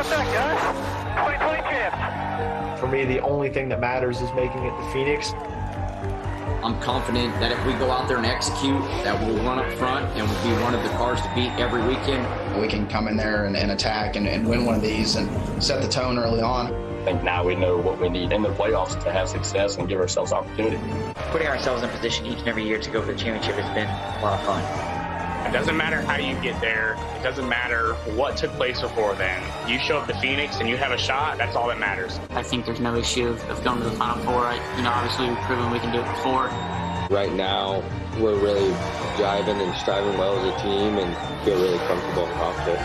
back, guys. 2020 champs. For me, the only thing that matters is making it to Phoenix. I'm confident that if we go out there and execute, that we'll run up front and we'll be one of the cars to beat every weekend. We can come in there and attack and win one of these and set the tone early on. I think now we know what we need in the playoffs to have success and give ourselves opportunity. Putting ourselves in position each and every year to go for the championship has been a lot of fun. It doesn't matter how you get there. It doesn't matter what took place before then. You show up to Phoenix and you have a shot, that's all that matters. I think there's no issue of going to the Final Four. Obviously we've proven we can do it before. Right now, we're really jiving and striving well as a team and feel really comfortable and confident.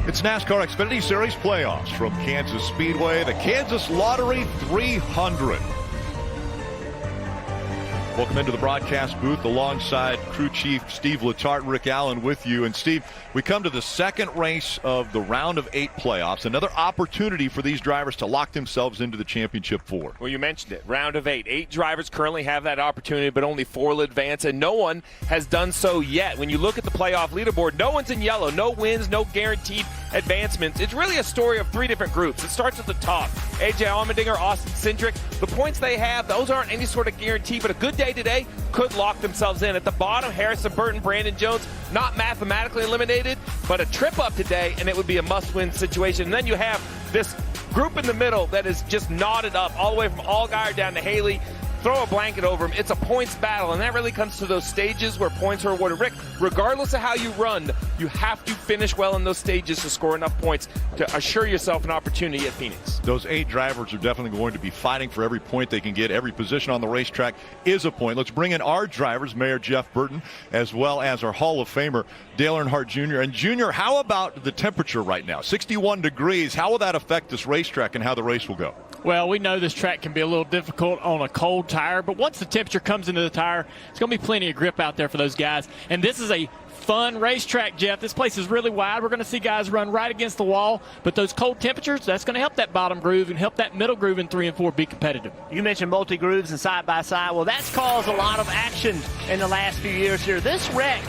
It's NASCAR Xfinity Series playoffs from Kansas Speedway, the Kansas Lottery 300. Welcome into the broadcast booth alongside crew chief Steve Letarte, Rick Allen with you. And Steve, we come to the second race of the round of 8 playoffs. Another opportunity for these drivers to lock themselves into the championship 4. Well, you mentioned it. Round of 8. 8 drivers currently have that opportunity, but only 4 will advance, and no one has done so yet. When you look at the playoff leaderboard, no one's in yellow. No wins, no guaranteed advancements. It's really a story of 3 different groups. It starts at the top. A.J. Allmendinger, Austin Cindric. The points they have, those aren't any sort of guarantee, but a good day today could lock themselves in. At the bottom, Harrison Burton, Brandon Jones, not mathematically eliminated, but a trip up today, and it would be a must-win situation. And then you have this group in the middle that is just knotted up all the way from Allgaier down to Haley. Throw a blanket over them. It's a points battle, and that really comes to those stages where points are awarded. Rick, regardless of how you run, you have to finish well in those stages to score enough points to assure yourself an opportunity at Phoenix. Those 8 drivers are definitely going to be fighting for every point they can get. Every position on the racetrack is a point. Let's bring in our drivers, Mayor Jeff Burton, as well as our Hall of Famer, Dale Earnhardt Jr. And Jr., how about the temperature right now? 61 degrees. How will that affect this racetrack and how the race will go? Well, we know this track can be a little difficult on a cold tire, but once the temperature comes into the tire, it's going to be plenty of grip out there for those guys. And this is a fun racetrack, Jeff. This place is really wide. We're going to see guys run right against the wall, but those cold temperatures, that's going to help that bottom groove and help that middle groove in 3 and 4 be competitive. You mentioned multi-grooves and side-by-side. Well, that's caused a lot of action in the last few years here. This wreck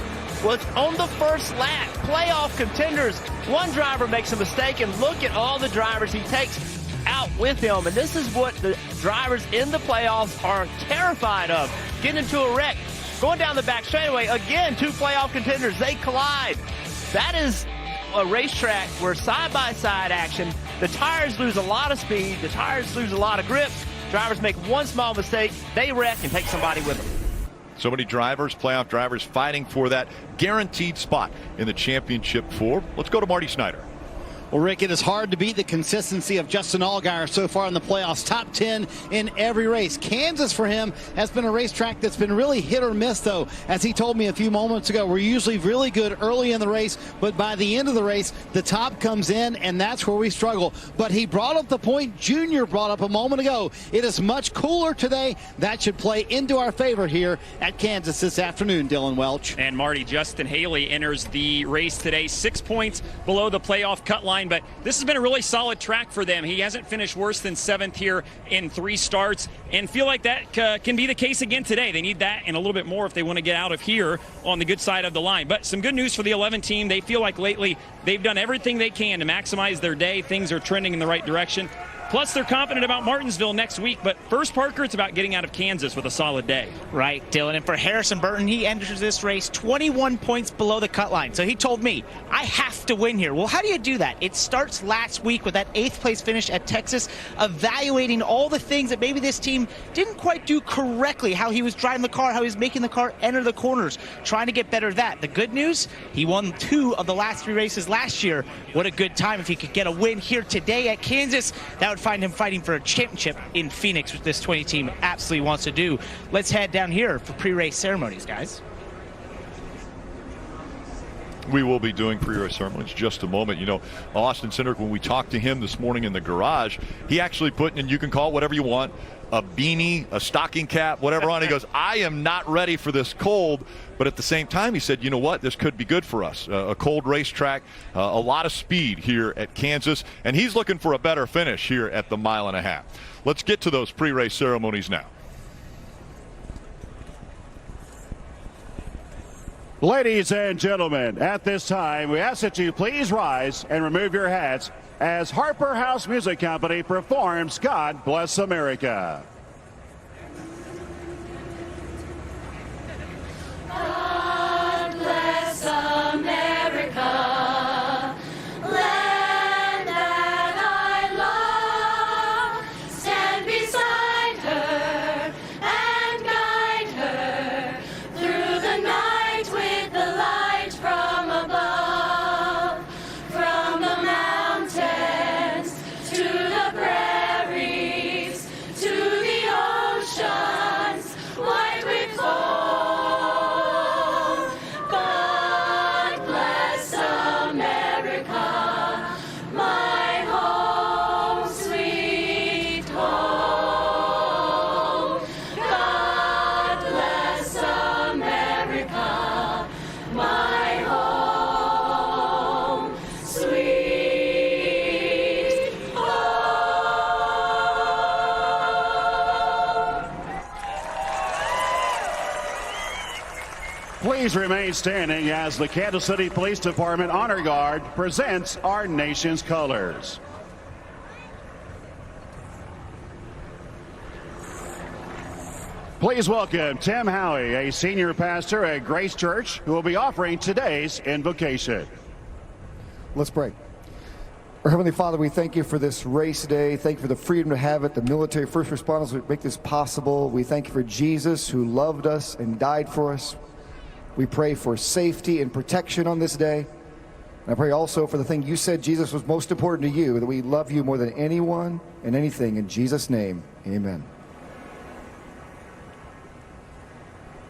was on the first lap. Playoff contenders. One driver makes a mistake, and look at all the drivers he takes out with him, and this is what the drivers in the playoffs are terrified of. Getting into a wreck, going down the back straightaway, again, 2 playoff contenders, they collide. That is a racetrack where side-by-side action, the tires lose a lot of speed, the tires lose a lot of grip, drivers make one small mistake, they wreck and take somebody with them. So many drivers, playoff drivers, fighting for that guaranteed spot in the championship 4. Let's go to Marty Snyder. Well, Rick, it is hard to beat the consistency of Justin Allgaier so far in the playoffs. Top 10 in every race. Kansas for him has been a racetrack that's been really hit or miss, though. As he told me a few moments ago, we're usually really good early in the race, but by the end of the race, the top comes in, and that's where we struggle. But he brought up the point Junior brought up a moment ago. It is much cooler today. That should play into our favor here at Kansas this afternoon, Dylan Welch. And Marty, Justin Haley enters the race today 6 points below the playoff cut line. But this has been a really solid track for them. He hasn't finished worse than 7th here in 3 starts, and feel like that can be the case again today. They need that and a little bit more if they want to get out of here on the good side of the line. But some good news for the 11 team. They feel like lately they've done everything they can to maximize their day. Things are trending in the right direction. Plus, they're confident about Martinsville next week. But first, Parker, it's about getting out of Kansas with a solid day. Right, Dylan. And for Harrison Burton, he enters this race 21 points below the cut line. So he told me, I have to win here. Well, how do you do that? It starts last week with that 8th place finish at Texas, evaluating all the things that maybe this team didn't quite do correctly, how he was driving the car, how he was making the car enter the corners, trying to get better at that. The good news, he won 2 of the last 3 races last year. What a good time if he could get a win here today at Kansas. That would find him fighting for a championship in Phoenix, which this 20 team absolutely wants to do. Let's head down here for pre-race ceremonies, guys. We will be doing pre-race ceremonies in just a moment. You know, Austin Cindric, when we talked to him this morning in the garage, he actually put, and you can call it whatever you want, a beanie, a stocking cap, whatever on. He goes, I am not ready for this cold. But at the same time, he said, you know what, this could be good for us. A cold racetrack, a lot of speed here at Kansas, and he's looking for a better finish here at the 1.5 miles. Let's get to those pre-race ceremonies now. Ladies and gentlemen, at this time, we ask that you please rise and remove your hats as Harper House Music Company performs God Bless America. God bless America, land that I love. Stand beside her and guide her through the night with the light from above. From the mountains to the prairies to the oceans white with foam. Please remain standing as the Kansas City Police Department Honor Guard presents our nation's colors. Please welcome Tim Howie, a senior pastor at Grace Church, who will be offering today's invocation. Let's pray. Our Heavenly Father, we thank you for this race day. Thank you for the freedom to have it, the military first responders who make this possible. We thank you for Jesus who loved us and died for us. We pray for safety and protection on this day. And I pray also for the thing you said, Jesus, was most important to you, that we love you more than anyone and anything. In Jesus' name, amen.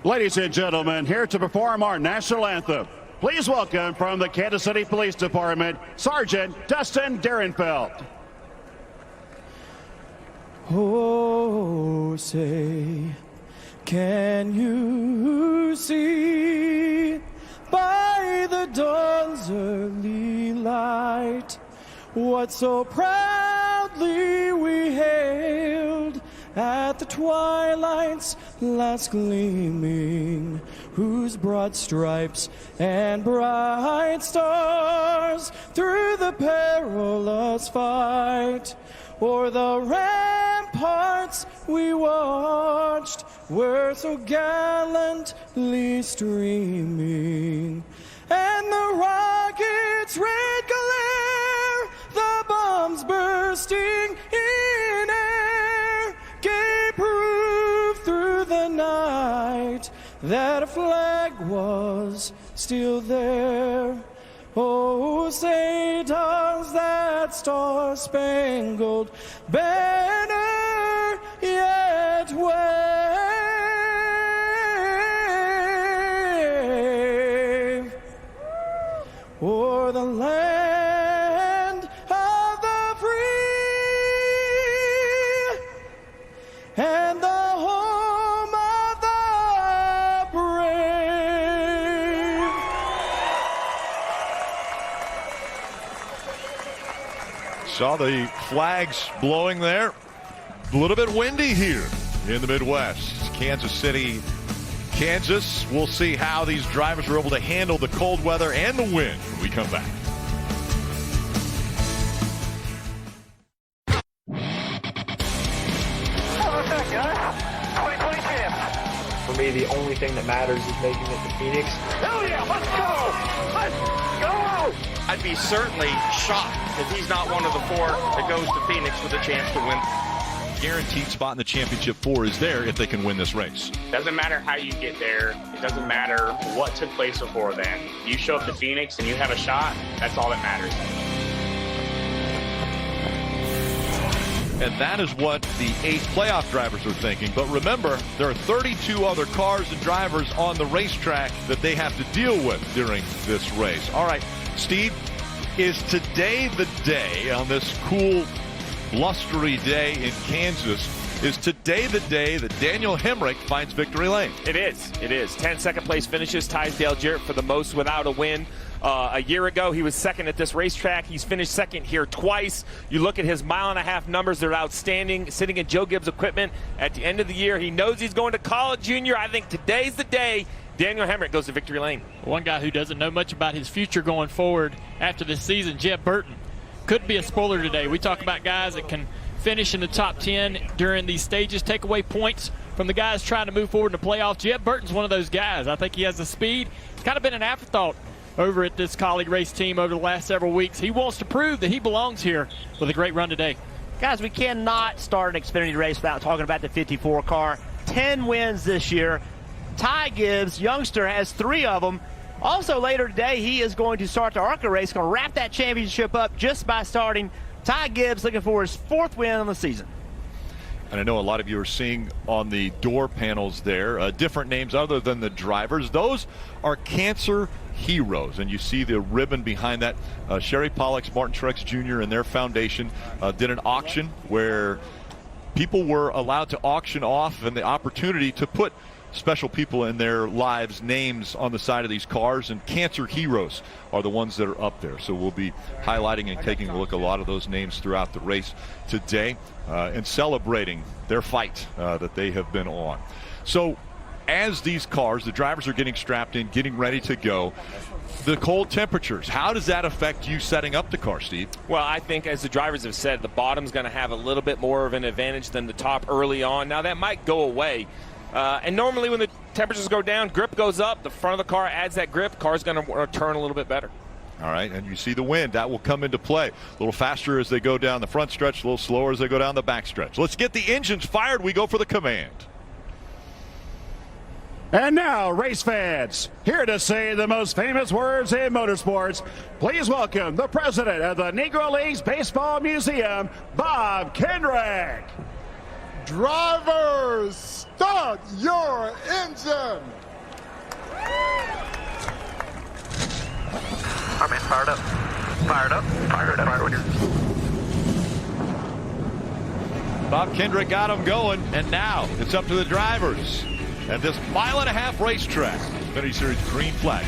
Ladies and gentlemen, here to perform our national anthem, please welcome from the Kansas City Police Department, Sergeant Dustin Derenfeld. Oh, say, can you see by the dawn's early light what so proudly we hailed at the twilight's last gleaming, whose broad stripes and bright stars through the perilous fight o'er the ramparts we watched were so gallantly streaming, and the rockets' red glare, the bombs bursting in air, gave proof through the night that a flag was still there. Oh, say does that star-spangled banner yet wave o'er the land of the free and the home of the brave. Saw the flags blowing there. A little bit windy here in the Midwest. Kansas City, Kansas. We'll see how these drivers are able to handle the cold weather and the wind when we come back. For me, the only thing that matters is making it to Phoenix. Hell yeah, let's go! Let's go! I'd be certainly shocked if he's not one of the four that goes to Phoenix with a chance to win. Guaranteed spot in the championship 4 is there if they can win this race. Doesn't matter how you get there. It doesn't matter what took place before then. You show up to Phoenix and you have a shot, that's all that matters. And that is what the 8 playoff drivers are thinking. But remember, there are 32 other cars and drivers on the racetrack that they have to deal with during this race. All right, Steve, is today the day on this cool, blustery day in Kansas? Is today the day that Daniel Hemrick finds victory lane? It is. It is. 10 second place finishes ties Dale Jarrett for the most without a win. A year ago, he was second at this racetrack. He's finished second here twice. You look at his mile-and-a-half numbers, they're outstanding. Sitting in Joe Gibbs equipment at the end of the year, he knows he's going to college junior. I think today's the day Daniel Hemrick goes to victory lane. One guy who doesn't know much about his future going forward after this season, Jeb Burton, could be a spoiler today. We talk about guys that can finish in the top 10 during these stages, take away points from the guys trying to move forward in the playoffs. Jeb Burton's one of those guys. I think he has the speed. It's kind of been an afterthought over at this Kaulig race team over the last several weeks. He wants to prove that he belongs here with a great run today. Guys, we cannot start an Xfinity race without talking about the 54 car. 10 wins this year. Ty Gibbs, youngster, has 3 of them. Also later today, he is going to start the ARCA race, going to wrap that championship up just by starting. Ty Gibbs looking for his 4th win on the season. And I know a lot of you are seeing on the door panels there different names other than the drivers. Those are cancer heroes, and you see the ribbon behind that. Sherry Pollux, Martin Truex Jr. and their foundation did an auction where people were allowed to auction off and the opportunity to put special people in their lives' names on the side of these cars, and cancer heroes are the ones that are up there. So we'll be highlighting and taking a look at a lot of those names throughout the race today and celebrating their fight that they have been on. So as these cars, the drivers are getting strapped in, getting ready to go, the cold temperatures, how does that affect you setting up the car, Steve? Well, I think, as the drivers have said, the bottom's going to have a little bit more of an advantage than the top early on. Now, that might go away. And normally when the temperatures go down, grip goes up, the front of the car adds that grip, car's going to turn a little bit better. All right, and you see the wind. That will come into play. A little faster as they go down the front stretch, a little slower as they go down the back stretch. Let's get the engines fired. We go for the command. And now, race fans, here to say the most famous words in motorsports, please welcome the president of the Negro Leagues Baseball Museum, Bob Kendrick. Drivers, start your engine. Our man fired up. Fired up. Fired up. Fired up. Bob Kendrick got him going, and now it's up to the drivers at this 1.5-mile racetrack. Xfinity Series green flag.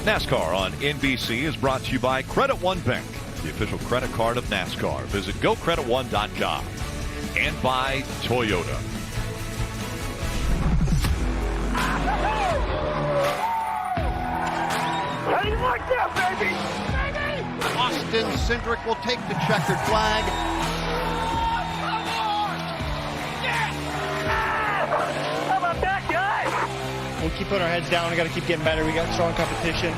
NASCAR on NBC is brought to you by Credit One Bank, the official credit card of NASCAR. Visit GoCreditOne.com. And by Toyota. How do you like that, baby? Austin Cindric will take the checkered flag. How about that, guys? We'll keep putting our heads down. We got to keep getting better. We got strong competition.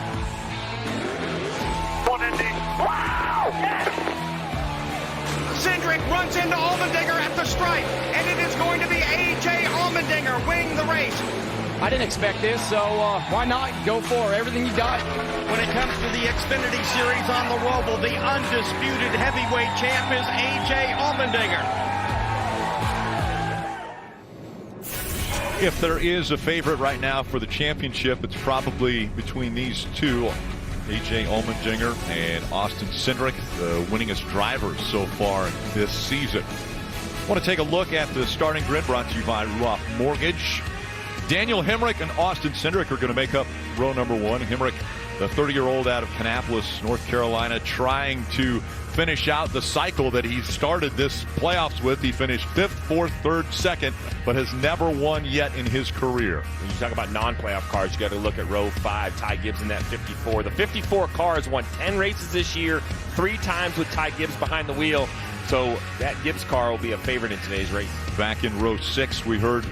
180. Wow! Yes! Cindric runs into Allmendinger at the stripe, and it is going to be A.J. Allmendinger winning the race. I didn't expect this, so why not go for everything you got? When it comes to the Xfinity Series on the Roval, the undisputed heavyweight champ is A.J. Allmendinger. If there is a favorite right now for the championship, it's probably between these two, A.J. Allmendinger and Austin Cindric, the winningest drivers so far this season. I want to take a look at the starting grid brought to you by Ruoff Mortgage. Daniel Hemrick and Austin Cindric are going to make up row number one. Hemrick, the 30-year-old out of Kannapolis, North Carolina, trying to finish out the cycle that he started this playoffs with. He finished 5th, 4th, 3rd, 2nd, but has never won yet in his career. When you talk about non-playoff cars, you got to look at row 5, Ty Gibbs in that 54. The 54 car has won 10 races this year, 3 times with Ty Gibbs behind the wheel. So that Gibbs car will be a favorite in today's race. Back in row 6, we heard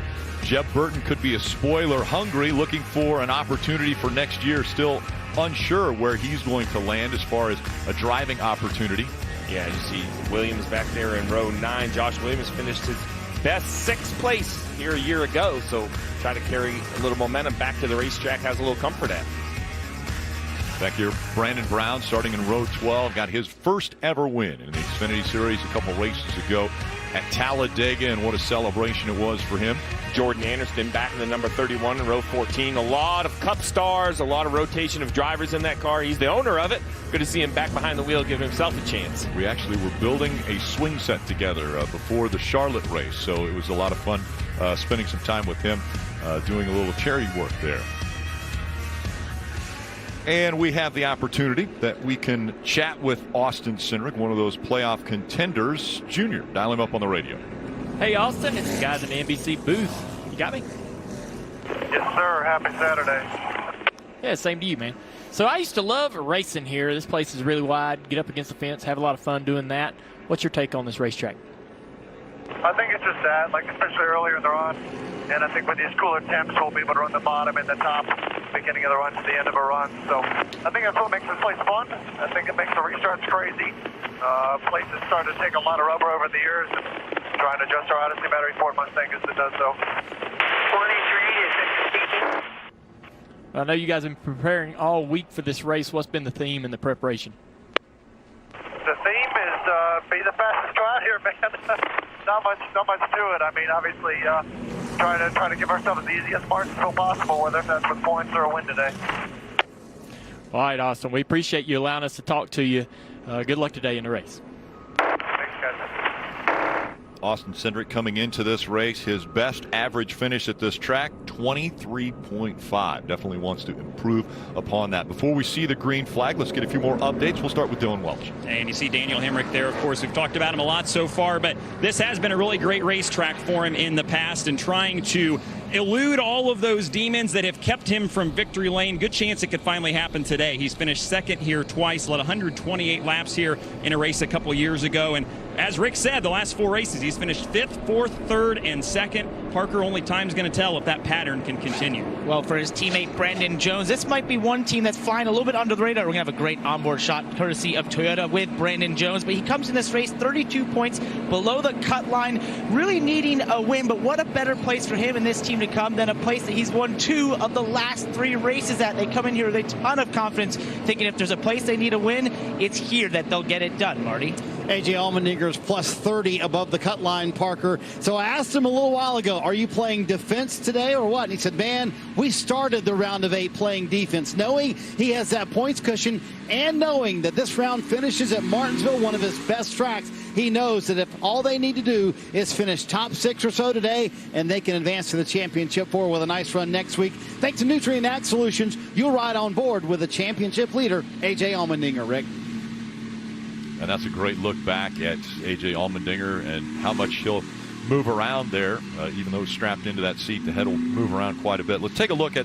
Jeb Burton could be a spoiler hungry, looking for an opportunity for next year. Still unsure where he's going to land as far as a driving opportunity. Yeah, you see Williams back there in row 9. Josh Williams finished his best 6th place here a year ago, so try to carry a little momentum back to the racetrack, has a little comfort at. Back here, Brandon Brown starting in row 12, got his first ever win in the Xfinity Series a couple races ago at Talladega, and what a celebration it was for him. Jordan Anderson back in the number 31 in row 14. A lot of Cup stars, a lot of rotation of drivers in that car. He's the owner of it. Good to see him back behind the wheel, give himself a chance. We actually were building a swing set together before the Charlotte race, so it was a lot of fun spending some time with him doing a little charity work there. And we have the opportunity that we can chat with Austin Cindric, one of those playoff contenders. Junior, dial him up on the radio. Hey, Austin, it's the guys in the NBC booth. You got me? Yes, sir. Happy Saturday. Yeah, same to you, man. So I used to love racing here. This place is really wide. Get up against the fence, have a lot of fun doing that. What's your take on this racetrack? I think it's just that, like especially earlier in the run. And I think with these cooler temps, we'll be able to run the bottom and the top, beginning of the run to the end of a run. So I think that's what makes this place fun. I think it makes the restarts crazy. Places started to take a lot of rubber over the years, and trying to adjust our Odyssey battery Ford Mustang as it does so. 23 is speaking. I know you guys have been preparing all week for this race. What's been the theme and the preparation? The theme is be the fastest car out here, man. not much to it. I mean, obviously, try to give ourselves the easiest margin possible, whether that's with points or a win today. All right, Austin. We appreciate you allowing us to talk to you. Good luck today in the race. Thanks, guys. Austin Cindric coming into this race, his best average finish at this track, 23.5. Definitely wants to improve upon that. Before we see the green flag, let's get a few more updates. We'll start with Dylan Welch. And you see Daniel Hemrick there, of course. We've talked about him a lot so far, but this has been a really great racetrack for him in the past, and trying to elude all of those demons that have kept him from victory lane. Good chance it could finally happen today. He's finished second here twice, led 128 laps here in a race a couple years ago, and as Rick said, the last 4 races, he's finished 5th, 4th, 3rd, and 2nd. Parker, only time's going to tell if that pattern can continue. Well, for his teammate Brandon Jones, this might be one team that's flying a little bit under the radar. We're going to have a great onboard shot courtesy of Toyota with Brandon Jones, but he comes in this race 32 points below the cut line, really needing a win. But what a better place for him and this team to come than a place that he's won 2 of the last 3 races at. They come in here with a ton of confidence, thinking if there's a place they need a win, it's here that they'll get it done, Marty. A.J. Allmendinger's plus 30 above the cut line, Parker. So I asked him a little while ago, are you playing defense today or what? And he said, man, we started the round of 8 playing defense, knowing he has that points cushion and knowing that this round finishes at Martinsville, one of his best tracks. He knows that if all they need to do is finish top 6 or so today, and they can advance to the championship 4 with a nice run next week. Thanks to Nutrient Ag Solutions, you'll ride on board with the championship leader, A.J. Allmendinger, Rick. And that's a great look back at A.J. Allmendinger and how much he'll move around there. Even though he's strapped into that seat, the head will move around quite a bit. Let's take a look at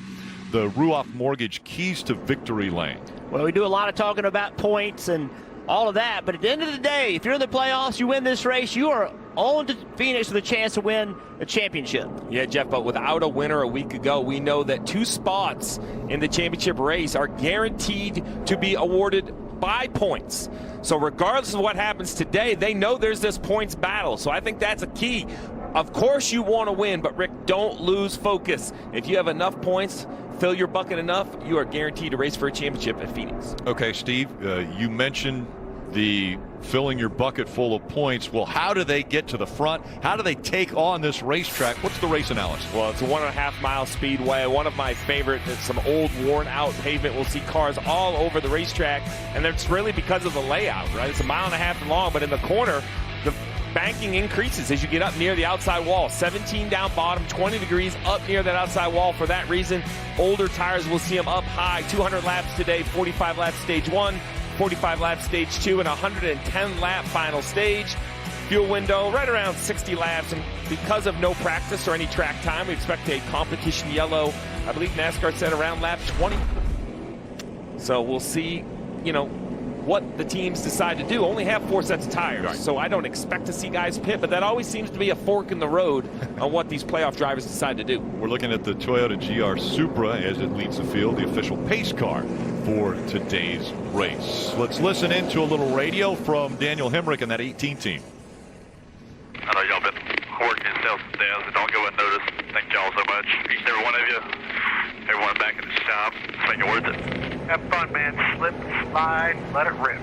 the Ruoff Mortgage Keys to Victory Lane. Well, we do a lot of talking about points and all of that, but at the end of the day, if you're in the playoffs, you win this race, you are on to Phoenix with a chance to win a championship. Yeah, Jeff, but without a winner a week ago, we know that 2 spots in the championship race are guaranteed to be awarded by points. So regardless of what happens today, they know there's this points battle. So I think that's a key. Of course you want to win, but Rick, don't lose focus. If you have enough points, fill your bucket enough, you are guaranteed to race for a championship at Phoenix. Okay, Steve, you mentioned the filling your bucket full of points. Well, how do they get to the front? How do they take on this racetrack? What's the race analysis? Well, it's a 1.5 mile speedway. One of my favorite. It's some old, worn-out pavement. We'll see cars all over the racetrack, and it's really because of the layout, right? It's 1.5 miles long, but in the corner, the banking increases as you get up near the outside wall. 17 down bottom, 20 degrees up near that outside wall. For that reason, older tires, we'll see them up high. 200 laps today, 45 laps stage 1. 45 lap stage 2 and 110 lap final stage. Fuel window right around 60 laps, and because of no practice or any track time, we expect a competition yellow. I believe NASCAR said around lap 20. So we'll see, what the teams decide to do. Only have 4 sets of tires, right. So I don't expect to see guys pit, but that always seems to be a fork in the road on what these playoff drivers decide to do. We're looking at the Toyota GR Supra as it leads the field, the official pace car for today's race. Let's listen into a little radio from Daniel Hemrick and that 18 team. I know y'all been working yourselves to death, so don't go unnoticed. Thank y'all so much. Each and every one of you, everyone back in the shop, let's make it worth it. Have fun, man. Slip, slide, let it rip.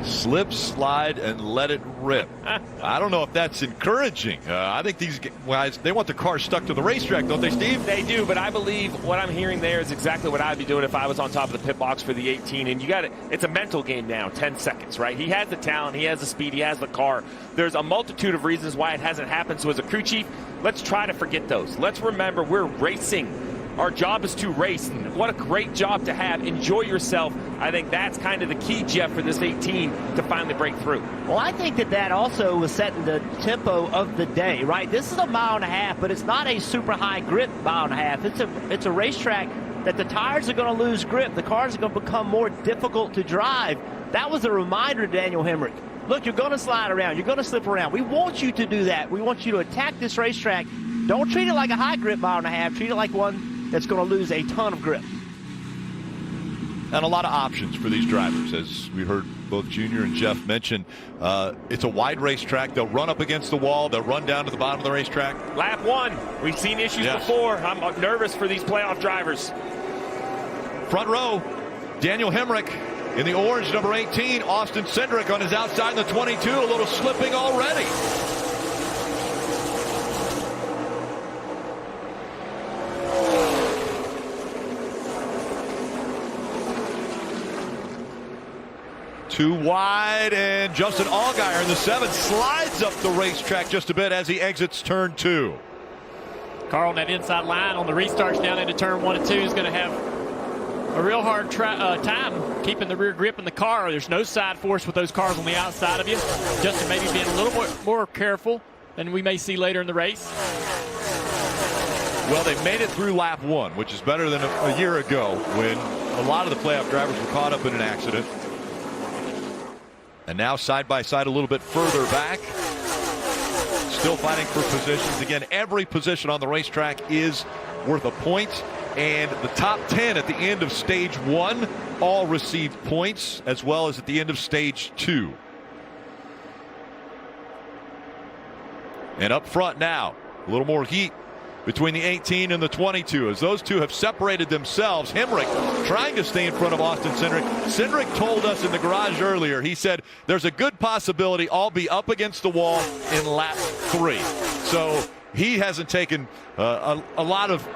Slip, slide, and let it rip. I don't know if that's encouraging. I think these guys, they want the car stuck to the racetrack, don't they, Steve? They do, but I believe what I'm hearing there is exactly what I'd be doing if I was on top of the pit box for the 18. And you got it. It's a mental game now, 10 seconds, right? He has the talent, he has the speed, he has the car. There's a multitude of reasons why it hasn't happened. So as a crew chief, let's try to forget those. Let's remember we're racing Our job is to race. And what a great job to have. Enjoy yourself. I think that's kind of the key, Jeff, for this 18 to finally break through. Well, I think that also was setting the tempo of the day, right? This is a 1.5 miles, but it's not a super high grip 1.5 miles. It's a racetrack that the tires are going to lose grip. The cars are going to become more difficult to drive. That was a reminder to Daniel Hemric. Look, you're going to slide around. You're going to slip around. We want you to do that. We want you to attack this racetrack. Don't treat it like a high grip 1.5 miles. Treat it like one that's going to lose a ton of grip. And a lot of options for these drivers, as we heard both Junior and Jeff mention. It's a wide racetrack. They'll run up against the wall. They'll run down to the bottom of the racetrack. Lap 1. We've seen issues before. I'm nervous for these playoff drivers. Front row, Daniel Hemric in the orange, number 18. Austin Cindric on his outside in the 22. A little slipping already. Too wide, and Justin Allgaier in the 7 slides up the racetrack just a bit as he exits turn 2. Carl on that inside line on the restarts down into turn 1 and 2 is going to have a real hard time keeping the rear grip in the car. There's no side force with those cars on the outside of you. Justin maybe being a little more careful than we may see later in the race. Well, they made it through lap 1, which is better than a year ago when a lot of the playoff drivers were caught up in an accident. And now side by side a little bit further back. Still fighting for positions. Again, every position on the racetrack is worth a point. And the top 10 at the end of stage 1 all received points, as well as at the end of stage 2. And up front now, a little more heat between the 18 and the 22 as those two have separated themselves. Hemric trying to stay in front of Austin Cindric. Cindric told us in the garage earlier, he said there's a good possibility I'll be up against the wall in lap 3. So he hasn't taken a lot of,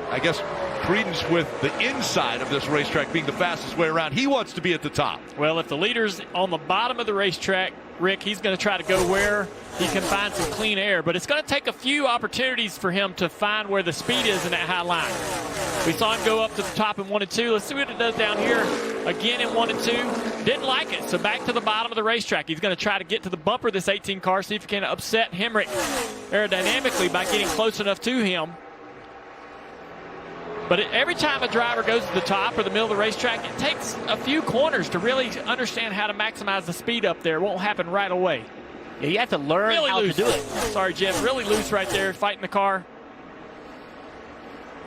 I guess, credence with the inside of this racetrack being the fastest way around. He wants to be at the top. Well, if the leader's on the bottom of the racetrack, Rick, he's going to try to go where he can find some clean air. But it's going to take a few opportunities for him to find where the speed is in that high line. We saw him go up to the top in 1 and 2. Let's see what it does down here. Again in 1 and 2. Didn't like it. So back to the bottom of the racetrack. He's going to try to get to the bumper of this 18 car, see if he can upset Hemric aerodynamically by getting close enough to him. But every time a driver goes to the top or the middle of the racetrack, it takes a few corners to really understand how to maximize the speed up there. It won't happen right away. Yeah, you have to learn how to do it. Sorry, Jeff. Really loose right there, fighting the car.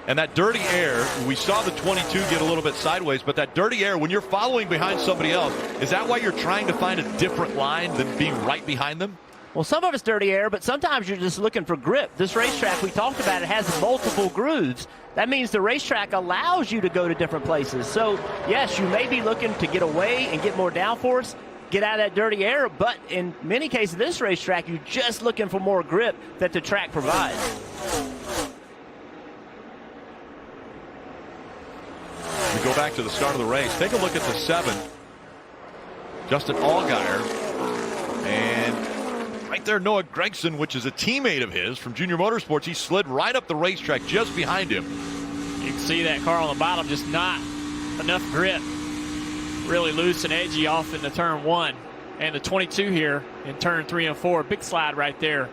And that dirty air, we saw the 22 get a little bit sideways, but that dirty air, when you're following behind somebody else, is that why you're trying to find a different line than being right behind them? Well, some of it's dirty air, but sometimes you're just looking for grip. This racetrack, we talked about, it has multiple grooves. That means the racetrack allows you to go to different places. So, yes, you may be looking to get away and get more downforce, get out of that dirty air, but in many cases, this racetrack, you're just looking for more grip that the track provides. We go back to the start of the race. Take a look at the 7. Justin Allgaier. And right there, Noah Gragson, which is a teammate of his from Junior Motorsports. He slid right up the racetrack just behind him. You can see that car on the bottom, just not enough grip. Really loose and edgy off into turn 1. And the 22 here in turn 3 and 4. Big slide right there.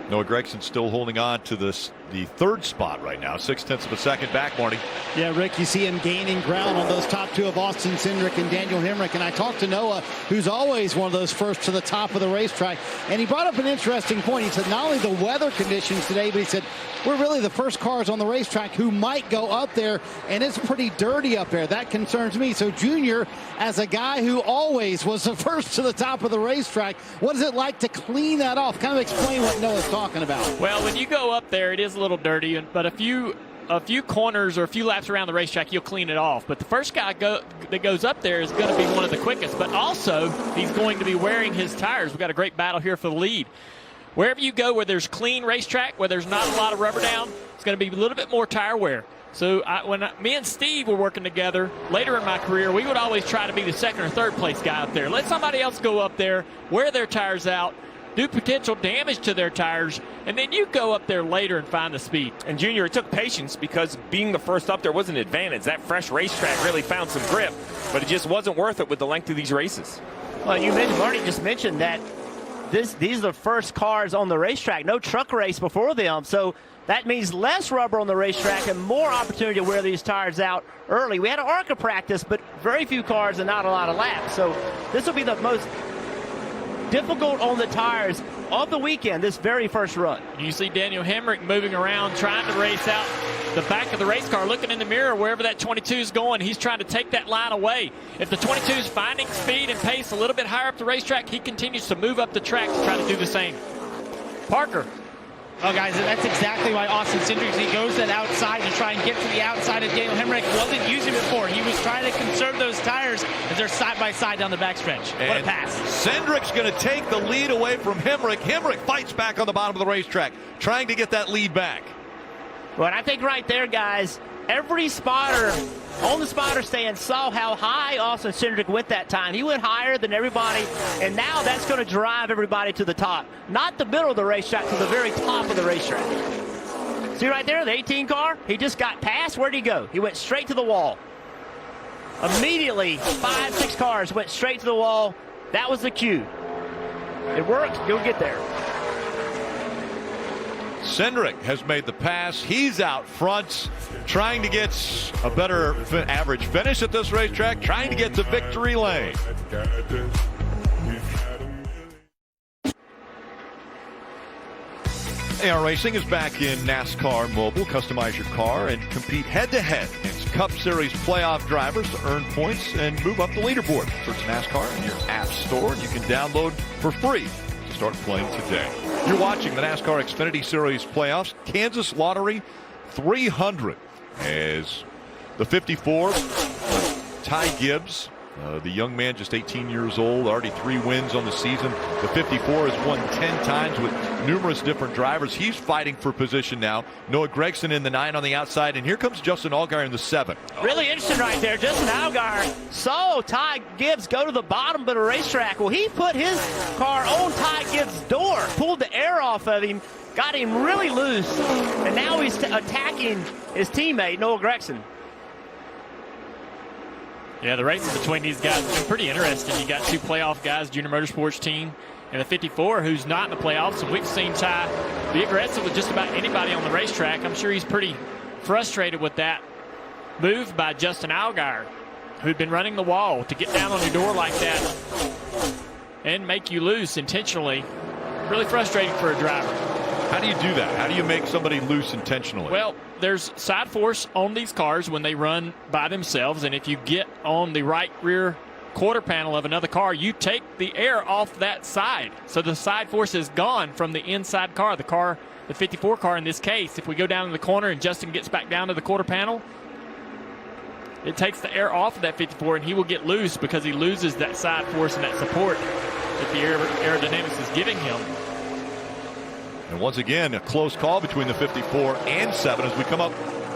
Noah Gragson still holding on to the 3rd spot right now, 0.6 of a second back, Marty. Yeah, Rick, you see him gaining ground on those top 2 of Austin Cindric and Daniel Hemric. And I talked to Noah, who's always one of those first to the top of the racetrack. And he brought up an interesting point. He said not only the weather conditions today, but he said we're really the first cars on the racetrack who might go up there, and it's pretty dirty up there. That concerns me. So Junior, as a guy who always was the first to the top of the racetrack, what is it like to clean that off? Kind of explain what Noah's talking about. Well, when you go up there, it is a little dirty, but a few corners or a few laps around the racetrack, you'll clean it off. But the first guy that goes up there is going to be one of the quickest, but also he's going to be wearing his tires. We've got a great battle here for the lead. Wherever you go where there's clean racetrack, where there's not a lot of rubber down, it's going to be a little bit more tire wear. So when me and Steve were working together later in my career, we would always try to be the 2nd or 3rd place guy up there. Let somebody else go up there, wear their tires out, do potential damage to their tires, and then you go up there later and find the speed. And Junior, it took patience because being the first up there was an advantage. That fresh racetrack really found some grip, but it just wasn't worth it with the length of these races. Well, Marty just mentioned that these are the first cars on the racetrack. No truck race before them, so that means less rubber on the racetrack and more opportunity to wear these tires out early. We had an ARCA practice, but very few cars and not a lot of laps. So this will be the most difficult on the tires of the weekend, this very first run. You see Daniel Hemrick moving around, trying to race out the back of the race car, looking in the mirror wherever that 22 is going. He's trying to take that line away. If the 22 is finding speed and pace a little bit higher up the racetrack, he continues to move up the track to try to do the same. Parker. Oh, guys, that's exactly why Austin Cindric, he goes to that outside to try and get to the outside of Daniel Hemrick. Wasn't using before. He was trying to conserve those tires as they're side by side down the backstretch. What a pass. Cindric's going to take the lead away from Hemrick. Hemrick fights back on the bottom of the racetrack, trying to get that lead back. Well, I think right there, guys, every spotter on the spotter stand saw how high Austin Cindric went that time. He went higher than everybody, and now that's going to drive everybody to the top. Not the middle of the racetrack, to the very top of the racetrack. See right there, the 18 car? He just got past. Where'd he go? He went straight to the wall. Immediately, 5, 6 cars went straight to the wall. That was the cue. It worked. You'll get there. Cindric has made the pass. He's out front, trying to get a better average finish at this racetrack, trying to get to victory lane. AR Racing is back in NASCAR Mobile. Customize your car and compete head-to-head against Cup Series playoff drivers to earn points and move up the leaderboard. Search NASCAR in your app store, and you can download for free. Start playing today. You're watching the NASCAR Xfinity Series playoffs. Kansas Lottery 300 as the 54, Ty Gibbs, the young man, just 18 years old, already 3 wins on the season. The 54 has won 10 times with numerous different drivers. He's fighting for position now. Noah Gragson in the 9 on the outside, and here comes Justin Allgaier in the 7. Really interesting right there. Justin Allgaier saw Ty Gibbs go to the bottom of the racetrack. Well, he put his car on Ty Gibbs' door, pulled the air off of him, got him really loose, and now he's attacking his teammate, Noah Gragson. Yeah, the races between these guys have been pretty interesting. You got 2 playoff guys, Junior Motorsports team, and the 54 who's not in the playoffs. And we've seen Ty be aggressive with just about anybody on the racetrack. I'm sure he's pretty frustrated with that move by Justin Allgaier, who'd been running the wall to get down on your door like that and make you loose intentionally. Really frustrating for a driver. How do you do that? How do you make somebody loose intentionally? Well, there's side force on these cars when they run by themselves, and if you get on the right rear quarter panel of another car, you take the air off that side. So the side force is gone from the inside car, the 54 car in this case. If we go down to the corner and Justin gets back down to the quarter panel, it takes the air off of that 54, and he will get loose because he loses that side force and that support that the aerodynamics is giving him. And once again, a close call between the 54 and 7 as we come up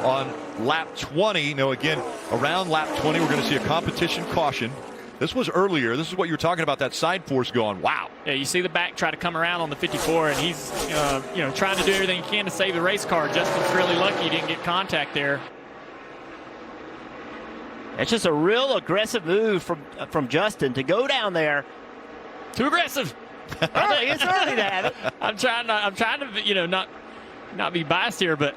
on lap 20. Now, again, around lap 20, we're going to see a competition caution. This was earlier. This is what you were talking about, that side force going, wow. Yeah, you see the back try to come around on the 54, and he's trying to do everything he can to save the race car. Justin's really lucky he didn't get contact there. It's just a real aggressive move from Justin to go down there. Too aggressive. It's early to have it. I'm trying to not be biased here, but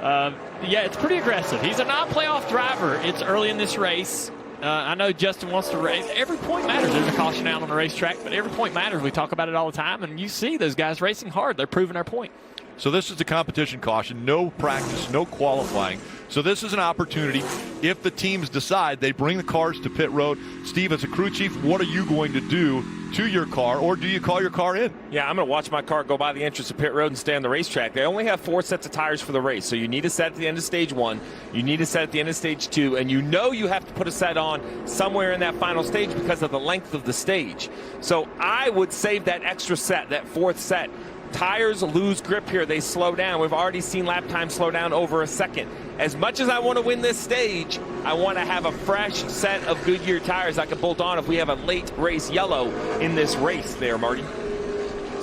yeah, it's pretty aggressive. He's a non-playoff driver. It's early in this race. I know Justin wants to race. Every point matters. There's a caution out on the racetrack, but every point matters. We talk about it all the time, and you see those guys racing hard. They're proving their point. So this is the competition caution, no practice, no qualifying. So this is an opportunity. If the teams decide they bring the cars to pit road, Steve, as a crew chief, what are you going to do to your car, or do you call your car in? Yeah, I'm going to watch my car go by the entrance of pit road and stay on the racetrack. They only have 4 sets of tires for the race, so you need a set at the end of stage 1, you need a set at the end of stage 2, and you know you have to put a set on somewhere in that final stage because of the length of the stage. So I would save that extra set, that 4th set. Tires lose grip here. They slow down. We've already seen lap time slow down over a second. As much as I want to win this stage, I want to have a fresh set of Goodyear tires I can bolt on if we have a late race yellow in this race there, Marty.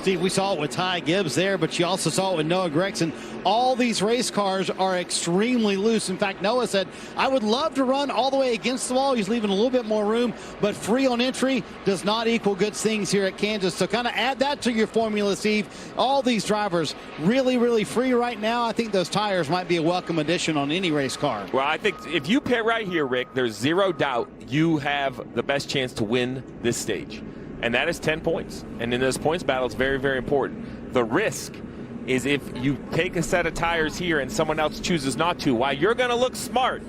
Steve, we saw it with Ty Gibbs there, but you also saw it with Noah Gragson. All these race cars are extremely loose. In fact, Noah said, I would love to run all the way against the wall. He's leaving a little bit more room, but free on entry does not equal good things here at Kansas. So kind of add that to your formula, Steve. All these drivers really, really free right now. I think those tires might be a welcome addition on any race car. Well, I think if you pit right here, Rick, there's zero doubt you have the best chance to win this stage. And that is 10 points. And in this points battle, it's very, very important. The risk is if you take a set of tires here and someone else chooses not to, while you're going to look smart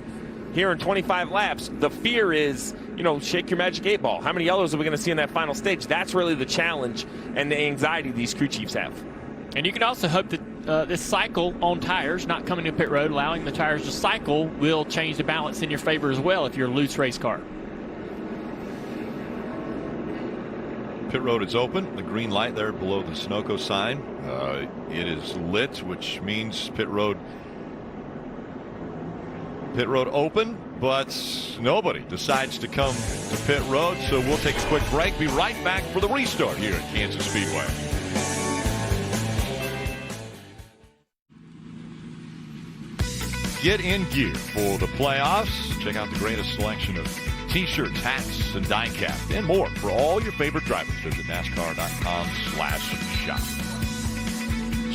here in 25 laps, the fear is, you know, shake your magic 8 ball. How many yellows are we going to see in that final stage? That's really the challenge and the anxiety these crew chiefs have. And you can also hope that this cycle on tires, not coming to pit road, allowing the tires to cycle, will change the balance in your favor as well if you're a loose race car. Pit road is open. The green light there below the Sunoco sign. It is lit, which means pit road open, but nobody decides to come to pit road. So we'll take a quick break. Be right back for the restart here at Kansas Speedway. Get in gear for the playoffs. Check out the greatest selection of T-shirts, hats, and die cap, and more for all your favorite drivers. Visit NASCAR.com/shop.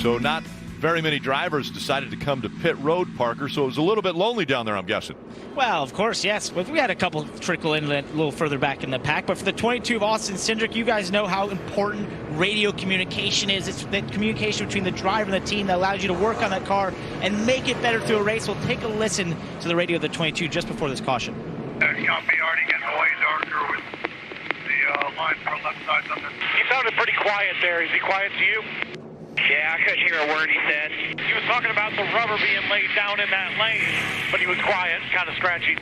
So not very many drivers decided to come to pit road, Parker, so it was a little bit lonely down there, I'm guessing. Well, of course, yes. But we had a couple trickle in a little further back in the pack. But for the 22 of Austin Cindric, you guys know how important radio communication is. It's the communication between the driver and the team that allows you to work on that car and make it better through a race. We'll take a listen to the radio of the 22 just before this caution. Copy, already getting way darker with the line for left side. He sounded pretty quiet there. Is he quiet to you? Yeah, I couldn't hear a word he said. He was talking about the rubber being laid down in that lane, but he was quiet, kind of scratchy.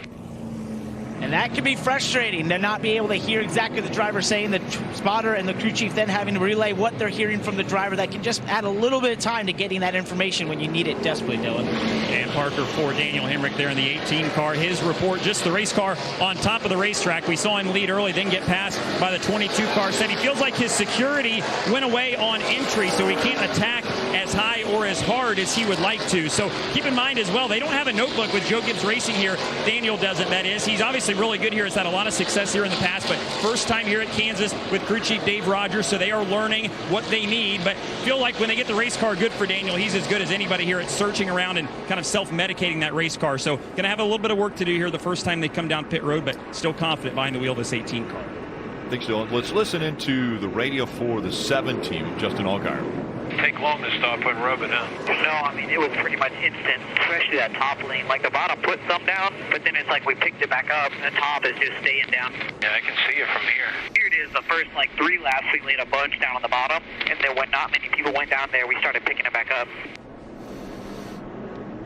And that can be frustrating to not be able to hear exactly what the driver saying, the spotter and the crew chief then having to relay what they're hearing from the driver. That can just add a little bit of time to getting that information when you need it desperately, Dylan. And Parker for Daniel Hemrick there in the 18 car. His report, just the race car on top of the racetrack. We saw him lead early, then get passed by the 22 car. Said he feels like his security went away on entry, so he can't attack as high or as hard as he would like to. So keep in mind as well, they don't have a notebook with Joe Gibbs Racing here. Daniel doesn't, that is. He's obviously really good here. Has had a lot of success here in the past, but first time here at Kansas with crew chief Dave Rogers, so they are learning what they need. But feel like when they get the race car good for Daniel, he's as good as anybody here at searching around and kind of self-medicating that race car. So going to have a little bit of work to do here the first time they come down pit road, but still confident behind the wheel of this 18 car. I think so. Let's listen into the radio for the 7 team of Justin Allgaier. Take long to stop and rub it in. No, I mean, it was pretty much instant, especially that top lane. Like, the bottom put some down, but then it's like we picked it back up, and the top is just staying down. Yeah, I can see it from here. Here it is, the first, 3 laps, we laid a bunch down on the bottom, and then when not many people went down there, we started picking it back up.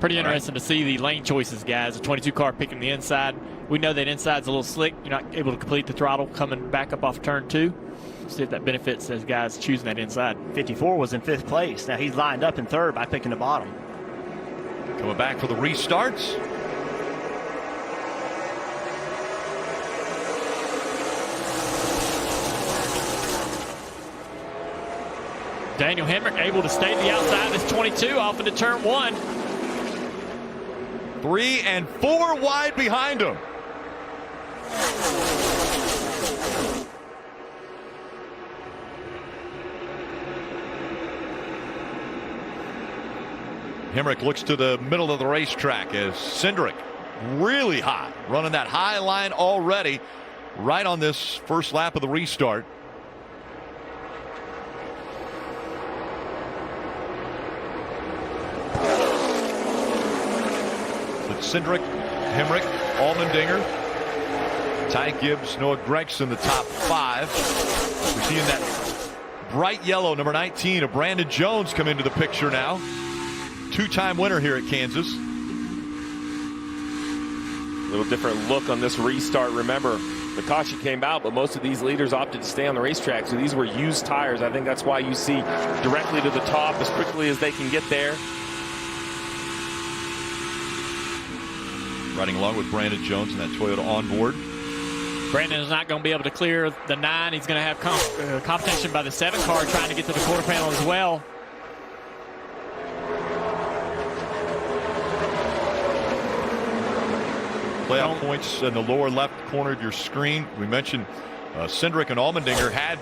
Pretty interesting to see the lane choices, guys. The 22 car picking the inside. We know that inside's a little slick. You're not able to complete the throttle coming back up off turn 2. See if that benefits those guys choosing that inside. 54 was in 5th place. Now he's lined up in 3rd by picking the bottom. Coming back for the restarts. Daniel Hemrick able to stay to the outside of this 22 off into turn 1. 3 and 4 wide behind him. Hemrick looks to the middle of the racetrack as Cindric really hot, running that high line already right on this first lap of the restart. But Cindric, Hemrick, Allmendinger, Ty Gibbs, Noah Gragson, the top 5. We're seeing that bright yellow number 19 of Brandon Jones come into the picture now. 2-time winner here at Kansas. A little different look on this restart. Remember, the caution came out, but most of these leaders opted to stay on the racetrack, so these were used tires. I think that's why you see directly to the top as quickly as they can get there. Riding along with Brandon Jones in that Toyota onboard. Brandon is not going to be able to clear the 9. He's going to have competition by the 7 car trying to get to the quarter panel as well. Playoff points in the lower left corner of your screen. We mentioned Cindric and Allmendinger had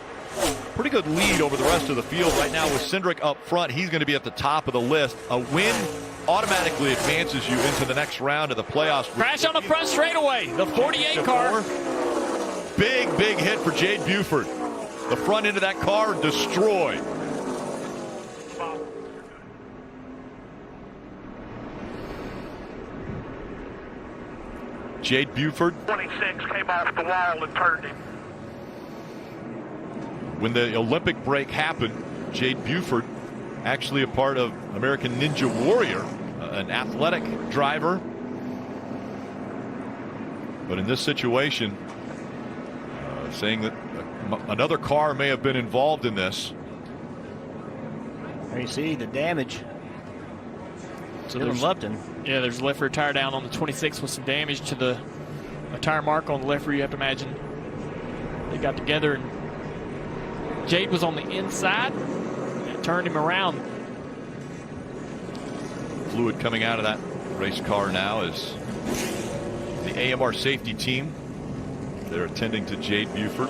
pretty good lead over the rest of the field. Right now with Cindric up front, he's going to be at the top of the list. A win automatically advances you into the next round of the playoffs. Crash on the front straightaway. The 48 car. Big hit for Jade Buford. The front end of that car destroyed. Jade Buford. 26 came off the wall and turned him. When the Olympic break happened, Jade Buford, actually a part of American Ninja Warrior, an athletic driver. But in this situation, saying that another car may have been involved in this. There you see the damage. So there's Lupton. Yeah, there's a left rear tire down on the 26 with some damage to the tire mark on the left rear. You have to imagine they got together and Jade was on the inside and turned him around. Fluid coming out of that race car now is the AMR safety team. They're attending to Jade Buford.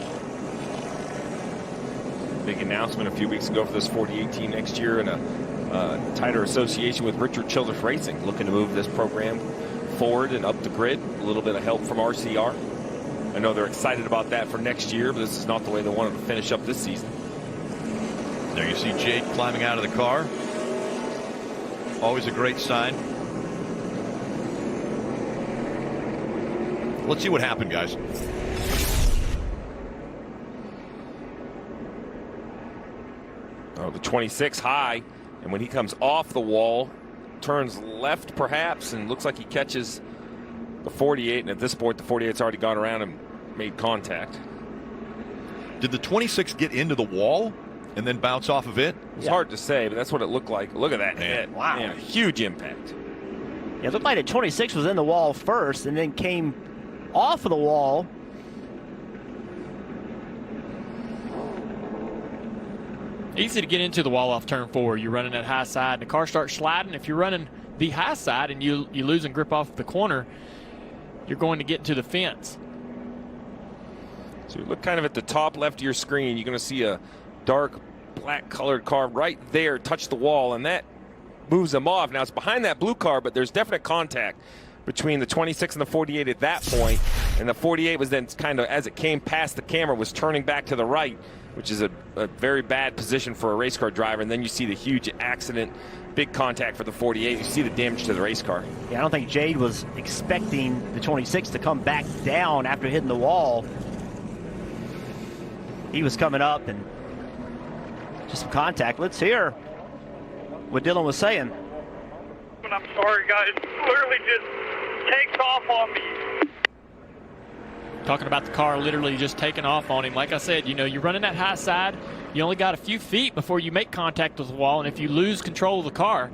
Big announcement a few weeks ago for this 48 team next year, and a tighter association with Richard Childress Racing, looking to move this program forward and up the grid. A little bit of help from RCR. I know they're excited about that for next year, but this is not the way they wanted to finish up this season. There you see Jade climbing out of the car. Always a great sign. Let's see what happened, guys. Oh, the 26 high, and when he comes off the wall, turns left perhaps, and looks like he catches the 48, and at this point the 48's already gone around and made contact. Did the 26 get into the wall and then bounce off of it? It's hard to say, but that's what it looked like. Look at that hit. Wow. Man, huge impact. Yeah, it looked like the 26 was in the wall first and then came off of the wall. Easy to get into the wall off turn 4. You're running that high side, and the car starts sliding. If you're running the high side and you lose and grip off the corner, you're going to get to the fence. So you look kind of at the top left of your screen, you're going to see a dark black colored car right there touch the wall, and that moves them off. Now it's behind that blue car, but there's definite contact between the 26 and the 48 at that point, and the 48 was then kind of, as it came past the camera, was turning back to the right, which is a very bad position for a race car driver. And then you see the huge accident, big contact for the 48. You see the damage to the race car. Yeah, I don't think Jade was expecting the 26 to come back down after hitting the wall. He was coming up and just some contact. Let's hear what Dylan was saying. I'm sorry, guys. Literally just takes off on me. Talking about the car literally just taking off on him. Like I said, you're running that high side. You only got a few feet before you make contact with the wall, and if you lose control of the car,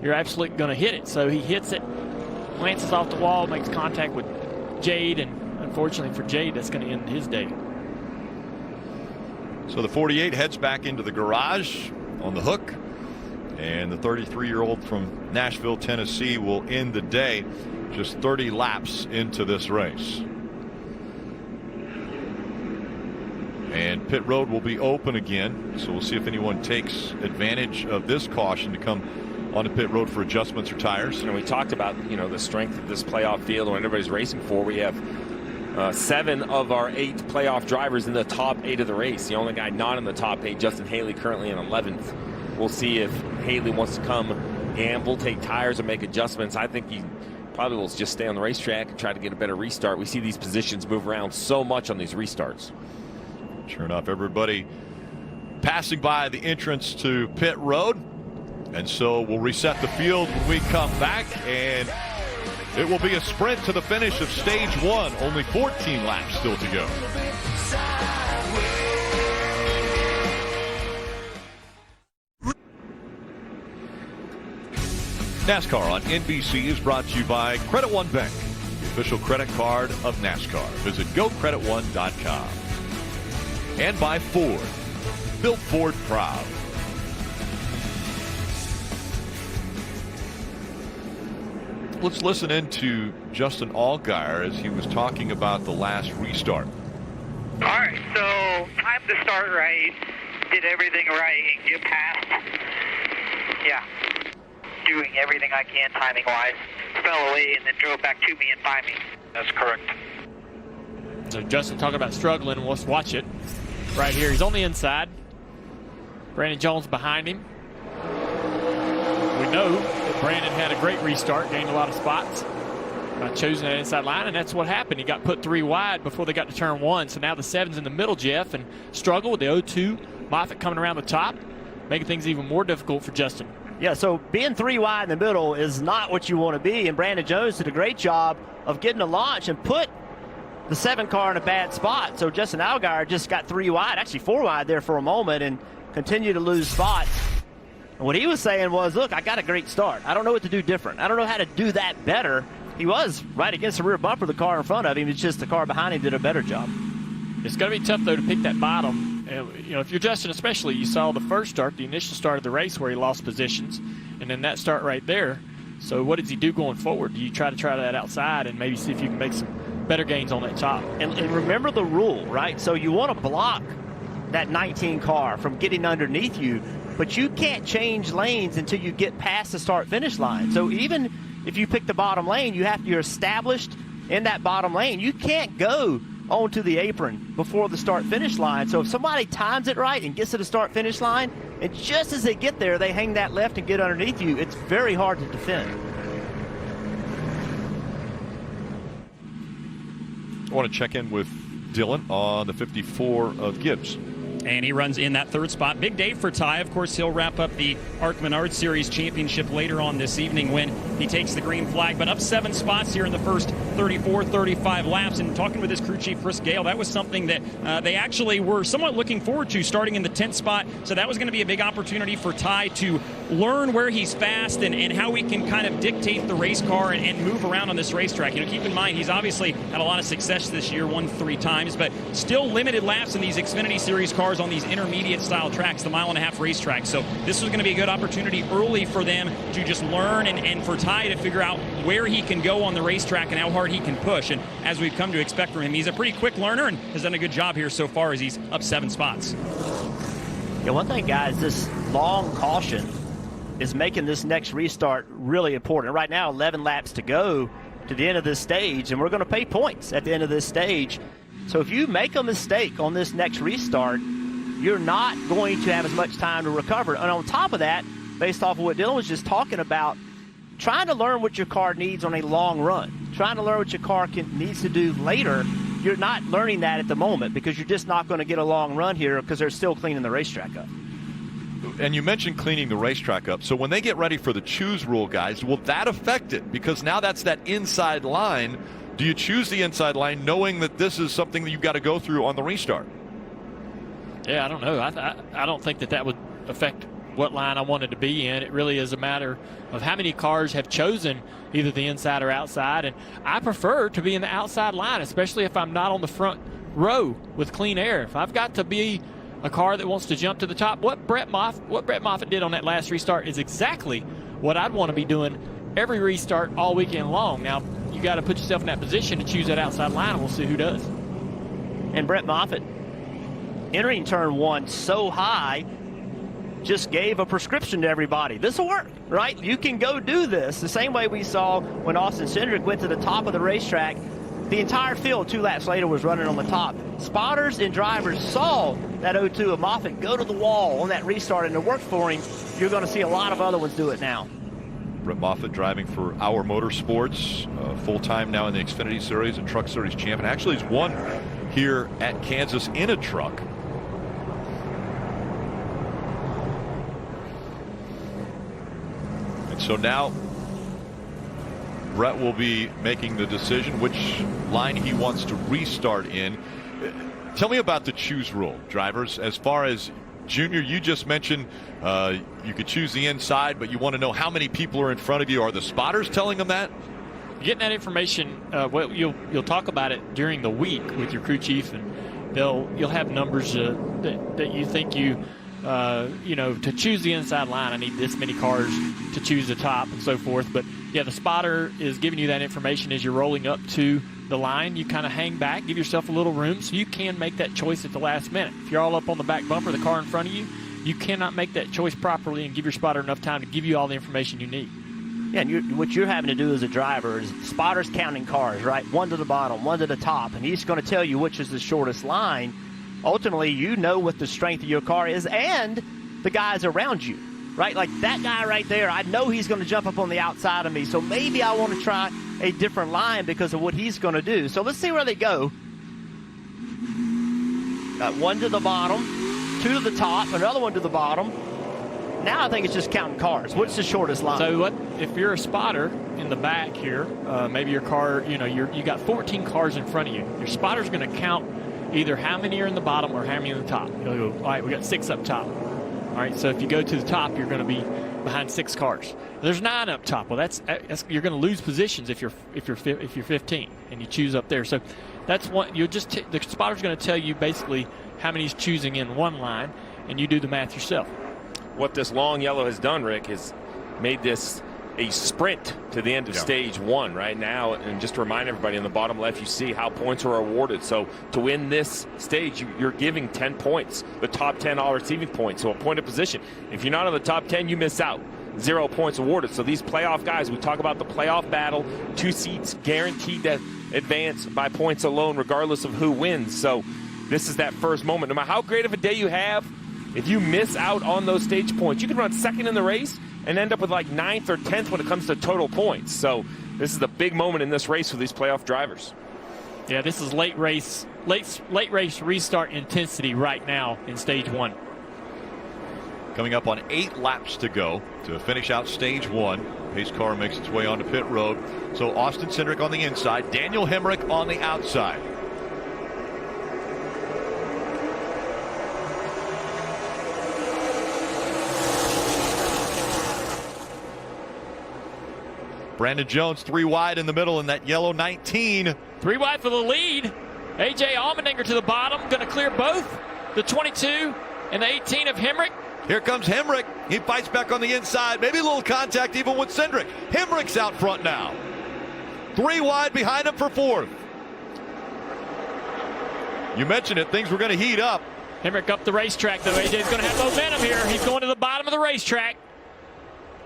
you're absolutely going to hit it. So he hits it, glances off the wall, makes contact with Jade, and unfortunately for Jade, that's going to end his day. So the 48 heads back into the garage on the hook, and the 33-year-old from Nashville, Tennessee will end the day just 30 laps into this race. And pit road will be open again, so we'll see if anyone takes advantage of this caution to come onto pit road for adjustments or tires. And we talked about the strength of this playoff field and what everybody's racing for. We have 7 of our 8 playoff drivers in the top 8 of the race. The only guy not in the top 8, Justin Haley, currently in 11th. We'll see if Haley wants to come gamble, take tires, and make adjustments. I think he probably will just stay on the racetrack and try to get a better restart. We see these positions move around so much on these restarts. Sure enough, everybody passing by the entrance to pit road. And so we'll reset the field when we come back, and it will be a sprint to the finish of stage 1. Only 14 laps still to go. NASCAR on NBC is brought to you by Credit One Bank. the official credit card of NASCAR. Visit gocreditone.com. And by Ford. Built Ford proud. Let's listen in to Justin Allgaier as he was talking about the last restart. All right, so time to start right, did everything right, and get past. Yeah, doing everything I can timing-wise. Fell away and then drove back to me and by me. That's correct. So Justin talking about struggling. Let's watch it right here. He's on the inside. Brandon Jones behind him. We know that Brandon had a great restart, gained a lot of spots by choosing that inside line, and that's what happened. He got put 3 wide before they got to turn 1. So now the 7's in the middle, Jeff, and struggle with the 0-2. Moffitt coming around the top, making things even more difficult for Justin. Yeah, so being 3 wide in the middle is not what you want to be, and Brandon Jones did a great job of getting a launch and put the 7 car in a bad spot. So Justin Allgaier just got 3 wide, actually 4 wide there for a moment, and continued to lose spots. And what he was saying was, look, I got a great start. I don't know what to do different. I don't know how to do that better. He was right against the rear bumper of the car in front of him. It's just the car behind him did a better job. It's going to be tough, though, to pick that bottom. You know, if you're Justin especially, you saw the first start, the initial start of the race where he lost positions, and then that start right there. So what does he do going forward? Do you try that outside and maybe see if you can make some better gains on that top? And remember the rule, right? So you want to block that 19 car from getting underneath you, but you can't change lanes until you get past the start-finish line. So even if you pick the bottom lane, you're established in that bottom lane. You can't go onto the apron before the start-finish line. So if somebody times it right and gets to the start-finish line, and just as they get there, they hang that left and get underneath you, it's very hard to defend. I want to check in with Dylan on the 54 of Gibbs. And he runs in that 3rd spot. Big day for Ty. Of course, he'll wrap up the ARC Menard Series Championship later on this evening when he takes the green flag. But up 7 spots here in the first 34, 35 laps. And talking with his crew chief, Chris Gale, that was something that they actually were somewhat looking forward to, starting in the 10th spot. So that was going to be a big opportunity for Ty to learn where he's fast and how he can kind of dictate the race car and move around on this racetrack. You know, keep in mind, he's obviously had a lot of success this year, won 3 times, but still limited laps in these Xfinity Series cars on these intermediate style tracks, the 1.5-mile race track. So this was going to be a good opportunity early for them to just learn and for Ty to figure out where he can go on the racetrack and how hard he can push. And as we've come to expect from him, he's a pretty quick learner and has done a good job here so far as he's up 7 spots. Yeah, one thing, guys, this long caution is making this next restart really important. Right now, 11 laps to go to the end of this stage, and we're going to pay points at the end of this stage. So if you make a mistake on this next restart, you're not going to have as much time to recover. And on top of that, based off of what Dylan was just talking about, trying to learn what your car needs on a long run, trying to learn what your car needs to do later, you're not learning that at the moment because you're just not going to get a long run here because they're still cleaning the racetrack up. And you mentioned cleaning the racetrack up. So when they get ready for the choose rule, guys, will that affect it? Because now that's that inside line. Do you choose the inside line knowing that this is something that you've got to go through on the restart? Yeah, I don't know. I don't think that would affect what line I wanted to be in. It really is a matter of how many cars have chosen either the inside or outside. And I prefer to be in the outside line, especially if I'm not on the front row with clean air. If I've got to be a car that wants to jump to the top, what Brett Moffitt did on that last restart is exactly what I'd want to be doing every restart all weekend long. Now, you got to put yourself in that position to choose that outside line, and we'll see who does. And Brett Moffitt, entering turn 1 so high, just gave a prescription to everybody. This will work, right? You can go do this. The same way we saw when Austin Cindric went to the top of the racetrack. The entire field 2 laps later was running on the top. Spotters and drivers saw that 0-2 of Moffitt go to the wall on that restart, and it worked for him. You're going to see a lot of other ones do it now. Brett Moffitt driving for Our Motorsports, full-time now in the Xfinity Series and Truck Series champion. Actually, he's won here at Kansas in a truck. And so now Brett will be making the decision which line he wants to restart in. Tell me about the choose rule, drivers. As far as Junior, you just mentioned you could choose the inside, but you want to know how many people are in front of you. Are the spotters telling them that? getting that information. You'll talk about it during the week with your crew chief, and you'll have numbers that you think to choose the inside line, I need this many cars to choose the top and so forth. But yeah, the spotter is giving you that information as you're rolling up to the line. You kind of hang back, give yourself a little room so you can make that choice at the last minute. If you're all up on the back bumper, the car in front of you, you cannot make that choice properly and give your spotter enough time to give you all the information you need. Yeah, and what you're having to do as a driver is spotter's counting cars, right? One to the bottom, one to the top, and he's going to tell you which is the shortest line. Ultimately, you know what the strength of your car is and the guys around you, right? Like that guy right there, I know he's going to jump up on the outside of me, so maybe I want to try a different line because of what he's going to do. So let's see where they go. Got one to the bottom, two to the top, another one to the bottom. Now I think it's just counting cars. What's the shortest line? So if you're a spotter in the back here, maybe your car, you got 14 cars in front of you. Your spotter's going to count either how many are in the bottom or how many in the top. He'll go, all right, we got 6 up top. All right, so if you go to the top, you're going to be behind 6 cars. There's 9 up top. Well, that's you're going to lose positions if you're 15 and you choose up there. So that's one. The spotter's going to tell you basically how many he's choosing in one line, and you do the math yourself. What this long yellow has done, Rick, is made this a sprint to the end of stage 1 right now. And just to remind everybody, on the bottom left, you see how points are awarded. So to win this stage, you're giving 10 points. The top 10 all receiving points, so a point of position. If you're not on the top 10, you miss out. 0 points awarded. So these playoff guys, we talk about the playoff battle, 2 seats guaranteed to advance by points alone, regardless of who wins. So this is that first moment. No matter how great of a day you have, if you miss out on those stage points, you can run second in the race and end up with like 9th or 10th when it comes to total points. So this is the big moment in this race for these playoff drivers. Yeah, this is late race restart intensity right now in stage 1. Coming up on 8 laps to go to finish out stage 1. Pace car makes its way onto pit road. So Austin Cindric on the inside, Daniel Hemric on the outside. Brandon Jones 3 wide in the middle in that yellow 19. 3 wide for the lead. A.J. Allmendinger to the bottom. Going to clear both the 22 and the 18 of Hemric. Here comes Hemric. He fights back on the inside. Maybe a little contact even with Cindric. Hemric's out front now. 3 wide behind him for 4th. You mentioned it. Things were going to heat up. Hemric up the racetrack, though. A.J.'s going to have momentum here. He's going to the bottom of the racetrack.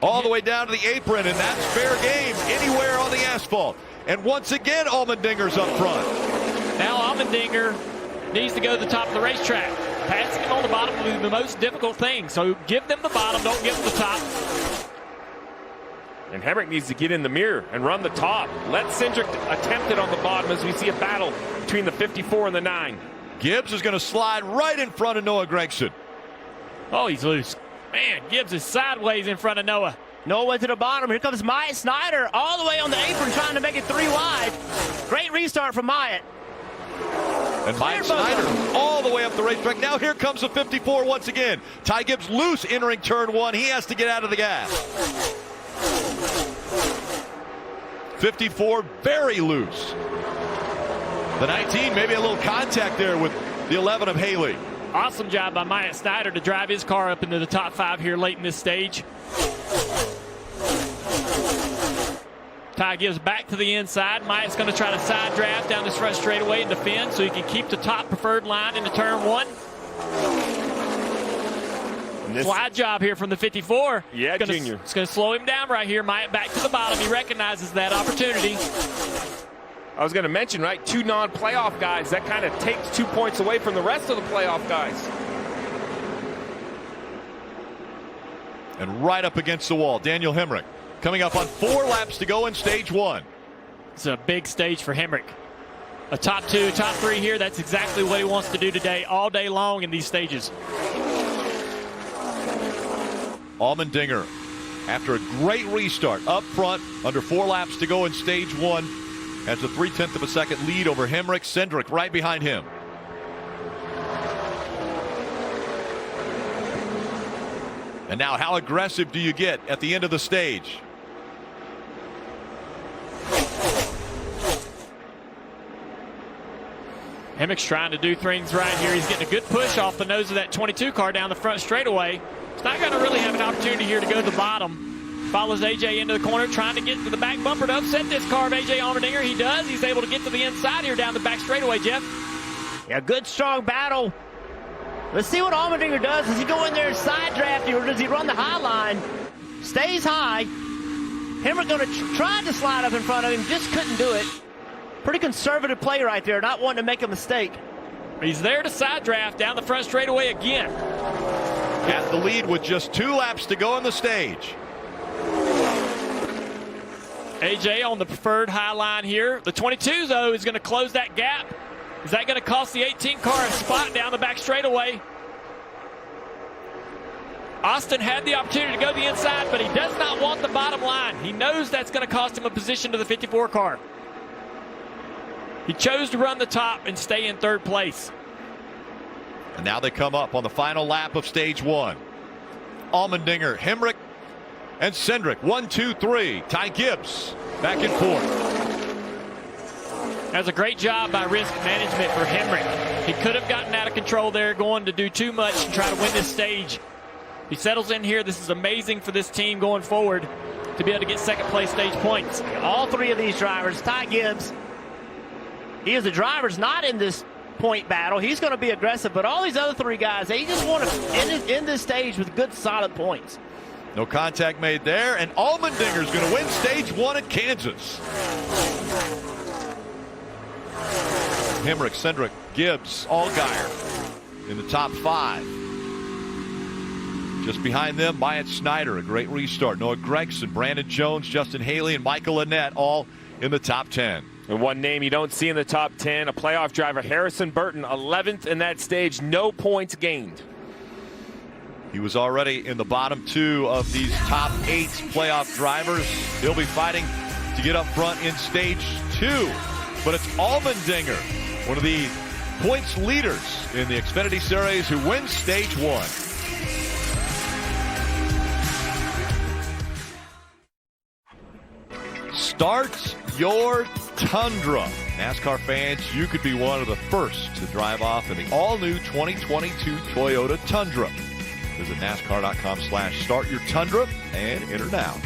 All the way down to the apron, and that's fair game anywhere on the asphalt. And once again, Allmendinger's up front. Now Allmendinger needs to go to the top of the racetrack. Passing him on the bottom will be the most difficult thing. So give them the bottom, don't give them the top. And Hemric needs to get in the mirror and run the top. Let Cindric attempt it on the bottom as we see a battle between the 54 and the 9. Gibbs is going to slide right in front of Noah Gragson. Oh, he's loose. Man, Gibbs is sideways in front of Noah. Noah went to the bottom. Here comes Myatt Snyder all the way on the apron trying to make it 3 wide. Great restart from Myatt. And Myatt Snyder all the way up the racetrack. Now here comes the 54 once again. Ty Gibbs loose entering turn 1. He has to get out of the gas. 54 very loose. The 19, maybe a little contact there with the 11 of Haley. Awesome job by Myatt Snyder to drive his car up into the top 5 here late in this stage. Ty Gibbs back to the inside. Myatt's going to try to side draft down this front straightaway and defend so he can keep the top preferred line into turn 1. Slide job here from the 54. Yeah, Junior. It's going to slow him down right here. Myatt back to the bottom. He recognizes that opportunity. I was going to mention, right, 2 non-playoff guys. That kind of takes 2 points away from the rest of the playoff guys. And right up against the wall, Daniel Hemric coming up on 4 laps to go in stage 1. It's a big stage for Hemric. A top 2, top 3 here. That's exactly what he wants to do today, all day long in these stages. Allmendinger, after a great restart, up front, under 4 laps to go in stage 1, has a 0.3 of a second lead over Hemric. Cindric right behind him. And now, how aggressive do you get at the end of the stage? Hemrick's trying to do things right here. He's getting a good push off the nose of that 22 car down the front straightaway. He's not going to really have an opportunity here to go to the bottom. Follows AJ into the corner, trying to get to the back bumper to upset this car of AJ Allmendinger. He does. He's able to get to the inside here down the back straightaway, Jeff. Yeah, good, strong battle. Let's see what Allmendinger does. Does he go in there and side draft you, or does he run the high line? Stays high. Hemrick going to try to slide up in front of him, just couldn't do it. Pretty conservative play right there, not wanting to make a mistake. He's there to side draft down the front straightaway again. At the lead with just 2 laps to go on the stage. AJ on the preferred high line here. The 22, though, is going to close that gap. Is that going to cost the 18 car a spot down the back straightaway? Austin had the opportunity to go the inside, but he does not want the bottom line. He knows that's going to cost him a position to the 54 car. He chose to run the top and stay in 3rd place. And now they come up on the final lap of stage 1. Allmendinger, Hemrick, and Cindric. 1, 2, 3. Ty Gibbs back and forth. That's a great job by risk management for Hemrick. He could have gotten out of control there, going to do too much and try to win this stage. He settles in here. This is amazing for this team going forward to be able to get 2nd place stage points. All 3 of these drivers, Ty Gibbs, he is the driver's not in this point battle. He's going to be aggressive, but all these other 3 guys, they just want to end this stage with good, solid points. No contact made there, and Allmendinger's going to win stage 1 at Kansas. Hemrick, Cindric, Gibbs, Allgaier in the top 5. Just behind them, Myatt Snyder, a great restart. Noah Gragson, Brandon Jones, Justin Haley, and Michael Annett, all in the top 10. And one name you don't see in the top 10, a playoff driver, Harrison Burton, 11th in that stage, no points gained. He was already in the bottom 2 of these top 8 playoff drivers. He'll be fighting to get up front in stage 2. But it's Allmendinger, one of the points leaders in the Xfinity Series, who wins stage 1. Start your Tundra. NASCAR fans, you could be one of the first to drive off in the all-new 2022 Toyota Tundra. Visit NASCAR.com/startyourtundra and enter now.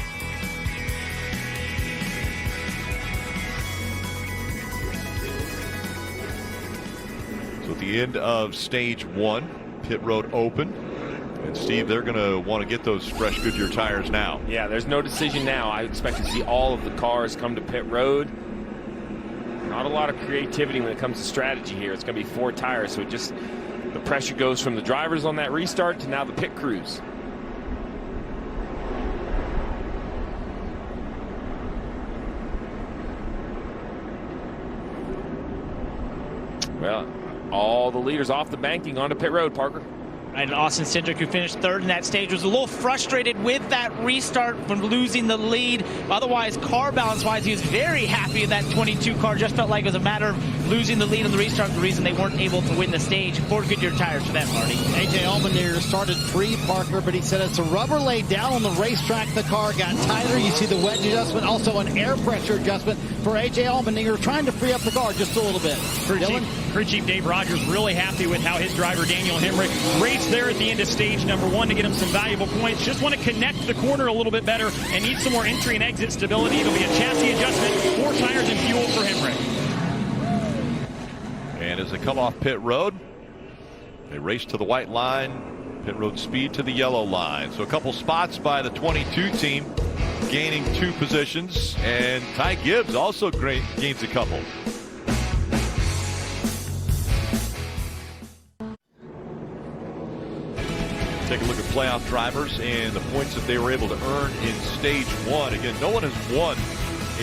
So at the end of stage 1, pit road open. And Steve, they're going to want to get those fresh Goodyear tires now. Yeah, there's no decision now. I expect to see all of the cars come to pit road. Not a lot of creativity when it comes to strategy here. It's going to be 4 tires, so just the pressure goes from the drivers on that restart to now the pit crews. Well, all the leaders off the banking onto pit road, Parker. And Austin Cindric, who finished 3rd in that stage, was a little frustrated with that restart from losing the lead. Otherwise, car balance-wise, he was very happy with that 22 car. Just felt like it was a matter of losing the lead on the restart, the reason they weren't able to win the stage. 4 Goodyear tires for that, Marty. AJ Allmendinger started 3, Parker, but he said it's a rubber laid down on the racetrack. The car got tighter. You see the wedge adjustment, also an air pressure adjustment for AJ Allmendinger, trying to free up the car just a little bit. Crew Chief Dave Rogers really happy with how his driver Daniel Hemrick raced there at the end of stage number 1 to get him some valuable points. Just want to connect the corner a little bit better and need some more entry and exit stability. It'll be a chassis adjustment, 4 tires and fuel for Hemrick. And as they come off pit road, they race to the white line, pit road speed to the yellow line. So a couple spots by the 22 team, gaining 2 positions, and Ty Gibbs also gains a couple. Take a look at playoff drivers and the points that they were able to earn in stage 1. Again, no one has won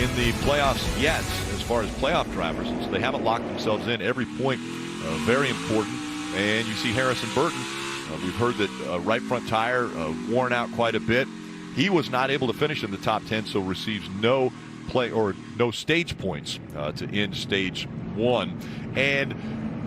in the playoffs yet as far as playoff drivers, so they haven't locked themselves in. Every point very important. And you see Harrison Burton, we've heard that right front tire worn out quite a bit. He was not able to finish in the top 10, so receives no play or no stage points to end stage 1. And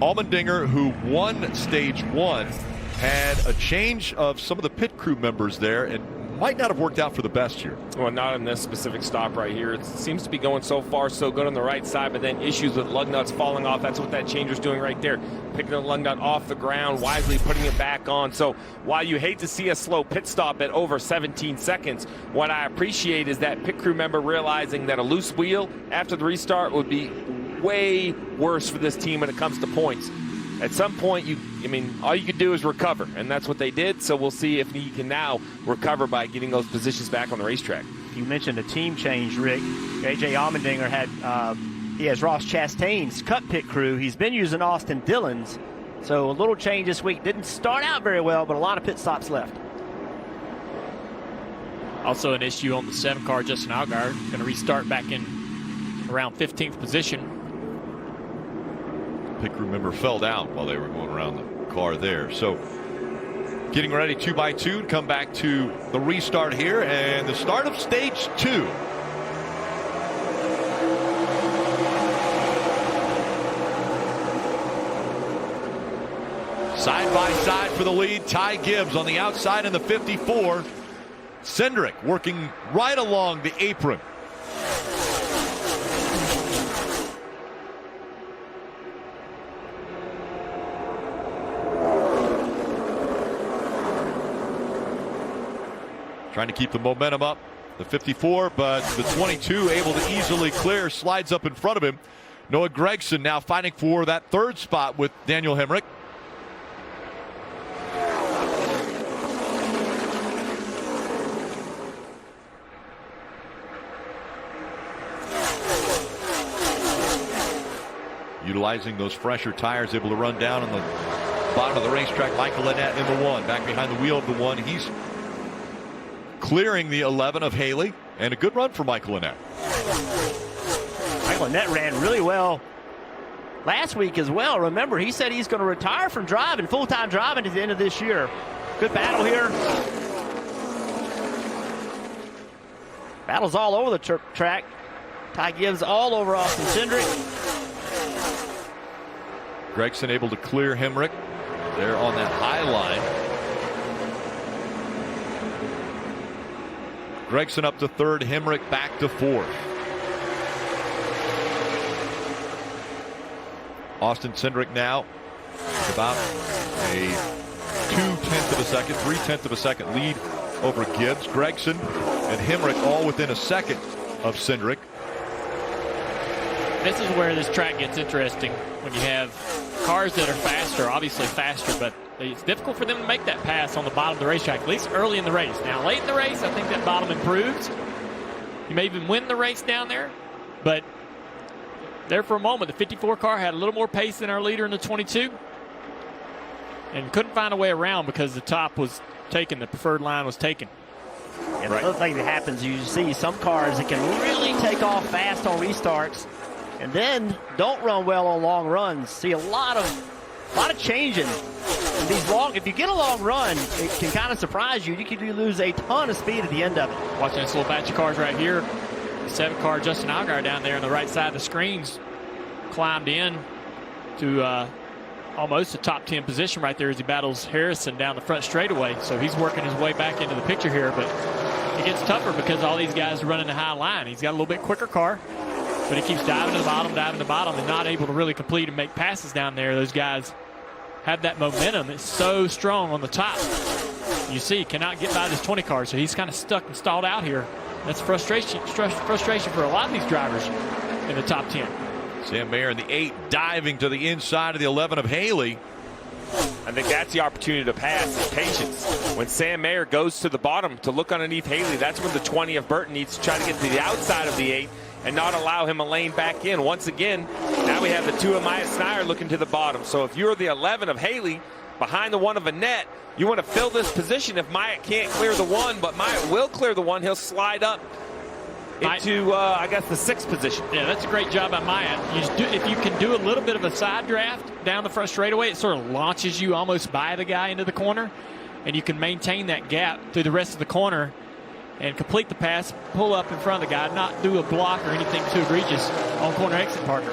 Allmendinger, who won stage 1, had a change of some of the pit crew members there, and might not have worked out for the best here. Well, not in this specific stop right here. It seems to be going so far so good on the right side, but then issues with lug nuts falling off. That's what that changer's doing right there. Picking the lug nut off the ground, wisely putting it back on. So while you hate to see a slow pit stop at over 17 seconds, what I appreciate is that pit crew member realizing that a loose wheel after the restart would be way worse for this team when it comes to points. At some point, all you could do is recover, and that's what they did. So we'll see if he can now recover by getting those positions back on the racetrack. You mentioned a team change, Rick. A.J. Allmendinger he has Ross Chastain's cut pit crew. He's been using Austin Dillon's. So a little change this week. Didn't start out very well, but a lot of pit stops left. Also an issue on the 7 car, Justin Allgaier. Going to restart back in around 15th position. Pit crew member fell down while they were going around the car there. So getting ready 2x2 to come back to the restart here and the start of stage 2. Side by side for the lead, Ty Gibbs on the outside in the 54. Cindric working right along the apron. Trying to keep the momentum up. The 54, but the 22 able to easily clear, slides up in front of him. Noah Gragson now fighting for that 3rd spot with Daniel Hemric. Utilizing those fresher tires, able to run down on the bottom of the racetrack. Michael Annett in the 1, back behind the wheel of the 1. He's clearing the 11 of Haley, and a good run for Michael Annett. Michael Annett ran really well last week as well. Remember, he said he's going to retire from driving, full-time driving at the end of this year. Good battle here. Battles all over the track. Ty Gibbs all over Austin Cindric. Gragson able to clear Hemric there on that high line. Gragson up to 3rd, Hemric back to 4th. Austin Cindric now about a 0.2 of a second, 0.3 of a second lead over Gibbs. Gragson and Hemric all within a second of Cindric. This is where this track gets interesting when you have cars that are faster, obviously faster, but it's difficult for them to make that pass on the bottom of the racetrack, at least early in the race. Now, late in the race, I think that bottom improves. You may even win the race down there, but there for a moment, the 54 car had a little more pace than our leader in the 22 and couldn't find a way around because the top was taken, the preferred line was taken. And the other thing that happens, you see some cars that can really take off fast on restarts and then don't run well on long runs. See a lot of changing. And these long, if you get a long run, it can kind of surprise you. You can lose a ton of speed at the end of it. Watching this little batch of cars right here. The 7 car Justin Allgaier down there on the right side of the screens climbed in to almost a top 10 position right there as he battles Harrison down the front straightaway. So he's working his way back into the picture here, but it gets tougher because all these guys are running the high line. He's got a little bit quicker car, but he keeps diving to the bottom, and not able to really complete and make passes down there. Those guys have that momentum. It's so strong on the top. You see, cannot get by this 20 car, so he's kind of stuck and stalled out here. That's frustration for a lot of these drivers in the top 10. Sam Mayer in the 8 diving to the inside of the 11 of Haley. I think that's the opportunity to pass is patience. When Sam Mayer goes to the bottom to look underneath Haley, that's when the 20 of Burton needs to try to get to the outside of the 8 and not allow him a lane back in. Once again, now we have the 2 of Myatt Snider looking to the bottom. So if you're the 11 of Haley behind the 1 of Annett, you want to fill this position. If Myatt can't clear the 1, but Myatt will clear the 1, he'll slide up into, I guess, the 6th position. Yeah, that's a great job by Myatt. If you can do a little bit of a side draft down the front straightaway, it sort of launches you almost by the guy into the corner, and you can maintain that gap through the rest of the corner and complete the pass, pull up in front of the guy, not do a block or anything too egregious on corner exit partner.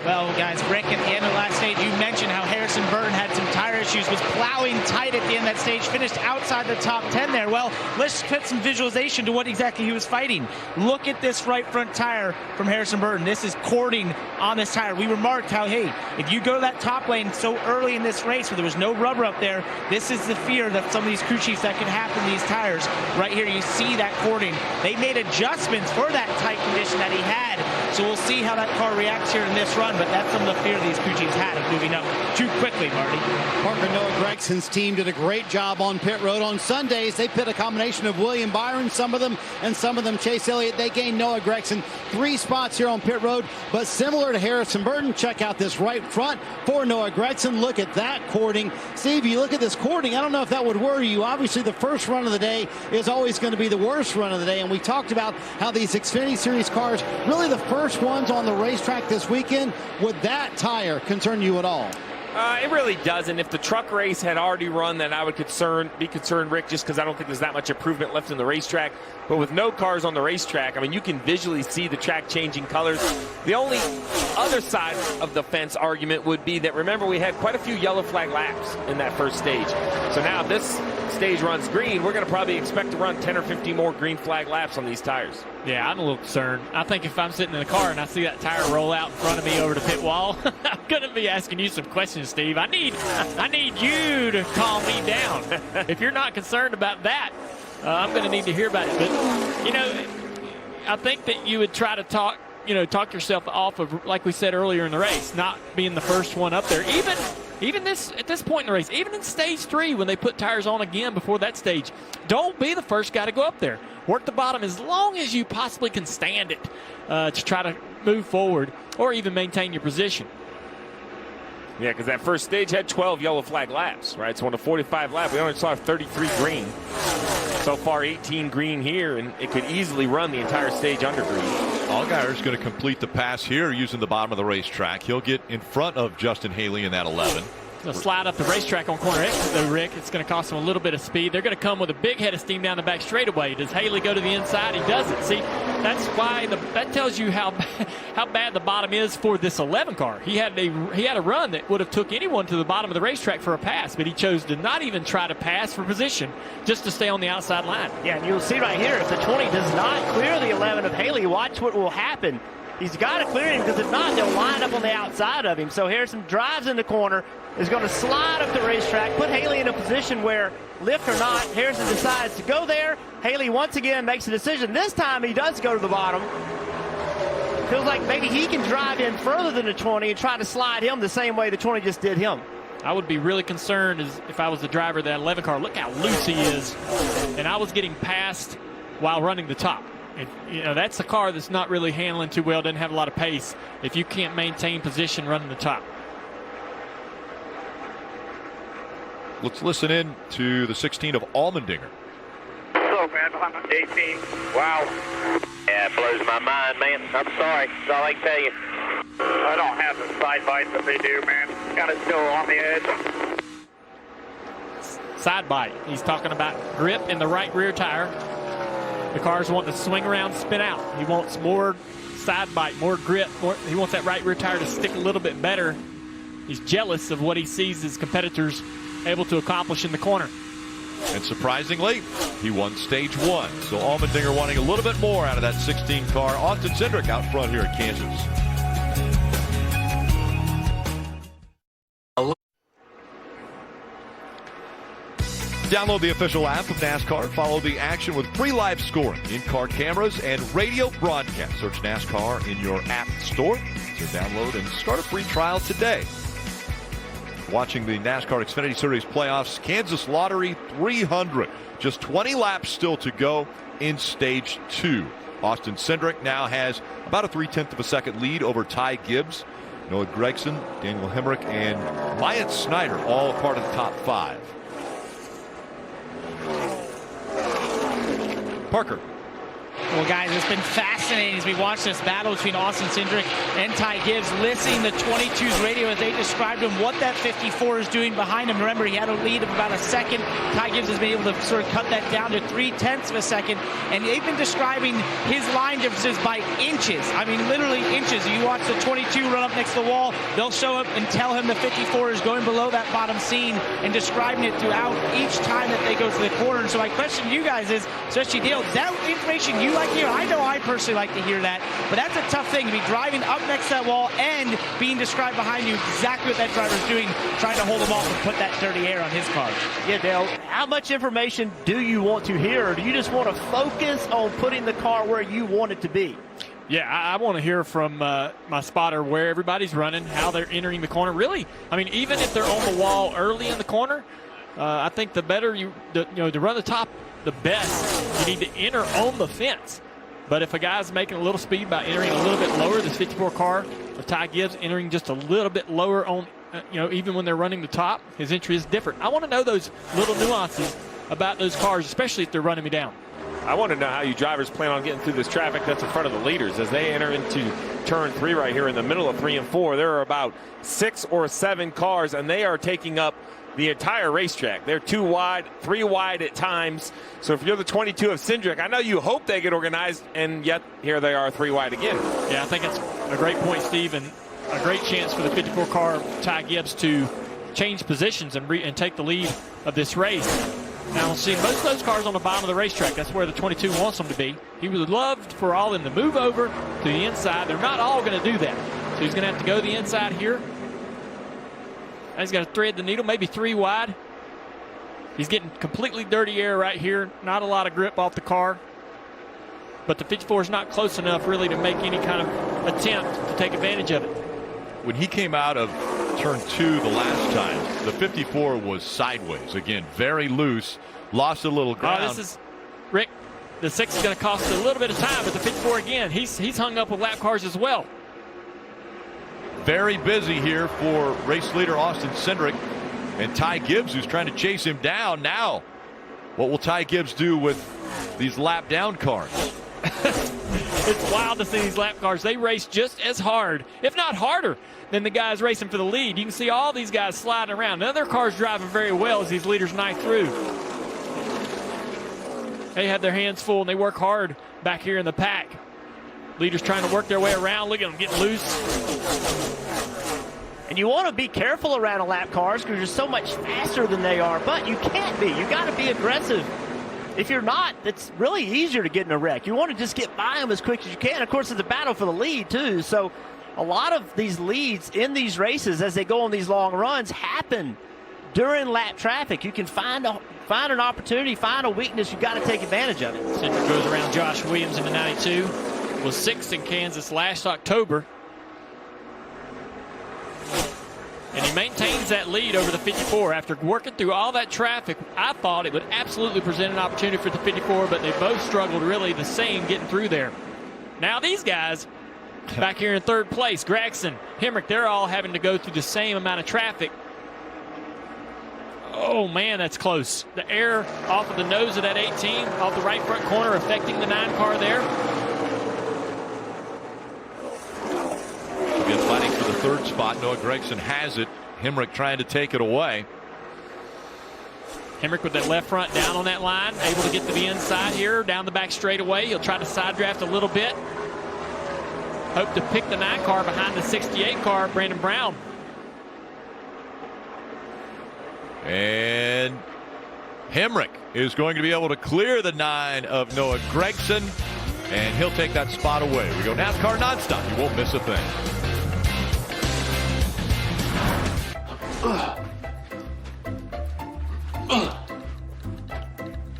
Well, guys, Rick, at the end of the last stage, you mentioned how Harrison Burton had some tire issues, was plowing tight at the end of that stage, finished outside the top 10 there. Well, let's put some visualization to what exactly he was fighting. Look at this right front tire from Harrison Burton. This is cording on this tire. We remarked how, hey, if you go to that top lane so early in this race where there was no rubber up there, this is the fear that some of these crew chiefs that could happen to these tires. Right here, you see that cording. They made adjustments for that tight condition that he had. So we'll see how that car reacts here in this run, but that's some of the fear these crew chiefs had of moving up too quickly, Marty. Parker, Noah Gregson's team did a great job on pit road. On Sundays, they pit a combination of William Byron, some of them Chase Elliott. They gained Noah Gregson 3 spots here on pit road, but similar to Harrison Burton, check out this right front for Noah Gregson. Look at that cording. Steve, you look at this cording, I don't know if that would worry you. Obviously, the first run of the day is always going to be the worst run of the day, and we talked about how these Xfinity Series cars, really the first ones on the racetrack this weekend. Would that tire concern you at all? It really doesn't. If the truck race had already run, then I would be concerned, Rick, just because I don't think there's that much improvement left in the racetrack. But with no cars on the racetrack, I mean, you can visually see the track changing colors. The only other side of the fence argument would be that, remember, we had quite a few yellow flag laps in that first stage. So now if this stage runs green, we're going to probably expect to run 10 or 15 more green flag laps on these tires. Yeah, I'm a little concerned. I think if I'm sitting in the car and I see that tire roll out in front of me over the pit wall, I'm going to be asking you some questions, Steve. I need you to calm me down. If you're not concerned about that, I'm going to need to hear about it. But, you know, I think that you would try to talk yourself off of, like we said earlier in the race, not being the first one up there. Even at this point in the race, even in stage 3 when they put tires on again before that stage, don't be the first guy to go up there. Work the bottom as long as you possibly can stand it to try to move forward or even maintain your position. Yeah, because that first stage had 12 yellow flag laps, right? So on the 45 lap, we only saw 33 green. So far, 18 green here, and it could easily run the entire stage under green. Allgaier's going to complete the pass here using the bottom of the racetrack. He'll get in front of Justin Haley in that 11. They'll slide up the racetrack on corner exit, though, Rick. It's going to cost them a little bit of speed. They're going to come with a big head of steam down the back straightaway. Does Haley go to the inside? He doesn't. See, that's why that tells you how bad the bottom is for this 11 car. He had a run that would have took anyone to the bottom of the racetrack for a pass, but he chose to not even try to pass for position, just to stay on the outside line. Yeah, and you'll see right here, if the 20 does not clear the 11 of Haley, watch what will happen. He's got to clear him, because if not, they'll line up on the outside of him. So Harrison drives in the corner, is going to slide up the racetrack, put Haley in a position where, lift or not, Harrison decides to go there. Haley once again makes a decision. This time he does go to the bottom. Feels like maybe he can drive in further than the 20 and try to slide him the same way the 20 just did him. I would be really concerned if I was the driver of that 11 car. Look how loose he is. And I was getting passed while running the top. And, that's a car that's not really handling too well, doesn't have a lot of pace if you can't maintain position running the top. Let's listen in to the 16 of Allmendinger. Hello, man. I'm 18. Wow. Yeah, it blows my mind, man. I'm sorry. That's all I can tell you. I don't have the side bites that they do, man. Kind of still on the edge. Side bite. He's talking about grip in the right rear tire. The car's wanting to swing around, spin out. He wants more side bite, more grip. He wants that right rear tire to stick a little bit better. He's jealous of what he sees his competitors able to accomplish in the corner. And surprisingly, he won stage 1. So Allmendinger wanting a little bit more out of that 16 car. Austin Cindric out front here at Kansas. Download the official app of NASCAR. Follow the action with free live scoring, in-car cameras, and radio broadcast. Search NASCAR in your app store. So download and start a free trial today. Watching the NASCAR Xfinity Series playoffs, Kansas Lottery 300. Just 20 laps still to go in stage 2. Austin Cindric now has about a 0.3 of a second lead over Ty Gibbs. Noah Gragson, Daniel Hemrick, and Myatt Snyder all part of the top 5. Parker. Well, guys, it's been fascinating as we watch this battle between Austin Cindric and Ty Gibbs, listening to 22's radio as they described him, what that 54 is doing behind him. Remember, he had a lead of about a second. Ty Gibbs has been able to sort of cut that down to 0.3 of a second, and they've been describing his line differences by inches. I mean, literally inches. You watch the 22 run up next to the wall, they'll show up and tell him the 54 is going below that bottom seam and describing it throughout each time that they go to the corner. So my question to you guys is, especially Dale, is that information you like to hear? I know I personally like to hear that, but that's a tough thing to be driving up next to that wall and being described behind you exactly what that driver's doing, trying to hold him off and put that dirty air on his car. Yeah, Dale, how much information do you want to hear, or do you just want to focus on putting the car where you want it to be? Yeah, I want to hear from my spotter where everybody's running, how they're entering the corner. Really, I mean, even if they're on the wall early in the corner, I think the better to run the top, the best. You need to enter on the fence. But if a guy's making a little speed by entering a little bit lower, this 54 car of Ty Gibbs entering just a little bit lower on, even when they're running the top, his entry is different. I want to know those little nuances about those cars, especially if they're running me down. I want to know how you drivers plan on getting through this traffic that's in front of the leaders. As they enter into turn 3 right here in the middle of 3 and 4, there are about 6 or 7 cars, and they are taking up the entire racetrack. They're 2 wide, 3 wide at times. So if you're the 22 of Cindric, I know you hope they get organized, and yet here they are 3 wide again. Yeah, I think it's a great point, Steve, and a great chance for the 54 car Ty Gibbs to change positions and take the lead of this race. Now, we'll see most of those cars on the bottom of the racetrack. That's where the 22 wants them to be. He would love for all of them to move over to the inside. They're not all going to do that. So he's going to have to go the inside here. And he's got to thread the needle, maybe 3 wide. He's getting completely dirty air right here. Not a lot of grip off the car. But the 54 is not close enough really to make any kind of attempt to take advantage of it. When he came out of turn 2 the last time, the 54 was sideways. Again, very loose, lost a little ground. This is, Rick, the 6 is going to cost a little bit of time, but the 54 again, he's hung up with lap cars as well. Very busy here for race leader Austin Cindric and Ty Gibbs, who's trying to chase him down. Now, what will Ty Gibbs do with these lap down cars? It's wild to see these lap cars. They race just as hard, if not harder, than the guys racing for the lead. You can see all these guys sliding around. None of their cars driving very well as these leaders knife through. They have their hands full, and they work hard back here in the pack. Leaders trying to work their way around. Look at them getting loose. And you want to be careful around a lap cars because you're so much faster than they are, but you can't be. You got to be aggressive. If you're not, it's really easier to get in a wreck. You want to just get by them as quick as you can. Of course, it's a battle for the lead, too. So a lot of these leads in these races as they go on these long runs happen during lap traffic. You can find an opportunity, find a weakness. You've got to take advantage of it. Cindric goes around Josh Williams in the 92. Was 6th in Kansas last October. And he maintains that lead over the 54. After working through all that traffic, I thought it would absolutely present an opportunity for the 54, but they both struggled really the same getting through there. Now these guys back here in 3rd place, Gregson, Hemrick, they're all having to go through the same amount of traffic. Oh, man, that's close. The air off of the nose of that 18, off the right front corner, affecting the 9 car there. Again, fighting for the 3rd spot. Noah Gregson has it. Hemrick trying to take it away. Hemrick with that left front down on that line, able to get to the inside here, down the back straightaway. He'll try to side draft a little bit. Hope to pick the 9 car behind the 68 car, Brandon Brown. And Hemrick is going to be able to clear the 9 of Noah Gregson, and he'll take that spot away. We go NASCAR nonstop. You won't miss a thing.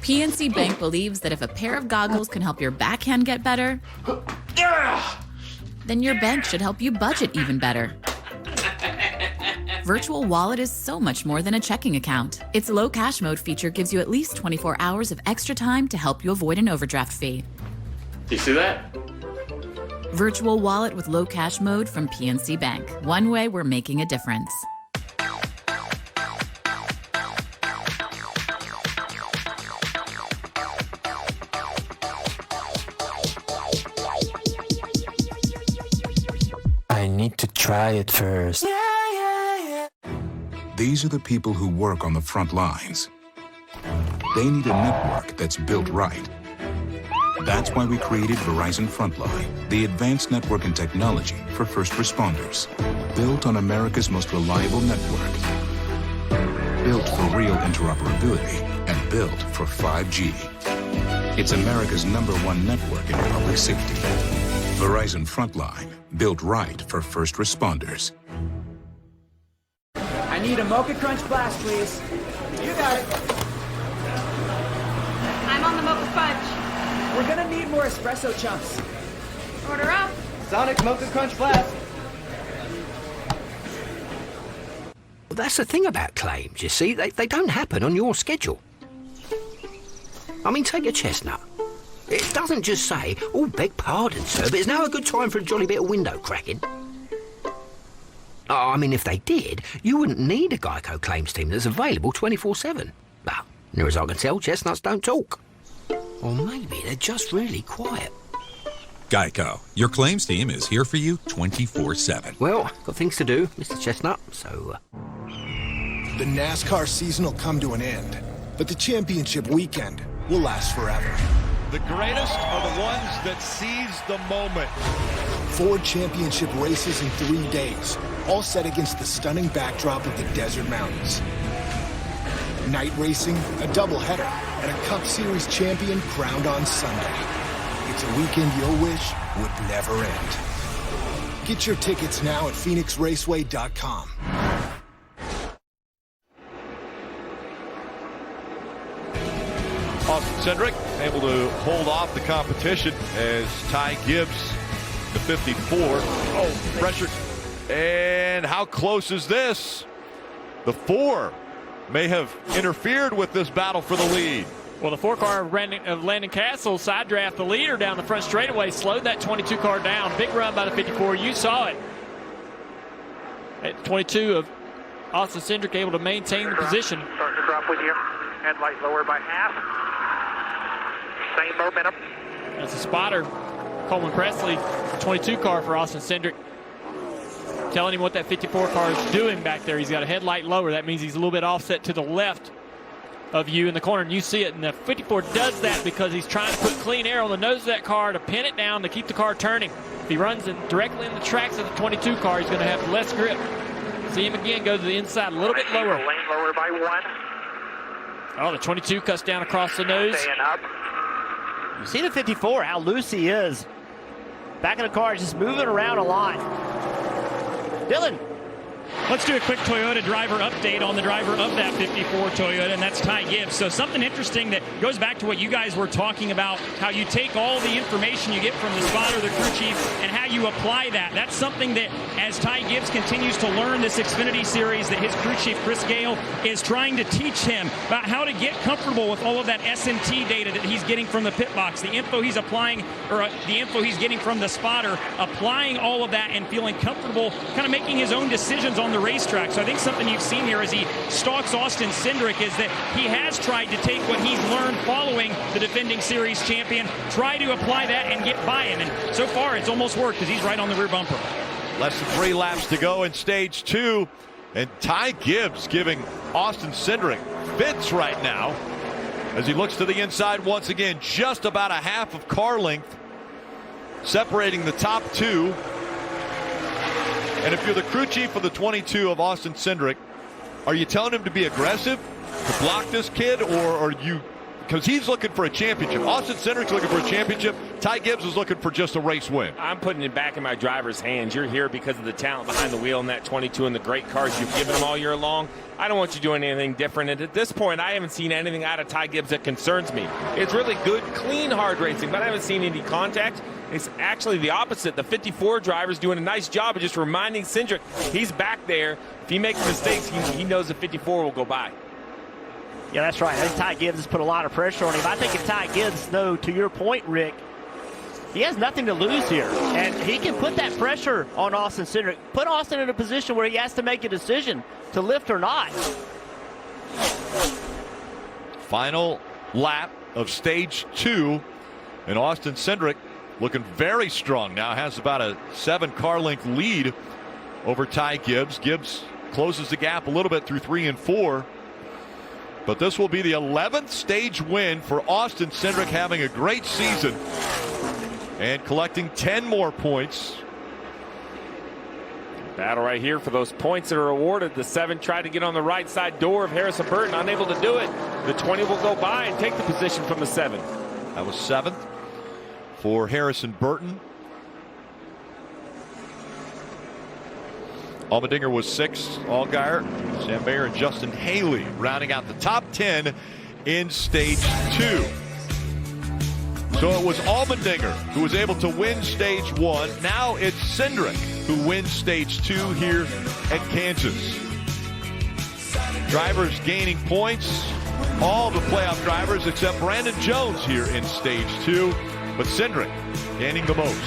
PNC Bank believes that if a pair of goggles can help your backhand get better, then your bank should help you budget even better. Virtual Wallet is so much more than a checking account. Its low cash mode feature gives you at least 24 hours of extra time to help you avoid an overdraft fee. Do you see that? Virtual Wallet with low cash mode from PNC Bank. One way we're making a difference. I need to try it first. These are the people who work on the front lines. They need a network that's built right. That's why we created Verizon Frontline, the advanced network and technology for first responders. Built on America's most reliable network. Built for real interoperability and built for 5G. It's America's #1 network in public safety. Verizon Frontline, built right for first responders. I need a Mocha Crunch Blast, please. You got it. I'm on the Mocha Fudge. We're gonna need more espresso chunks. Order up. Sonic Mocha Crunch Blast. Well, that's the thing about claims, you see. They don't happen on your schedule. I mean, take a chestnut. It doesn't just say, oh, beg pardon, sir, but it's now a good time for a jolly bit of window cracking. Oh, I mean, if they did, you wouldn't need a Geico claims team that's available 24/7. But, near as I can tell, chestnuts don't talk. Or maybe they're just really quiet. Geico, your claims team is here for you 24/7. Well, got things to do, Mr. Chestnut, so... The NASCAR season will come to an end, but the championship weekend will last forever. The greatest are the ones that seize the moment. 4 championship races in 3 days, all set against the stunning backdrop of the desert mountains. Night racing, a doubleheader, and a Cup Series champion crowned on Sunday. It's a weekend you'll wish would never end. Get your tickets now at PhoenixRaceway.com. Austin Cindric able to hold off the competition as Ty Gibbs, the 54. Oh, pressure. And how close is this? The 4 may have interfered with this battle for the lead. Well, the 4 car of Landon Castle side draft the leader down the front straightaway, slowed that 22 car down. Big run by the 54. You saw it. At 22 of Austin Cindric able to maintain the position. Starting to drop with you. Headlight lower by half. Same momentum. That's a spotter. Coleman Presley, 22 car for Austin Cindric. Telling him what that 54 car is doing back there. He's got a headlight lower. That means he's a little bit offset to the left of you in the corner, and you see it. And the 54 does that because he's trying to put clean air on the nose of that car to pin it down to keep the car turning. If he runs it directly in the tracks of the 22 car, he's going to have less grip. See him again go to the inside a little bit lower. Lane lower by 1. Oh, the 22 cuts down across the nose. Staying up. You see the 54, how loose he is. Back of the car is just moving around a lot. Dylan. Let's do a quick Toyota driver update on the driver of that 54 Toyota, and that's Ty Gibbs. So something interesting that goes back to what you guys were talking about, how you take all the information you get from the spotter, the crew chief, and how you apply that. That's something that, as Ty Gibbs continues to learn this Xfinity Series, that his crew chief, Chris Gale, is trying to teach him about how to get comfortable with all of that S&T data that he's getting from the pit box, the info he's applying, or the info he's getting from the spotter, applying all of that and feeling comfortable, kind of making his own decisions on the racetrack. So I think something you've seen here as he stalks Austin Cindric is that he has tried to take what he's learned following the defending series champion, try to apply that and get by him. And so far it's almost worked because he's right on the rear bumper. Less than 3 laps to go in stage 2. And Ty Gibbs giving Austin Cindric fits right now as he looks to the inside once again. Just about a half of car length separating the top 2. And if you're the crew chief of the 22 of Austin Cindric, are you telling him to be aggressive, to block this kid, or are you, because he's looking for a championship. Austin Cindric's looking for a championship. Ty Gibbs is looking for just a race win. I'm putting it back in my driver's hands. You're here because of the talent behind the wheel in that 22 and the great cars you've given them all year long. I don't want you doing anything different. And at this point, I haven't seen anything out of Ty Gibbs that concerns me. It's really good, clean, hard racing, but I haven't seen any contact. It's actually the opposite. The 54 driver's doing a nice job of just reminding Cindric he's back there. If he makes mistakes, he knows the 54 will go by. Yeah, that's right. I think Ty Gibbs has put a lot of pressure on him. I think if Ty Gibbs, though, to your point, Rick, he has nothing to lose here. And he can put that pressure on Austin Cindric. Put Austin in a position where he has to make a decision to lift or not. Final lap of stage 2. And Austin Cindric looking very strong now. Has about a 7 car length lead over Ty Gibbs. Gibbs closes the gap a little bit through 3 and 4. But this will be the 11th stage win for Austin Cindric, having a great season and collecting 10 more points. Battle right here for those points that are awarded. The 7 tried to get on the right side door of Harrison Burton, unable to do it. The 20 will go by and take the position from the 7. That was 7th for Harrison Burton. Allmendinger was 6th. Allgaier, Sam Bayer, and Justin Haley rounding out the top 10 in stage 2. So it was Allmendinger who was able to win stage 1. Now it's Cindric who wins stage 2 here at Kansas. Drivers gaining points. All the playoff drivers except Brandon Jones here in stage 2. But Cindric gaining the most.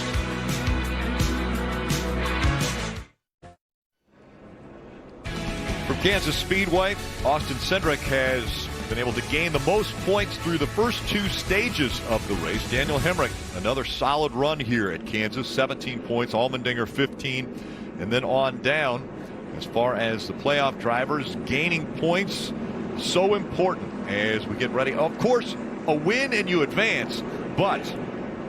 From Kansas Speedway, Austin Cindric has been able to gain the most points through the first 2 stages of the race. Daniel Hemrick, another solid run here at Kansas, 17 points, Allmendinger 15, and then on down. As far as the playoff drivers, gaining points, so important as we get ready. Of course, a win and you advance, but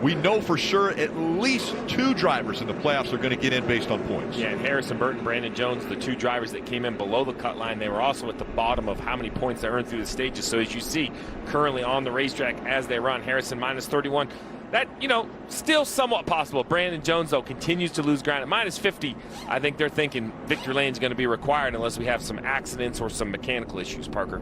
we know for sure at least 2 drivers in the playoffs are going to get in based on points. Yeah, and Harrison Burton, Brandon Jones, the 2 drivers that came in below the cut line, they were also at the bottom of how many points they earned through the stages. So as you see currently on the racetrack as they run, Harrison minus 31. That, still somewhat possible. Brandon Jones, though, continues to lose ground. At minus 50, I think they're thinking victory lane is going to be required unless we have some accidents or some mechanical issues, Parker.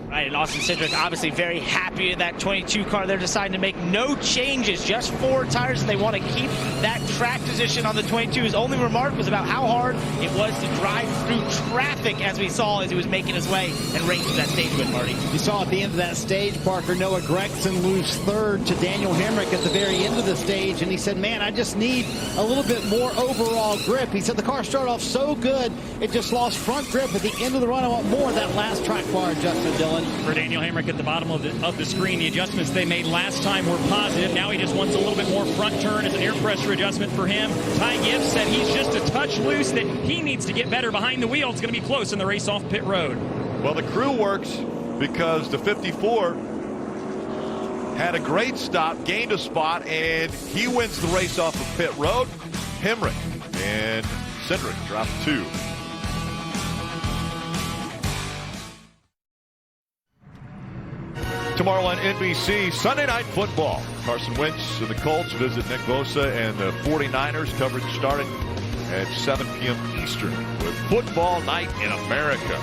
Right, and Austin Cindric obviously very happy in that 22 car. They're deciding to make no changes, just 4 tires, and they want to keep that track position on the 22. His only remark was about how hard it was to drive through traffic, as we saw as he was making his way and race through that stage win, Marty. You saw at the end of that stage, Parker, Noah Gragson lose 3rd to Daniel Hemrick at the very end of the stage, and he said, man, I just need a little bit more overall grip. He said the car started off so good, it just lost front grip at the end of the run. I want more of that last track bar adjustment, Dylan. For Daniel Hemrick at the bottom of the screen, the adjustments they made last time were positive. Now he just wants a little bit more front turn as an air pressure adjustment for him. Ty Gibbs said he's just a touch loose, that he needs to get better behind the wheel. It's going to be close in the race off pit road. Well, the crew works because the 54 had a great stop, gained a spot, and he wins the race off of pit road. Hemrick and Cindric drop 2. Tomorrow on NBC, Sunday Night Football. Carson Wentz and the Colts visit Nick Bosa and the 49ers. Coverage starting at 7 p.m. Eastern with Football Night in America.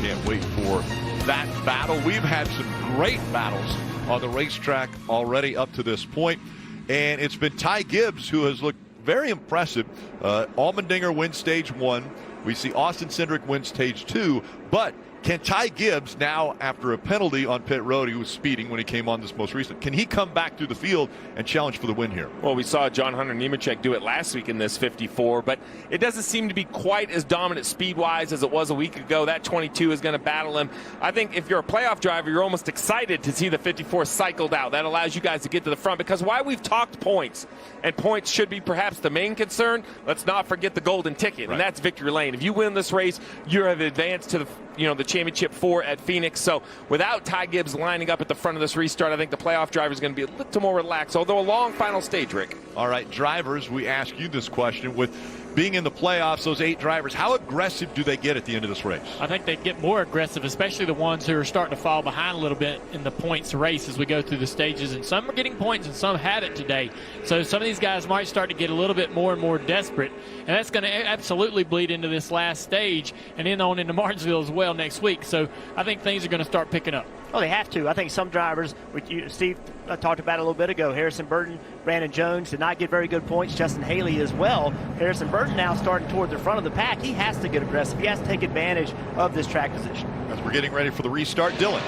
Can't wait for that battle. We've had some great battles on the racetrack already up to this point, and it's been Ty Gibbs who has looked very impressive. Allmendinger wins stage 1. We see Austin Cindric win stage 2, but can Ty Gibbs now, after a penalty on pit road, he was speeding when he came on this most recent, can he come back through the field and challenge for the win here? Well, we saw John Hunter Nemechek do it last week in this 54, but it doesn't seem to be quite as dominant speed-wise as it was a week ago. That 22 is going to battle him. I think if you're a playoff driver, you're almost excited to see the 54 cycled out. That allows you guys to get to the front, because while we've talked points, and points should be perhaps the main concern, let's not forget the golden ticket, and that's victory lane. If you win this race, you have advanced to the championship 4 at Phoenix. So without Ty Gibbs lining up at the front of this restart, I think the playoff driver is going to be a little more relaxed, although a long final stage, Rick. All right, drivers, we ask you this question. With being in the playoffs, those 8 drivers, how aggressive do they get at the end of this race? I think they get more aggressive, especially the ones who are starting to fall behind a little bit in the points race as we go through the stages. And some are getting points and some haven't today. So some of these guys might start to get a little bit more and more desperate. And that's going to absolutely bleed into this last stage and then on into Martinsville as well next week. So I think things are going to start picking up. Oh, they have to. I think some drivers, Steve talked about it a little bit ago, Harrison Burton, Brandon Jones did not get very good points. Justin Haley as well. Harrison Burton now starting toward the front of the pack. He has to get aggressive. He has to take advantage of this track position. As we're getting ready for the restart, Dylan.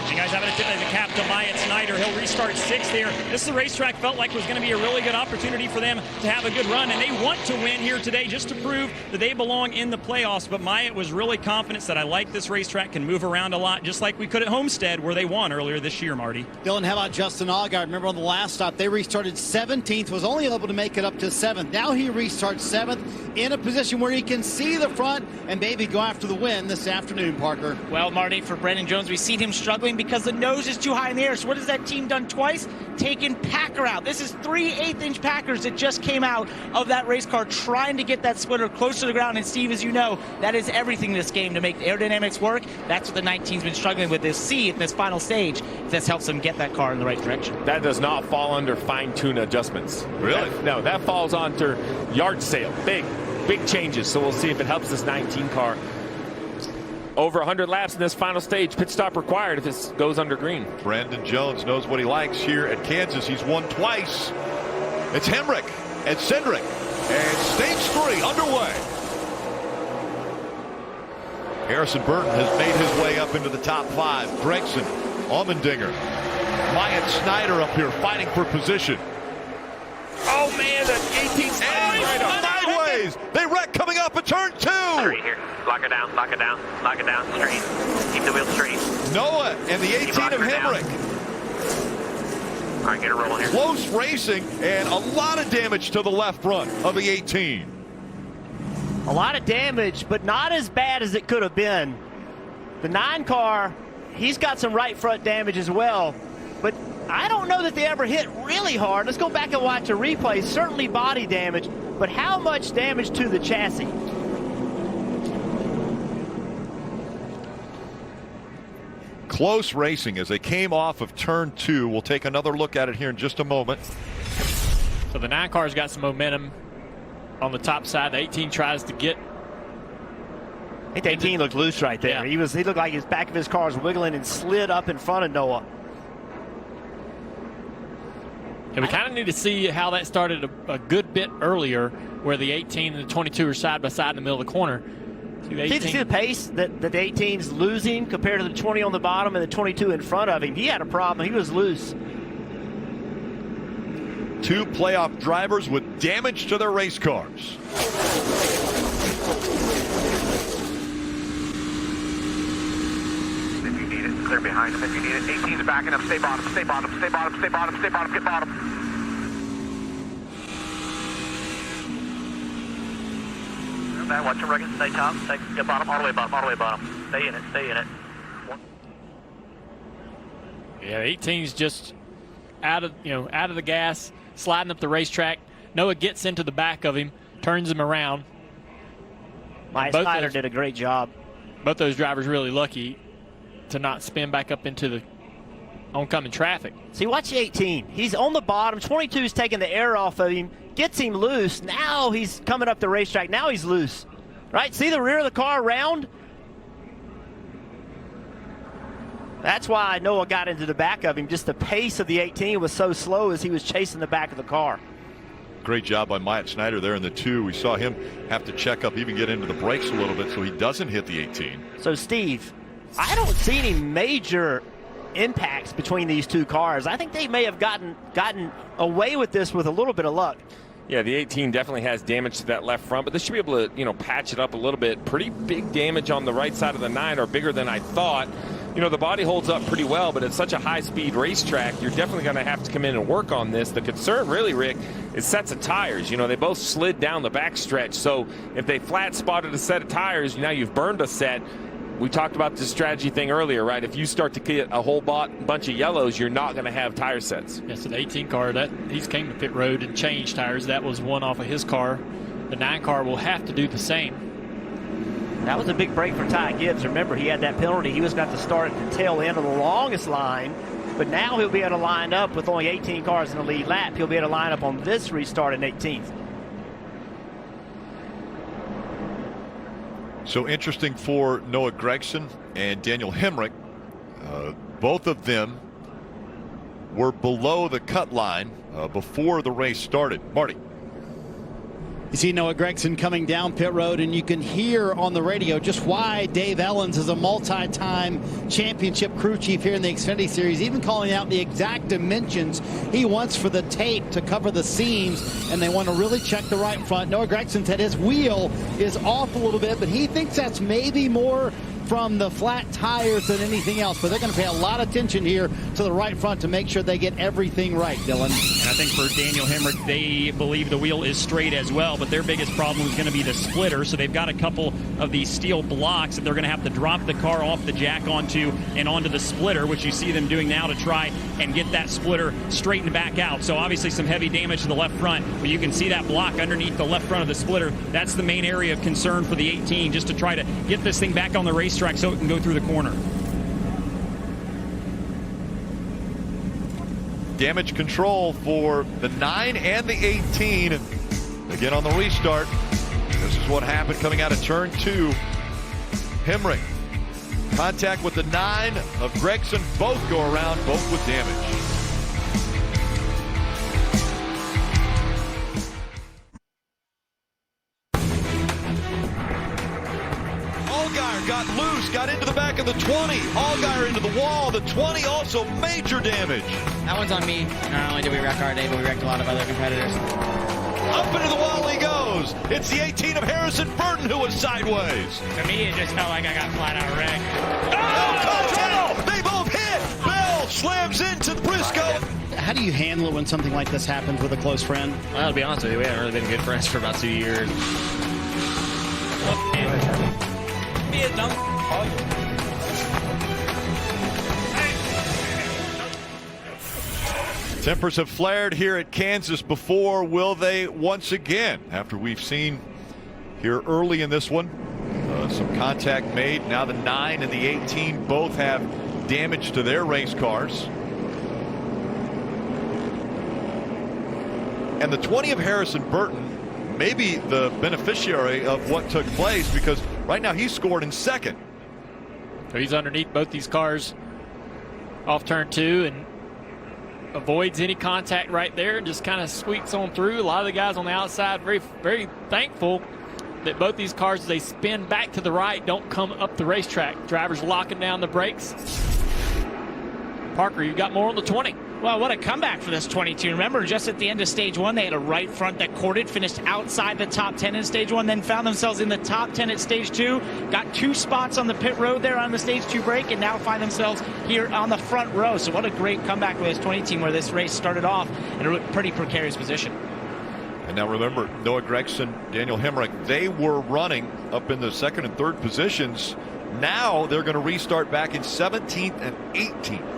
You guys having a tip as a cap to Myatt Snyder. He'll restart 6th here. This racetrack felt like was going to be a really good opportunity for them to have a good run, and they want to win here today just to prove that they belong in the playoffs. But Myatt was really confident that I like this racetrack, can move around a lot, just like we could at Homestead, where they won earlier this year, Marty. Dylan, how about Justin Allgaier? Remember on the last stop, they restarted 17th, was only able to make it up to 7th. Now he restarts 7th in a position where he can see the front and maybe go after the win this afternoon, Parker. Well, Marty, for Brendan Jones, we've seen him struggling because the nose is too high in the air. So what has that team done twice? Taken Packer out. This is 3 8-inch Packers that just came out of that race car trying to get that splitter close to the ground. And Steve, as you know, that is everything in this game to make the aerodynamics work. That's what the 19's been struggling with. This see in this final stage. This helps them get that car in the right direction. That does not fall under fine-tune adjustments. Really? No, that falls under yard sale. Big changes. So we'll see if it helps this 19 car. Over 100 laps in this final stage. Pit stop required if this goes under green. Brandon Jones knows what he likes here at Kansas. He's won twice. It's Hemrick and Cindric. And stage 3 underway. Harrison Burton has made his way up into the top 5. Gregson, Allmendinger, Myatt Snyder up here fighting for position. Oh man, the 18's sideways. They wreck coming up at turn 2. Hurry here. Lock it down, lock it down, lock it down. Straight. Keep the wheel straight. Noah and the 18 of Hemrick. All right, get it rolling here. Close racing and a lot of damage to the left front of the 18. A lot of damage, but not as bad as it could have been. The 9 car, he's got some right front damage as well, but I don't know that they ever hit really hard. Let's go back and watch a replay. Certainly body damage, but how much damage to the chassis? Close racing as they came off of turn 2. We'll take another look at it here in just a moment. So the 9 car's got some momentum on the top side. The 18 tries to get. I think the 18 looked loose right there. Yeah. He looked like his back of his car was wiggling and slid up in front of Noah. And we kind of need to see how that started a good bit earlier, where the 18 and the 22 are side by side in the middle of the corner. See the pace that the 18's losing compared to the 20 on the bottom and the 22 in front of him. He had a problem. He was loose. 2 playoff drivers with damage to their race cars. If you need it, clear behind him. If you need it, 18's backing up. Stay bottom, stay bottom, stay bottom, stay bottom, stay bottom, get bottom. Watch him, Regan. Stay top. Get bottom, all the way bottom, all the way bottom. Stay in it, stay in it. Yeah, 18's just out of the gas, sliding up the racetrack. Noah gets into the back of him, turns him around. Myatt Snyder did a great job. Both those drivers really lucky to not spin back up into the oncoming traffic. See, watch the 18. He's on the bottom. 22's taking the air off of him, gets him loose. Now he's coming up the racetrack. Now he's loose. Right? See the rear of the car round? That's why Noah got into the back of him. Just the pace of the 18 was so slow as he was chasing the back of the car. Great job by Myatt Snyder there in the 2. We saw him have to check up, even get into the brakes a little bit so he doesn't hit the 18. So, Steve, I don't see any major impacts between these 2 cars. I think they may have gotten away with this with a little bit of luck. Yeah, the 18 definitely has damage to that left front, but they should be able to, patch it up a little bit. Pretty big damage on the right side of the 9, or bigger than I thought. The body holds up pretty well, but it's such a high-speed racetrack, you're definitely going to have to come in and work on this. The concern, really, Rick, is sets of tires. They both slid down the backstretch, so if they flat-spotted a set of tires, now you've burned a set. We talked about the strategy thing earlier, right? If you start to get a whole bunch of yellows, you're not going to have tire sets. Yeah, so the 18 car, he's came to pit road and changed tires. That was one off of his car. The 9 car will have to do the same. That was a big break for Ty Gibbs. Remember, he had that penalty. He was going to have to start at the tail end of the longest line, but now he'll be able to line up with only 18 cars in the lead lap. He'll be able to line up on this restart in 18th. So interesting for Noah Gragson and Daniel Hemrick. Both of them were below the cut line before the race started. Marty. You see Noah Gragson coming down pit road, and you can hear on the radio just why Dave Ellens is a multi-time championship crew chief here in the Xfinity Series, even calling out the exact dimensions he wants for the tape to cover the seams, and they want to really check the right front. Noah Gragson said his wheel is off a little bit, but he thinks that's maybe more from the flat tires than anything else, but they're going to pay a lot of attention here to the right front to make sure they get everything right, Dylan. And I think for Daniel Hemrick, they believe the wheel is straight as well, but their biggest problem is going to be the splitter, so they've got a couple of these steel blocks that they're going to have to drop the car off the jack onto and onto the splitter, which you see them doing now to try and get that splitter straightened back out. So obviously some heavy damage to the left front, but you can see that block underneath the left front of the splitter. That's the main area of concern for the 18, just to try to get this thing back on the racetrack so it can go through the corner. Damage control for the 9 and the 18. Again on the restart. This is what happened coming out of turn 2. Hemrick. Contact with the 9 of Gragson. Both go around, both with damage. Allgaier got loose, got into the back of the 20. Allgaier into the wall. The 20 also major damage. That one's on me. Not only did we wreck our day, but we wrecked a lot of other competitors. Up into the wall he goes. It's the 18 of Harrison Burton who was sideways. To me, it just felt like I got flat out wrecked. Oh, they both hit. Bell slams into Briscoe. How do you handle it when something like this happens with a close friend? Well, to be honest with you, we haven't really been good friends for about 2 years. Tempers have flared here at Kansas before. Will they once again? After we've seen here early in this one, some contact made. Now the 9 and the 18 both have damage to their race cars. And the 20 of Harrison Burton may be the beneficiary of what took place, because right now he's scored in second. So he's underneath both these cars off turn 2 and avoids any contact right there and just kind of squeaks on through. A lot of the guys on the outside very, very thankful that both these cars, as they spin back to the right, don't come up the racetrack. Drivers locking down the brakes. Parker, you've got more on the 20. Well, what a comeback for this 22. Remember, just at the end of stage 1, they had a right front that corded, finished outside the top 10 in stage 1, then found themselves in the top 10 at stage 2, got 2 spots on the pit road there on the stage 2 break, and now find themselves here on the front row. So what a great comeback for this 20 team, where this race started off in a pretty precarious position. And now remember, Noah Gragson, Daniel Hemrick, they were running up in the 2nd and 3rd positions. Now they're going to restart back in 17th and 18th.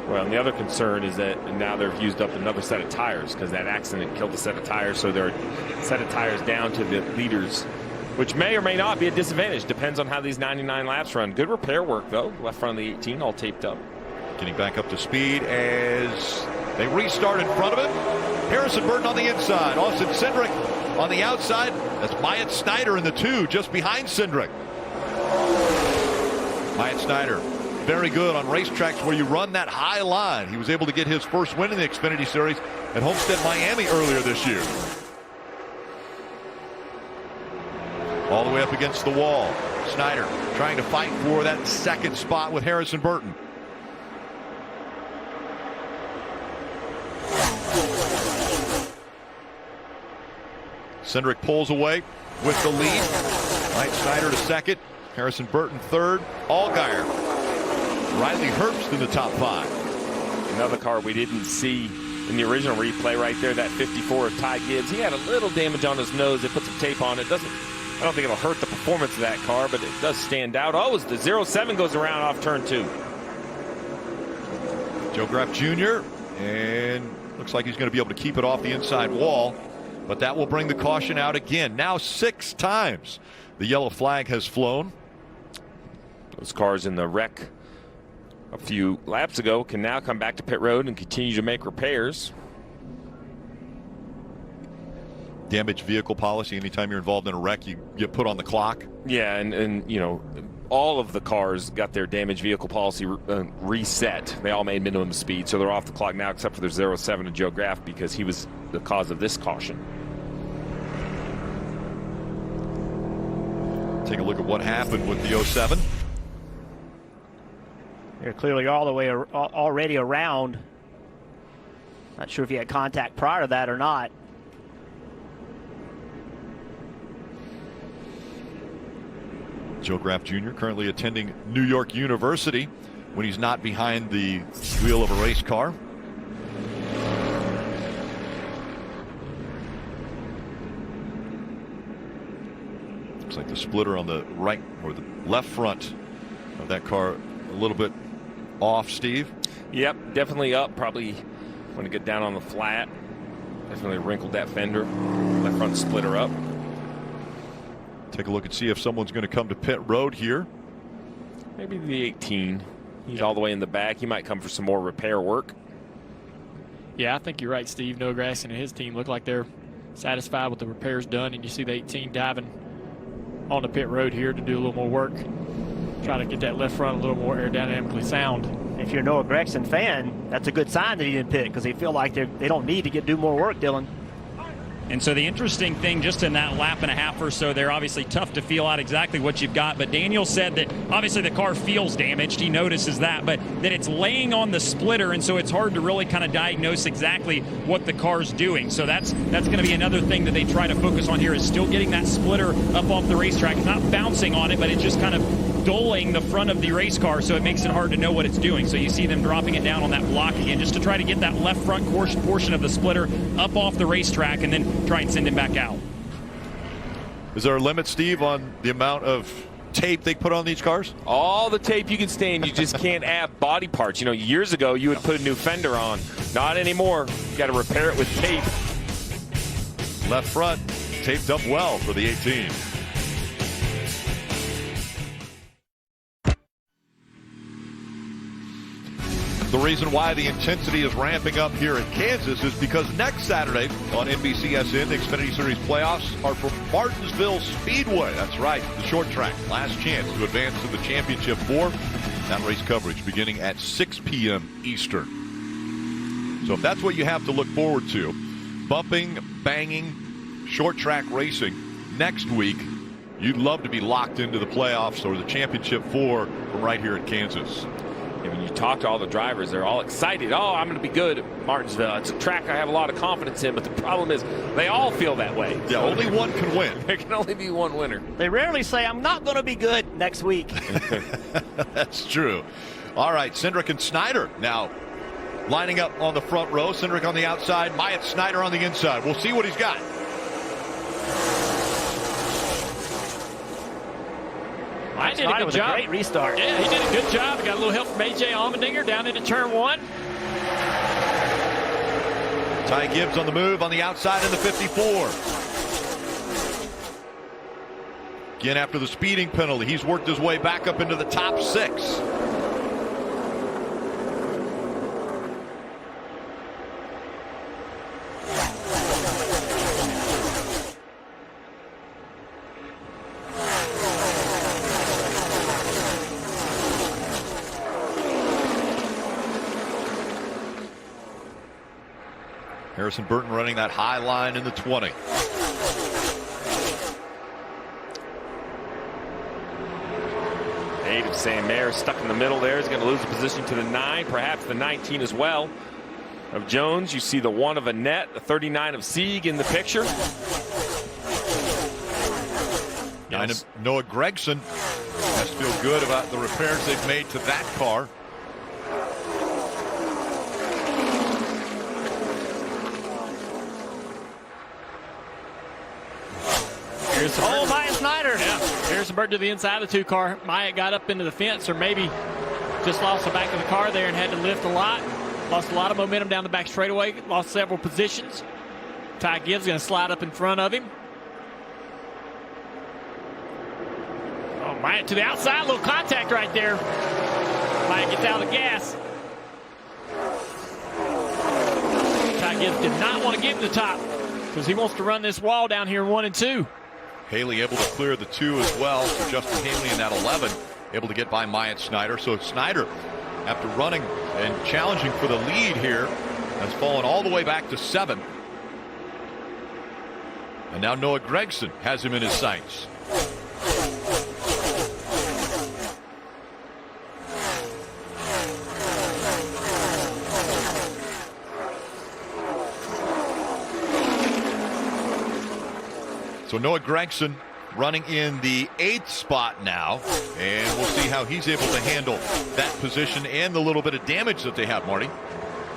Well, and the other concern is that now they've used up another set of tires, because that accident killed a set of tires, so they're a set of tires down to the leaders, which may or may not be a disadvantage. Depends on how these 99 laps run. Good repair work, though. Left front of the 18 all taped up. Getting back up to speed as they restart in front of it. Harrison Burton on the inside. Austin Cindric on the outside. That's Myatt Snyder in the 2, just behind Cindric. Myatt Snyder, very good on racetracks where you run that high line. He was able to get his first win in the Xfinity Series at Homestead, Miami earlier this year. All the way up against the wall. Snyder trying to fight for that second spot with Harrison Burton. Cindric pulls away with the lead. Myatt Snyder to second. Harrison Burton third. Allgaier. Riley Herbst in the top 5. Another car we didn't see in the original replay right there, that 54 of Ty Gibbs. He had a little damage on his nose. They put some tape on it. I don't think it'll hurt the performance of that car, but it does stand out. Oh, as the 07 goes around off turn 2. Joe Graf Jr. and looks like he's going to be able to keep it off the inside wall, but that will bring the caution out again. Now 6 times the yellow flag has flown. Those cars in the wreck a few laps ago can now come back to pit road and continue to make repairs. Damaged vehicle policy, anytime you're involved in a wreck, you get put on the clock. Yeah, and you know, all of the cars got their damaged vehicle policy reset. They all made minimum speed, so they're off the clock now, except for their 07 of Joe Graf, because he was the cause of this caution. Take a look at what happened with the 07. They're clearly all the way already around. Not sure if he had contact prior to that or not. Joe Graff Jr. currently attending New York University when he's not behind the wheel of a race car. Looks like the splitter on the right or the left front of that car a little bit off, Steve. Yep, definitely up. Probably want to get down on the flat. Definitely wrinkled that fender. Left front splitter up. Take a look and see if someone's going to come to pit road here. Maybe the 18. He's all the way in the back. He might come for some more repair work. Yeah, I think you're right, Steve. Noah Gragson and his team look like they're satisfied with the repairs done, and you see the 18 diving on the pit road here to do a little more work. Try to get that left front a little more aerodynamically sound. If you're a Noah Gragson fan, that's a good sign that he didn't pit because they feel like they don't need to do more work, Dylan. And so the interesting thing just in that lap and a half or so, they're obviously tough to feel out exactly what you've got. But Daniel said that obviously the car feels damaged. He notices that, but that it's laying on the splitter. And so it's hard to really kind of diagnose exactly what the car's doing. So that's going to be another thing that they try to focus on here is still getting that splitter up off the racetrack. It's not bouncing on it, but it's just kind of dulling the front of the race car. So it makes it hard to know what it's doing. So you see them dropping it down on that block again, just to try to get that left front portion of the splitter up off the racetrack and then try and send him back out. Is there a limit, Steve, on the amount of tape they put on these cars? All the tape you can stand. You just can't add body parts. You know, years ago you would put a new fender on. Not anymore. You got to repair it with tape. Left front taped up well for the 18. The reason why the intensity is ramping up here in Kansas is because next Saturday on NBCSN, the Xfinity Series playoffs are from Martinsville Speedway. That's right, the short track. Last chance to advance to the championship four. That race coverage beginning at 6 p.m. Eastern. So if that's what you have to look forward to, bumping, banging, short track racing next week, you'd love to be locked into the playoffs or the championship four from right here in Kansas. And when you talk to all the drivers, they're all excited. Oh, I'm going to be good at Martinsville. It's a track I have a lot of confidence in, but the problem is they all feel that way. Yeah, only one can win. There can only be one winner. They rarely say, I'm not going to be good next week. That's true. All right, Cindric and Snyder now lining up on the front row. Cindric on the outside, Myatt Snyder on the inside. We'll see what he's got. I did a good job. Great restart. Yeah, he did a good job. He got a little help from A.J. Allmendinger down into turn one. Ty Gibbs on the move on the outside in the 54. Again, after the speeding penalty, he's worked his way back up into the top six. Harrison Burton running that high line in the 20. Native Sam Mayer stuck in the middle there. He's going to lose the position to the 9, perhaps the 19 as well of Jones. You see the 1 of Annette, the 39 of Sieg in the picture. 9 of Noah Gragson has to feel good about the repairs they've made to that car. Myatt Snyder. Yeah, Harrison Burton to the inside of the 2 car. Myatt got up into the fence, or maybe just lost the back of the car there and had to lift a lot. Lost a lot of momentum down the back straightaway. Lost several positions. Ty Gibbs going to slide up in front of him. Oh, Myatt to the outside. A little contact right there. Myatt gets out of the gas. Ty Gibbs did not want to get to the top because he wants to run this wall down here in 1 and 2. Haley able to clear the 2 as well. So Justin Haley in that 11 able to get by Myatt Snyder. So Snyder, after running and challenging for the lead here, has fallen all the way back to 7. And now Noah Gragson has him in his sights. So Noah Gragson running in the 8th spot now, and we'll see how he's able to handle that position and the little bit of damage that they have, Marty.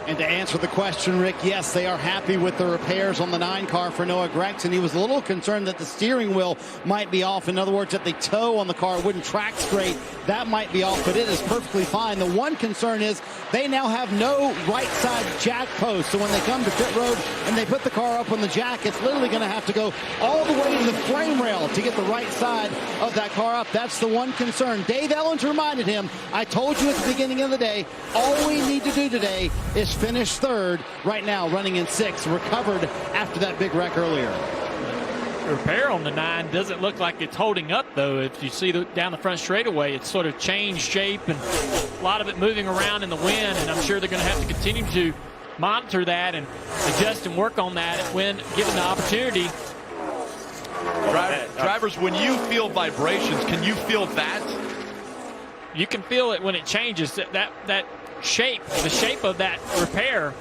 And to answer the question, Rick, yes, they are happy with the repairs on the 9 car for Noah Gragson. He was a little concerned that the steering wheel might be off. In other words, that the toe on the car wouldn't track straight. That might be off, but it is perfectly fine. The one concern is they now have no right side jack post. So when they come to pit road and they put the car up on the jack, it's literally going to have to go all the way to the frame rail to get the right side of that car up. That's the one concern. Dave Ellens reminded him, I told you at the beginning of the day, all we need to do today is finish 3rd. Right now running in 6th, recovered after that big wreck earlier. The repair on the 9 doesn't look like it's holding up, though. If you see down the front straightaway, it's sort of changed shape and a lot of it moving around in the wind, and I'm sure they're going to have to continue to monitor that and adjust and work on that when given the opportunity. Drivers, when you feel vibrations, can you feel that? You can feel it when it changes. That shape, the shape of that repair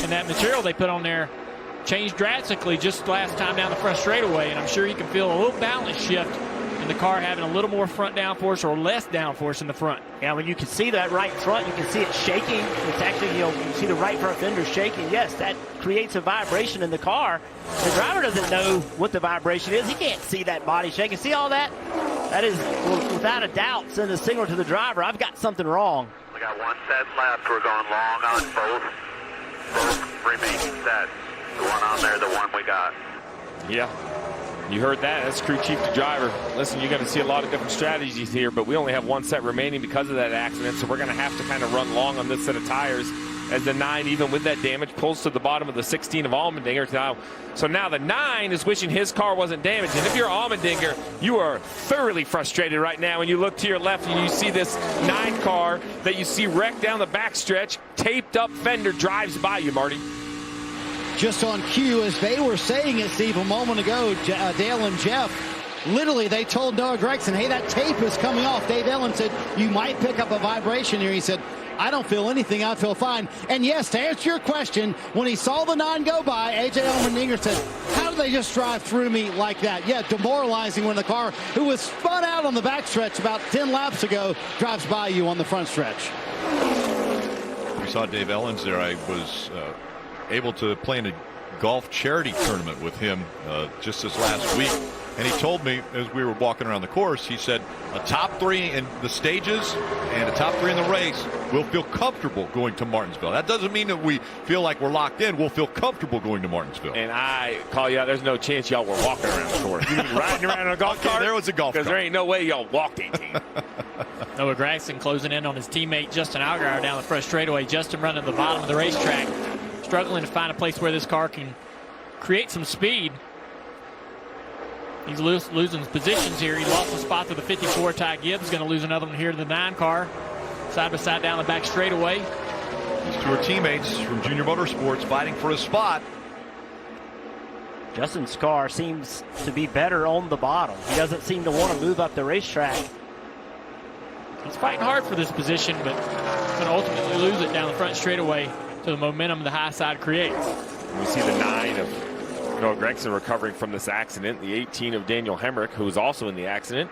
and that material they put on there changed drastically just last time down the front straightaway, and I'm sure you can feel a little balance shift in the car having a little more front downforce or less downforce in the front. Yeah, when you can see that right front, you can see it shaking. It's actually, you can see the right front fender shaking. Yes, that creates a vibration in the car. The driver doesn't know what the vibration is. He can't see that body shaking. See all that? That is, without a doubt, send a signal to the driver. I've got something wrong. We got 1 set left. We're going long on both remaining sets. The one on there, the one we got. Yeah, you heard that. That's crew chief to driver. Listen, you're going to see a lot of different strategies here, but we only have 1 set remaining because of that accident, so we're going to have to kind of run long on this set of tires as the 9, even with that damage, pulls to the bottom of the 16 of Allmendinger now. So now the 9 is wishing his car wasn't damaged, and if you're Allmendinger, you are thoroughly frustrated right now when you look to your left and you see this 9 car that you see wrecked down the backstretch, taped up fender drives by you, Marty. Just on cue, as they were saying it, Steve, a moment ago, Dale and Jeff, literally they told Noah Gragson, hey, that tape is coming off. Dave Ellens said, you might pick up a vibration here. He said, I don't feel anything. I feel fine. And yes, to answer your question, when he saw the 9 go by, A.J. Allmendinger said, how did they just drive through me like that? Yeah, demoralizing when the car, who was spun out on the backstretch about 10 laps ago, drives by you on the front stretch. We saw Dave Ellens there. I was able to play in a golf charity tournament with him just this last week, and he told me as we were walking around the course, he said a top 3 in the stages and a top 3 in the race will feel comfortable going to Martinsville. That doesn't mean that we feel like we're locked in. We'll feel comfortable going to Martinsville. And I call you out, there's no chance y'all were walking around the course. You mean riding around in a golf cart? There was a golf cart. Because there ain't no way y'all walked 18. Noah Gragson closing in on his teammate Justin Allgaier down the front straightaway. Justin running to the bottom of the racetrack, struggling to find a place where this car can create some speed. He's losing positions here. He lost a spot to the 54. Ty Gibbs going to lose another one here to the 9 car. Side by side down the back straightaway. These 2 are teammates from Junior Motorsports fighting for a spot. Justin's car seems to be better on the bottom. He doesn't seem to want to move up the racetrack. He's fighting hard for this position, but going to ultimately lose it down the front straightaway to the momentum the high side creates. We see the 9 of Noah Gragson recovering from this accident. The 18 of Daniel Hemrick, who was also in the accident.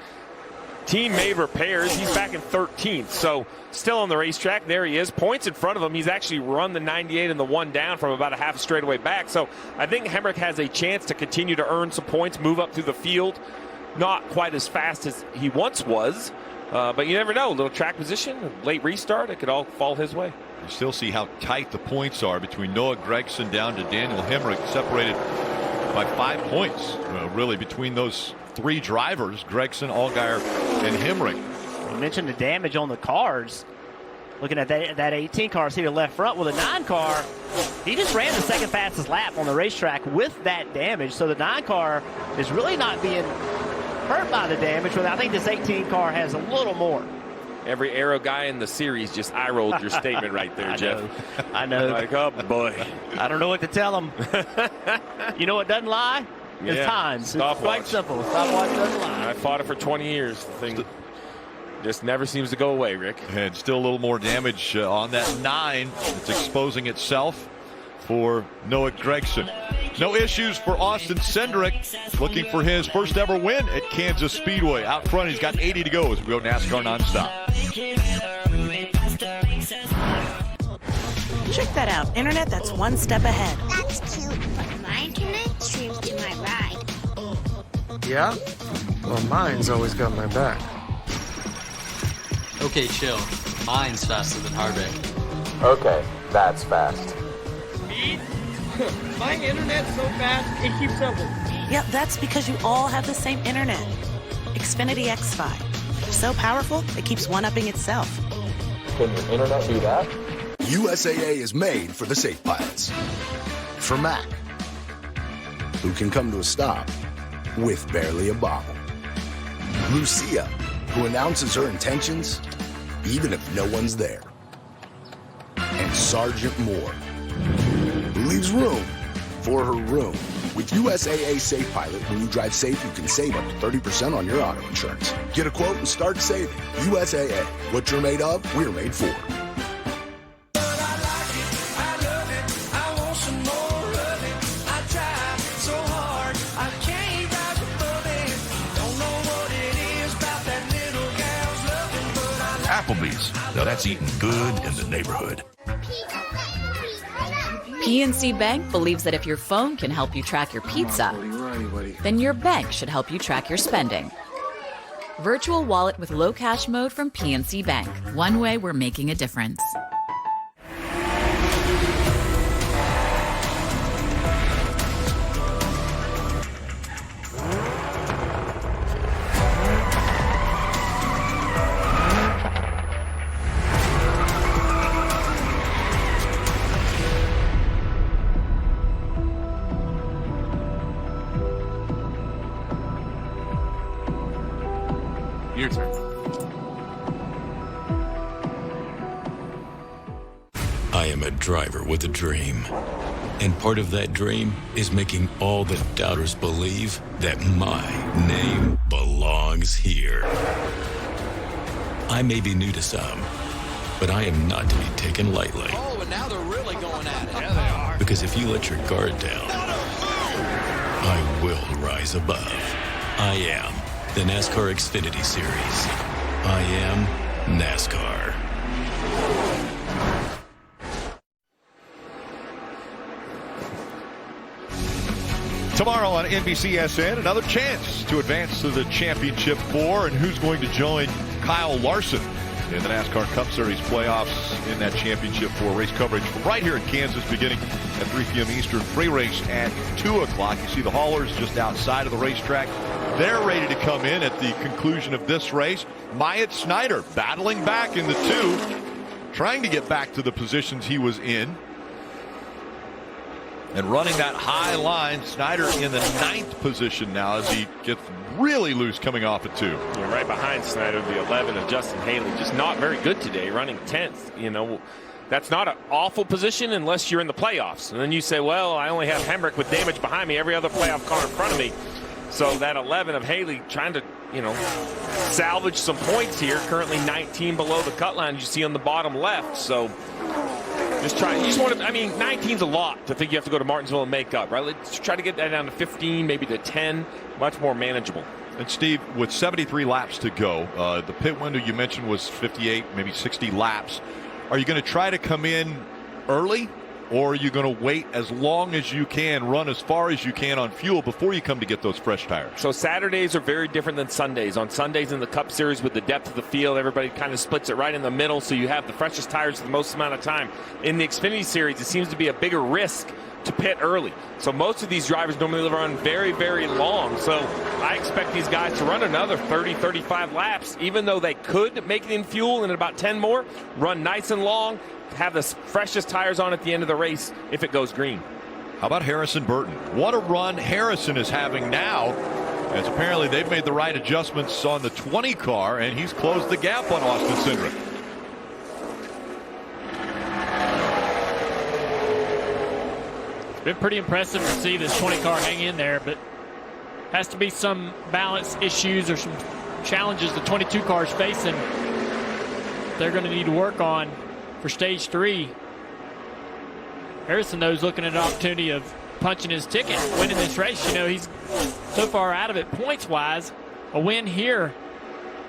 Team made repairs. He's back in 13th, so still on the racetrack. There he is. Points in front of him. He's actually run the 98 and the 1 down from about a half straightaway back. So I think Hemrick has a chance to continue to earn some points, move up through the field. Not quite as fast as he once was, but you never know. A little track position, a late restart, it could all fall his way. You still see how tight the points are between Noah Gragson down to Daniel Hemrick, separated by 5 points, really, between those 3 drivers, Gragson, Allgaier, and Hemrick. You mentioned the damage on the cars. Looking at that 18 car, see the left front. Well, the 9 car, he just ran the second fastest lap on the racetrack with that damage. So the 9 car is really not being hurt by the damage, but I think this 18 car has a little more. Every Aero guy in the series just eye-rolled your statement right there, Jeff. I know. Like, oh, boy. I don't know what to tell them. You know what doesn't lie? It's Yeah. time. It's Stopwatch. quite simple. Stopwatch doesn't lie. I fought it for 20 years. The thing just never seems to go away, Rick. And still a little more damage on that 9. It's exposing itself for Noah Gragson. No issues for Austin Cindric, looking for his first ever win at Kansas Speedway. Out front, he's got 80 to go as we go NASCAR nonstop. Check that out. Internet that's one step ahead. That's cute, but my internet streams to my ride. Yeah? Well, mine's always got my back. Okay, chill. Mine's faster than Harvick. Okay, that's fast. My internet's so fast, it keeps up with me. Yep, that's because you all have the same internet. Xfinity X5. So powerful, it keeps one-upping itself. Can your internet do that? USAA is made for the safe pilots. For Mac, who can come to a stop with barely a bobble. Lucia, who announces her intentions even if no one's there. And Sergeant Moore, who leaves room for her room. With USAA Safe Pilot, when you drive safe, you can save up to 30% on your auto insurance. Get a quote and start saving. USAA. What you're made of, we're made for. Applebee's. Now that's eating good in the neighborhood. PNC Bank believes that if your phone can help you track your pizza, then your bank should help you track your spending. Virtual wallet with low cash mode from PNC Bank. One way we're making a difference. Your turn. I am a driver with a dream. And part of that dream is making all the doubters believe that my name belongs here. I may be new to some, but I am not to be taken lightly. Oh, and now they're really going at it. Yeah, they are. Because if you let your guard down, I will rise above. I am the NASCAR Xfinity Series. I am NASCAR. Tomorrow on NBCSN, another chance to advance to the Championship 4, and who's going to join Kyle Larson in the NASCAR Cup Series playoffs in that Championship 4 race coverage from right here in Kansas, beginning at 3 p.m. Eastern, pre-race at 2 o'clock. You see the haulers just outside of the racetrack. They're ready to come in at the conclusion of this race. Myatt Snider battling back in the 2, trying to get back to the positions he was in. And running that high line, Snider in the 9th position now as he gets really loose coming off at 2. Yeah, right behind Snider, the 11 of Justin Haley. Just not very good today, running 10th. You know, that's not an awful position unless you're in the playoffs. And then you say, well, I only have Hemrick with damage behind me, every other playoff car in front of me. So that 11 of Haley trying to, you know, salvage some points here. Currently 19 below the cut line, you see on the bottom left. So just try. You just want to. I mean, 19's a lot to think you have to go to Martinsville and make up, right? Let's try to get that down to 15, maybe to 10. Much more manageable. And Steve, with 73 laps to go, the pit window you mentioned was 58, maybe 60 laps. Are you going to try to come in early, or are you going to wait as long as you can, run as far as you can on fuel before you come to get those fresh tires? So Saturdays are very different than Sundays. On Sundays in the Cup Series, with the depth of the field, everybody kind of splits it right in the middle, so you have the freshest tires for the most amount of time. In the Xfinity Series, it seems to be a bigger risk to pit early. So most of these drivers normally run very, very long. So I expect these guys to run another 30, 35 laps, even though they could make it in fuel in about 10 more, run nice and long, have the freshest tires on at the end of the race if it goes green. How about Harrison Burton? What a run Harrison is having now, as apparently they've made the right adjustments on the 20 car, and he's closed the gap on Austin Cindric. It's been pretty impressive to see this 20 car hang in there, but has to be some balance issues or some challenges the 22 car is facing. They're going to need to work on for stage 3. Harrison, though, is looking at an opportunity of punching his ticket, winning this race. You know, he's so far out of it points-wise. A win here,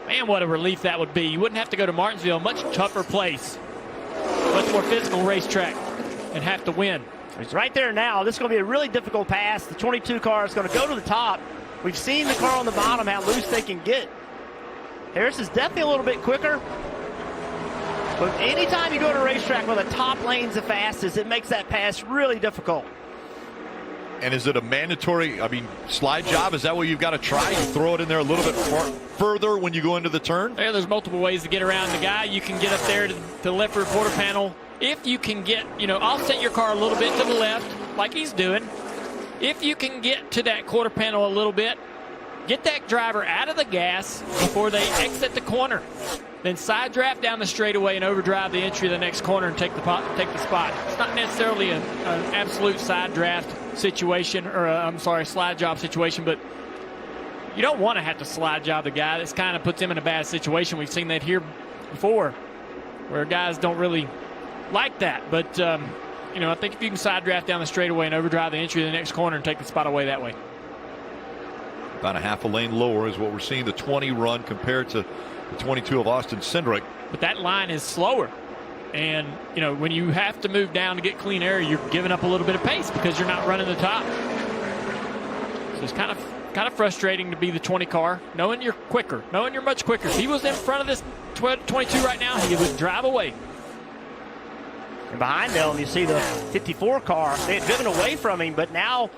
man, what a relief that would be. You wouldn't have to go to Martinsville, much tougher place, much more physical racetrack, and have to win. He's right there now. This is going to be a really difficult pass. The 22 car is going to go to the top. We've seen the car on the bottom, how loose they can get. Harris is definitely a little bit quicker. But anytime you go to a racetrack where the top lane's the fastest, it makes that pass really difficult. And is it a mandatory, slide job? Is that what you've got to try? You throw it in there a little bit further when you go into the turn? Yeah, there's multiple ways to get around the guy. You can get up there to the left rear quarter panel. If you can get, offset your car a little bit to the left, like he's doing. If you can get to that quarter panel a little bit, get that driver out of the gas before they exit the corner. Then side draft down the straightaway and overdrive the entry of the next corner and take the spot. It's not necessarily an absolute side draft situation, or slide job situation, but you don't want to have to slide job the guy. This kind of puts him in a bad situation. We've seen that here before, where guys don't really like that. But, I think if you can side draft down the straightaway and overdrive the entry of the next corner and take the spot away that way. About a half a lane lower is what we're seeing the 20 run compared to the 22 of Austin Cindric. But that line is slower. And, when you have to move down to get clean air, you're giving up a little bit of pace because you're not running the top. So it's kind of frustrating to be the 20 car, knowing you're quicker, knowing you're much quicker. If he was in front of this 22 right now, he would drive away. And behind them, you see the 54 car. They had driven away from him, but now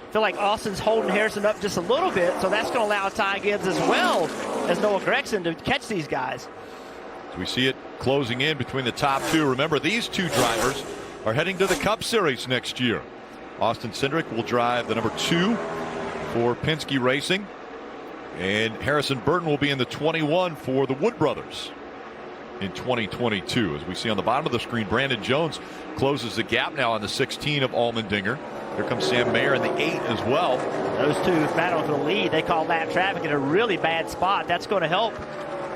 I feel like Austin's holding Harrison up just a little bit, so that's going to allow Ty Gibbs as well as Noah Gregson to catch these guys. So we see it closing in between the top two. Remember, these two drivers are heading to the Cup Series next year. Austin Cindric will drive the number 2 for Penske Racing, and Harrison Burton will be in the 21 for the Wood Brothers in 2022. As we see on the bottom of the screen, Brandon Jones closes the gap now on the 16 of Allmendinger. Here comes Sam Mayer in the 8 as well. Those two battling for the lead. They call lap traffic in a really bad spot. That's going to help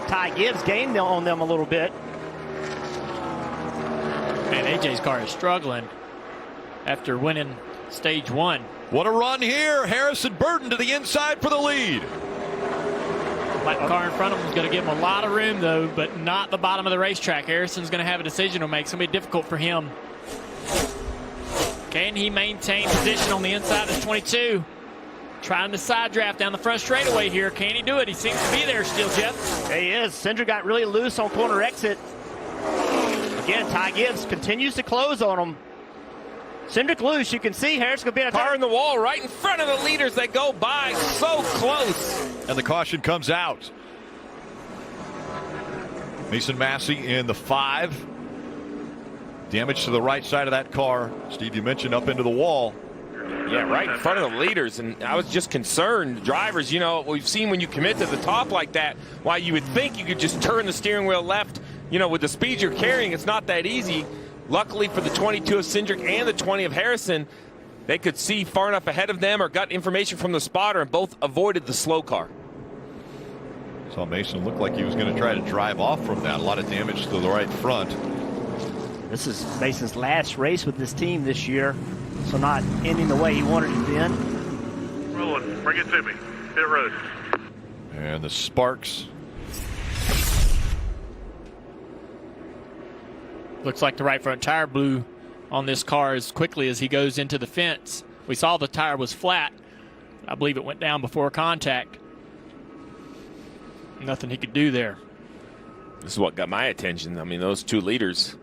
Ty Gibbs gain on them a little bit. Man, AJ's car is struggling after winning stage 1. What a run here. Harrison Burton to the inside for the lead. That car in front of him is going to give him a lot of room, though, but not the bottom of the racetrack. Harrison's going to have a decision to make. It's going to be difficult for him. Can he maintain position on the inside of 22? Trying to side draft down the front straightaway here. Can he do it? He seems to be there still, Jeff. He is. Cindric got really loose on corner exit. Again, Ty Gibbs continues to close on him. Cindric loose. You can see Harris going to be in a car in the wall right in front of the leaders. They go by so close. And the caution comes out. Mason Massey in the 5. Damage to the right side of that car. Steve, you mentioned up into the wall. Yeah, right in front of the leaders. And I was just concerned. Drivers, we've seen when you commit to the top like that, why you would think you could just turn the steering wheel left. With the speed you're carrying, it's not that easy. Luckily for the 22 of Cindric and the 20 of Harrison, they could see far enough ahead of them or got information from the spotter and both avoided the slow car. Saw Mason look like he was going to try to drive off from that. A lot of damage to the right front. This is Mason's last race with this team this year, so not ending the way he wanted it to end. Rolling, bring it to me. Pit road. And the sparks. Looks like the right front tire blew on this car as quickly as he goes into the fence. We saw the tire was flat. I believe it went down before contact. Nothing he could do there. This is what got my attention. Those two leaders.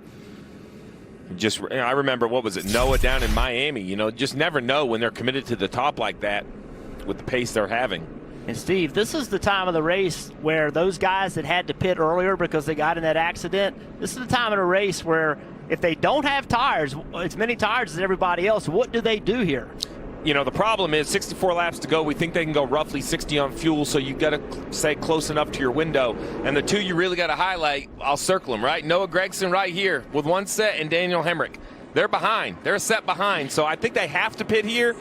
I remember, what was it, Noah down in Miami. Just never know when they're committed to the top like that with the pace they're having. And Steve, this is the time of the race where those guys that had to pit earlier because they got in that accident, this is the time of the race where if they don't have tires, as many tires as everybody else, what do they do here? The problem is 64 laps to go. We think they can go roughly 60 on fuel, so you've got to stay close enough to your window. And the two you really got to highlight, I'll circle them, right? Noah Gregson right here with one set and Daniel Hemrick. They're behind. They're a set behind. So I think they have to pit here,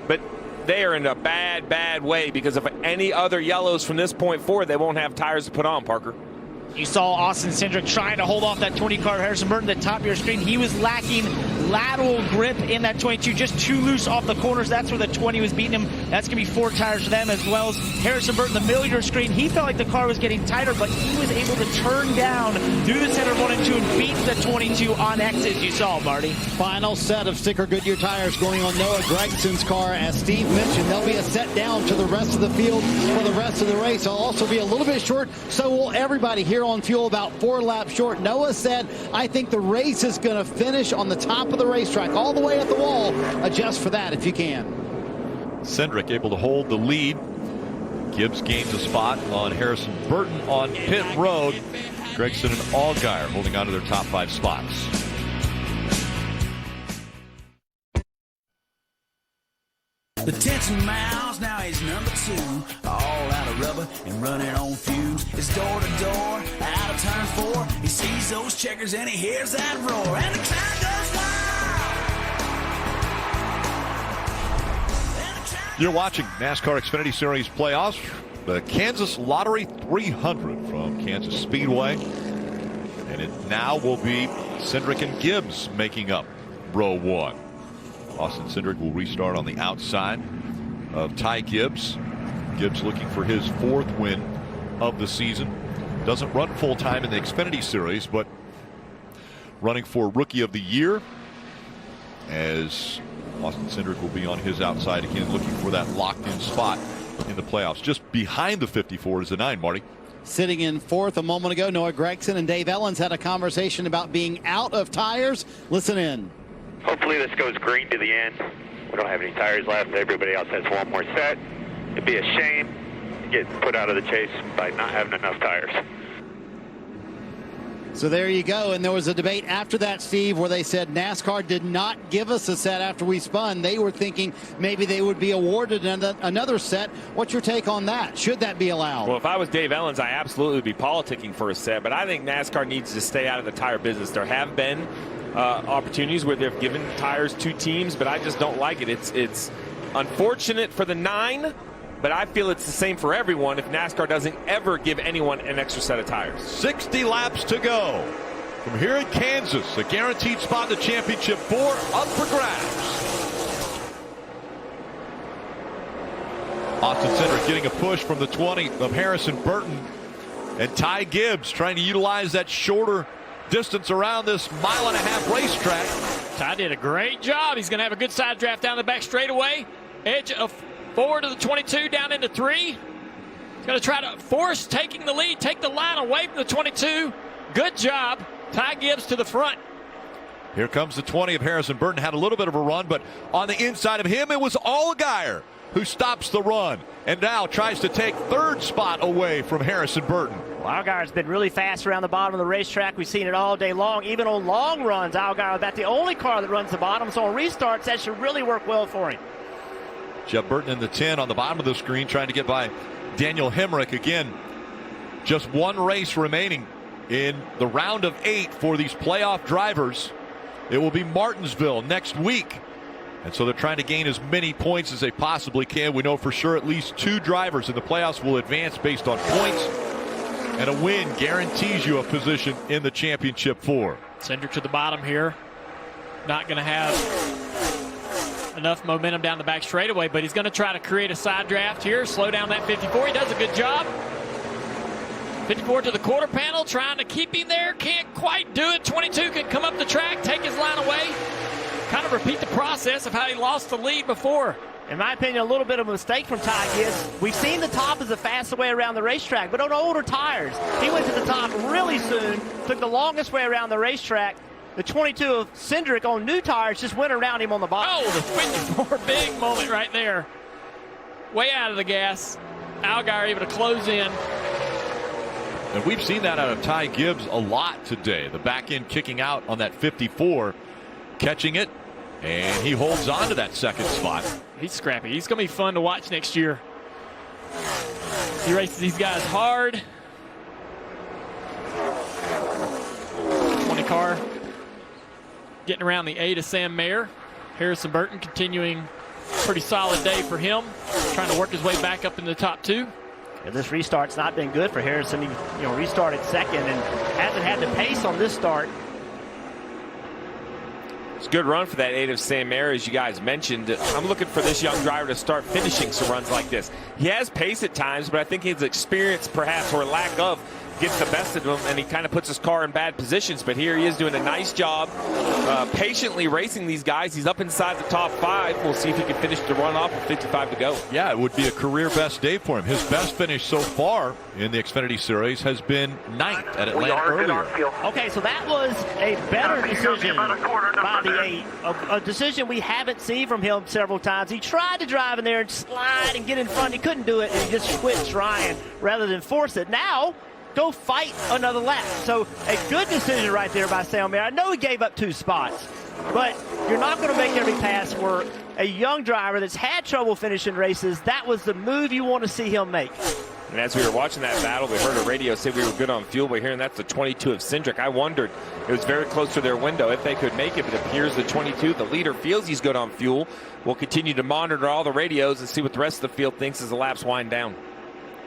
but they are in a bad, bad way because if any other yellows from this point forward, they won't have tires to put on, Parker. You saw Austin Cindric trying to hold off that 20 car Harrison Burton at the top of your screen. He was lacking lateral grip in that 22, just too loose off the corners. That's where the 20 was beating him. That's going to be 4 tires for them, as well as Harrison Burton, the millimeter screen. He felt like the car was getting tighter, but he was able to turn down through the center of 1 and 2 and beat the 22 on exit, as you saw, Marty. Final set of sticker Goodyear tires going on Noah Gregson's car. As Steve mentioned, there'll be a set down to the rest of the field for the rest of the race. It'll also be a little bit short, so will everybody here on fuel, about 4 laps short. Noah said, I think the race is going to finish on the top of the racetrack, all the way at the wall. Adjust for that if you can. Cindric able to hold the lead. Gibbs gains a spot on Harrison Burton on pit road. Gregson and Allgaier holding on to their top 5 spots. The 10 miles, now he's number 2. All out of rubber and running on fumes. It's door to door, out of turn 4. He sees those checkers and he hears that roar. And the crowd goes wild. You're watching NASCAR Xfinity Series playoffs. The Kansas Lottery 300 from Kansas Speedway. And it now will be Cindric and Gibbs making up row 1. Austin Cindric will restart on the outside of Ty Gibbs. Gibbs looking for his 4th win of the season. Doesn't run full time in the Xfinity Series, but running for Rookie of the Year, as Austin Cindric will be on his outside again, looking for that locked in spot in the playoffs. Just behind the 54 is the 9, Marty. Sitting in 4th a moment ago, Noah Gragson and Dave Ellens had a conversation about being out of tires. Listen in. Hopefully this goes green to the end. We don't have any tires left. Everybody else has 1 more set. It'd be a shame to get put out of the chase by not having enough tires. So there you go. And there was a debate after that, Steve, where they said NASCAR did not give us a set after we spun. They were thinking maybe they would be awarded another set. What's your take on that? Should that be allowed? Well, if I was Dave Ellens, I absolutely would be politicking for a set. But I think NASCAR needs to stay out of the tire business. There have been opportunities where they've given tires to teams, but I just don't like it. It's unfortunate for the 9, but I feel it's the same for everyone if NASCAR doesn't ever give anyone an extra set of tires. 60 laps to go. From here in Kansas, a guaranteed spot in the championship 4 up for grabs. Austin Cindric getting a push from the 20 of Harrison Burton, and Ty Gibbs trying to utilize that shorter distance around this 1.5-mile racetrack. Ty did a great job. He's going to have a good side draft down the back straightaway. Edge of 4 to the 22, down into 3. He's going to try to force taking the lead, take the line away from the 22. Good job. Ty Gibbs to the front. Here comes the 20 of Harrison Burton. Had a little bit of a run, but on the inside of him, it was Allgaier who stops the run and now tries to take 3rd spot away from Harrison Burton. Allgaier's been really fast around the bottom of the racetrack. We've seen it all day long. Even on long runs, Allgaier about the only car that runs the bottom. So on restarts, that should really work well for him. Jeff Burton in the 10 on the bottom of the screen trying to get by Daniel Hemrick. Again, just 1 race remaining in the round of 8 for these playoff drivers. It will be Martinsville next week. And so they're trying to gain as many points as they possibly can. We know for sure at least 2 drivers in the playoffs will advance based on points. And a win guarantees you a position in the championship 4. Cindric to the bottom here. Not going to have enough momentum down the back straightaway, but he's going to try to create a side draft here, slow down that 54. He does a good job. 54 to the quarter panel, trying to keep him there. Can't quite do it. 22 can come up the track, take his line away. Kind of repeat the process of how he lost the lead before. In my opinion, a little bit of a mistake from Ty Gibbs. We've seen the top as the fastest way around the racetrack, but on older tires, he went to the top really soon, took the longest way around the racetrack. The 22 of Cindric on new tires just went around him on the bottom. Oh, the 54, big moment right there. Way out of the gas. Allgaier able to close in. And we've seen that out of Ty Gibbs a lot today. The back end kicking out on that 54, catching it, and he holds on to that 2nd spot. He's scrappy. He's going to be fun to watch next year. He races these guys hard. 20 car getting around the 8 of Sam Mayer. Harrison Burton continuing pretty solid day for him, trying to work his way back up in the top 2. Yeah, this restart's not been good for Harrison. He restarted 2nd and hasn't had the pace on this start. Good run for that 8 of Sam Mayer, as you guys mentioned. I'm looking for this young driver to start finishing some runs like this. He has pace at times, but I think his experience, perhaps, or lack of, gets the best of him, and he kind of puts his car in bad positions. But here he is doing a nice job patiently racing these guys. He's up inside the top 5. We'll see if he can finish the run off with 55 to go. Yeah, it would be a career best day for him. His best finish so far in the Xfinity Series has been 9th at Atlanta earlier. Okay, so that was a better decision by the 8. A decision we haven't seen from him several times. He tried to drive in there and slide and get in front. He couldn't do it, and he just quit trying rather than force it. Now, go fight another lap. So a good decision right there by Sam Mayer. I know he gave up 2 spots, but you're not going to make every pass work. A young driver that's had trouble finishing races, that was the move you want to see him make. And as we were watching that battle, we heard a radio say we were good on fuel. We're hearing that's the 22 of Cindric. I wondered, it was very close to their window, if they could make it. But it appears the 22, the leader, feels he's good on fuel. We'll continue to monitor all the radios and see what the rest of the field thinks as the laps wind down.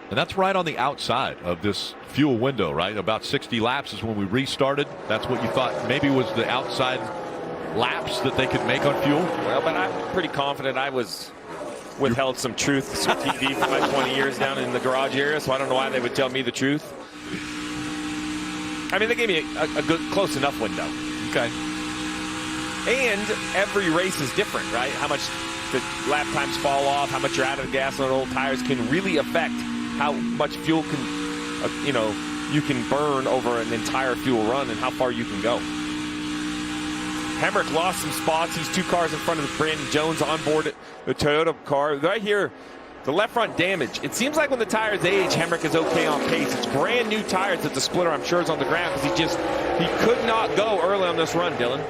And that's right on the outside of this fuel window, right? About 60 laps is when we restarted. That's what you thought maybe was the outside laps that they could make on fuel? Well, but I'm pretty confident I was withheld some truth, some TV for my 20 years down in the garage area, so I don't know why they would tell me the truth. I mean, they gave me a good, close enough window. Okay. And every race is different, right? How much the lap times fall off, how much you're out of the gas on old tires can really affect how much fuel can, you can burn over an entire fuel run and how far you can go. Hemrick lost some spots. He's 2 cars in front of Brandon Jones on board the Toyota car. Right here, the left front damage. It seems like when the tires age, Hemrick is okay on pace. It's brand new tires at the splitter, I'm sure, is on the ground because he could not go early on this run, Dylan.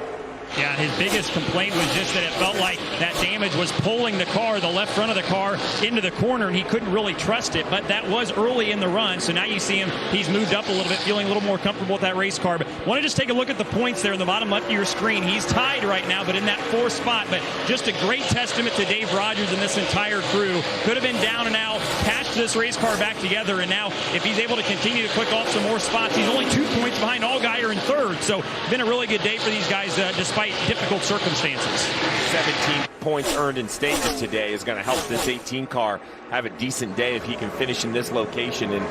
Yeah, his biggest complaint was just that it felt like that damage was pulling the car, the left front of the car, into the corner, and he couldn't really trust it. But that was early in the run, so now you see him, he's moved up a little bit, feeling a little more comfortable with that race car. But want to just take a look at the points there in the bottom left of your screen. He's tied right now, but in that 4th spot. But just a great testament to Dave Rogers and this entire crew. Could have been down and out, patched this race car back together, and now if he's able to continue to click off some more spots, he's only 2 points behind Allgaier in 3rd. So been a really good day for these guys despite difficult circumstances. 17 points earned in stages today is going to help this 18 car have a decent day if he can finish in this location. And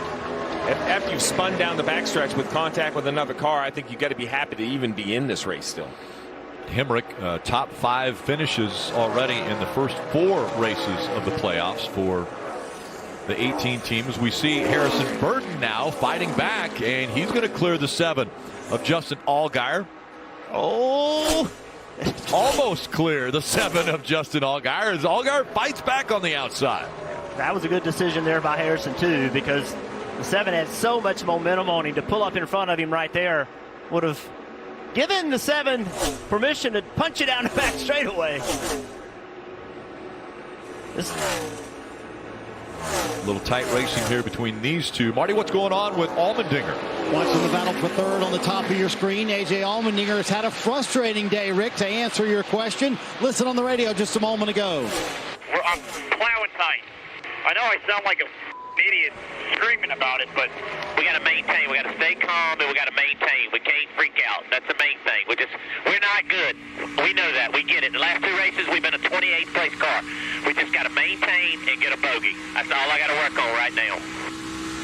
after you've spun down the backstretch with contact with another car, I think you've got to be happy to even be in this race still. Hemrick, top 5 finishes already in the first 4 races of the playoffs for the 18 teams. We see Harrison Burton now fighting back, and he's going to clear the 7 of Justin Allgaier. Oh, almost clear the 7 of Justin Allgaier as Allgaier fights back on the outside. That was a good decision there by Harrison too, because the 7 had so much momentum on him. To pull up in front of him right there would have given the 7 permission to punch it down the back straightaway. A little tight racing here between these two. Marty, what's going on with Allmendinger? Watching the battle for 3rd on the top of your screen. A.J. Allmendinger has had a frustrating day, Rick, to answer your question. Listen on the radio just a moment ago. I'm plowing tight. I know I sound like an idiot screaming about it, but we got to maintain. We got to stay calm, and we got to maintain. We can't freak out. That's the main thing. We're not good. We know that. We get it. The last 2 races, we've been a 28th place car. We just got to maintain and get a bogey. That's all I got to work on right now.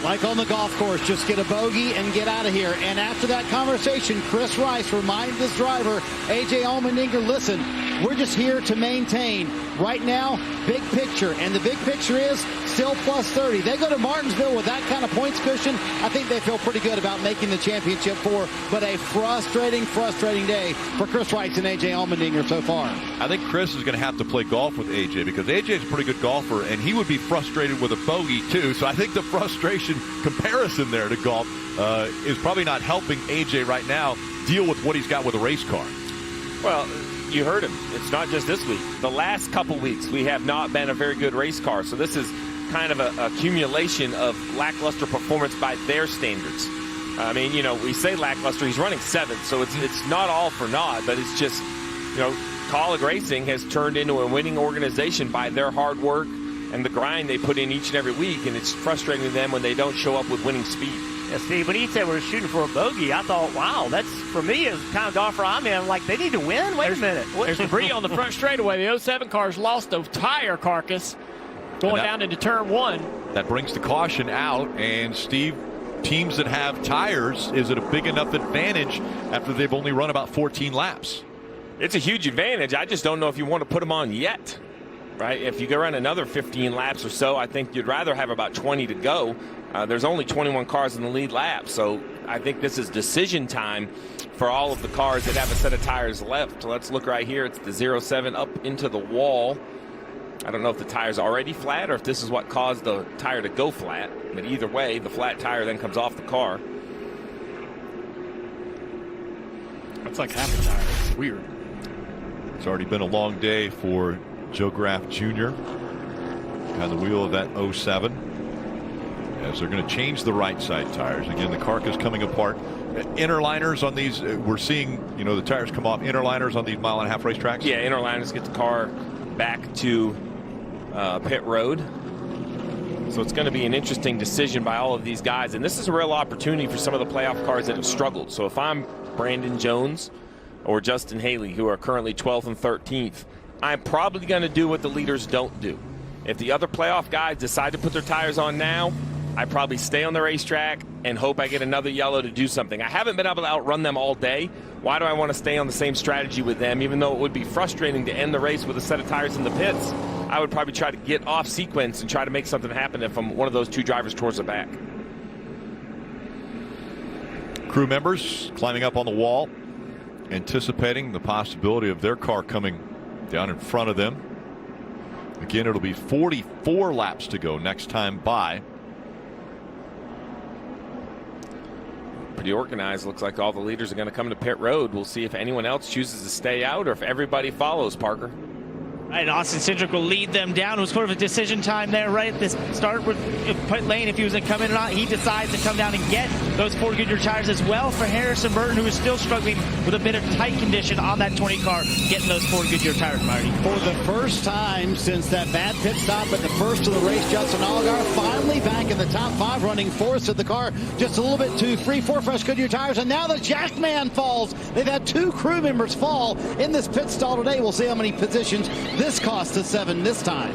Like on the golf course, just get a bogey and get out of here. And after that conversation, Chris Rice reminded his driver, A.J. Allmendinger, listen, we're just here to maintain. Right now, big picture. And the big picture is still plus 30. They go to Martinsville with that kind of points cushion. I think they feel pretty good about making the championship 4. But a frustrating day for Chris Rice and A.J. Allmendinger so far. I think Chris is going to have to play golf with A.J. because A.J. is a pretty good golfer, and he would be frustrated with a bogey, too. So I think the frustration comparison there to golf is probably not helping A.J. right now deal with what he's got with a race car. Well, you heard him. It's not just this week. The last couple weeks, we have not been a very good race car. So this is kind of an accumulation of lackluster performance by their standards. I mean, we say lackluster. He's running 7th, so it's not all for naught. But it's just, Kaulig Racing has turned into a winning organization by their hard work and the grind they put in each and every week, and it's frustrating to them when they don't show up with winning speed. Yeah, Steve, when he said we're shooting for a bogey, I thought, wow, that's, for me, as the kind of golfer I'm in, I'm like, they need to win? Wait a minute. There's debris on the front straightaway. The 07 car's lost a tire carcass going down into turn 1. That brings the caution out. And, Steve, teams that have tires, is it a big enough advantage after they've only run about 14 laps? It's a huge advantage. I just don't know if you want to put them on yet. Right? If you go run another 15 laps or so, I think you'd rather have about 20 to go. There's only 21 cars in the lead lap, so I think this is decision time for all of the cars that have a set of tires left. So let's look right here. It's the 07 up into the wall. I don't know if the tire's already flat or if this is what caused the tire to go flat, but either way, the flat tire then comes off the car. That's like half a tire. It's weird. It's already been a long day for Joe Graf Jr. behind the wheel of that 07. As they're going to change the right side tires. Again, the carcass coming apart. Interliners on these, we're seeing, the tires come off. Interliners on these mile-and-a-half racetracks? Yeah, interliners get the car back to pit road. So it's going to be an interesting decision by all of these guys. And this is a real opportunity for some of the playoff cars that have struggled. So if I'm Brandon Jones or Justin Haley, who are currently 12th and 13th, I'm probably going to do what the leaders don't do. If the other playoff guys decide to put their tires on now, I probably stay on the racetrack and hope I get another yellow to do something. I haven't been able to outrun them all day. Why do I want to stay on the same strategy with them? Even though it would be frustrating to end the race with a set of tires in the pits, I would probably try to get off sequence and try to make something happen if I'm one of those two drivers towards the back. Crew members climbing up on the wall, anticipating the possibility of their car coming down in front of them. Again, it'll be 44 laps to go next time by. Pretty organized. Looks like all the leaders are going to come to pit road. We'll see if anyone else chooses to stay out or if everybody follows, Parker. Right, Austin Cindric will lead them down. It was sort of a decision time there right at the start with pit lane. If he was going to come in or not, he decides to come down and get those Ford Goodyear tires as well for Harrison Burton, who is still struggling with a bit of tight condition on that 20 car, getting those Ford Goodyear tires, Marty. For the first time since that bad pit stop at the first of the race, Justin Allgaier finally back in the top 5, running fourth of the car, just a little bit too free. 4 fresh Goodyear tires, and now the Jackman falls. They've had 2 crew members fall in this pit stall today. We'll see how many positions this cost to 7 this time.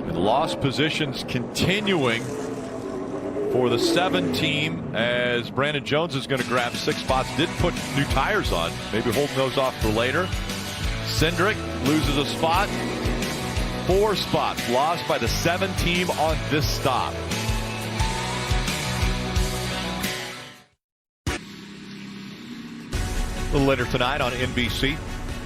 And lost positions continuing for the 7 team as Brandon Jones is going to grab 6 spots. Did put new tires on, maybe holding those off for later. Cindric loses a spot. 4 spots lost by the 7 team on this stop. A little later tonight on NBC,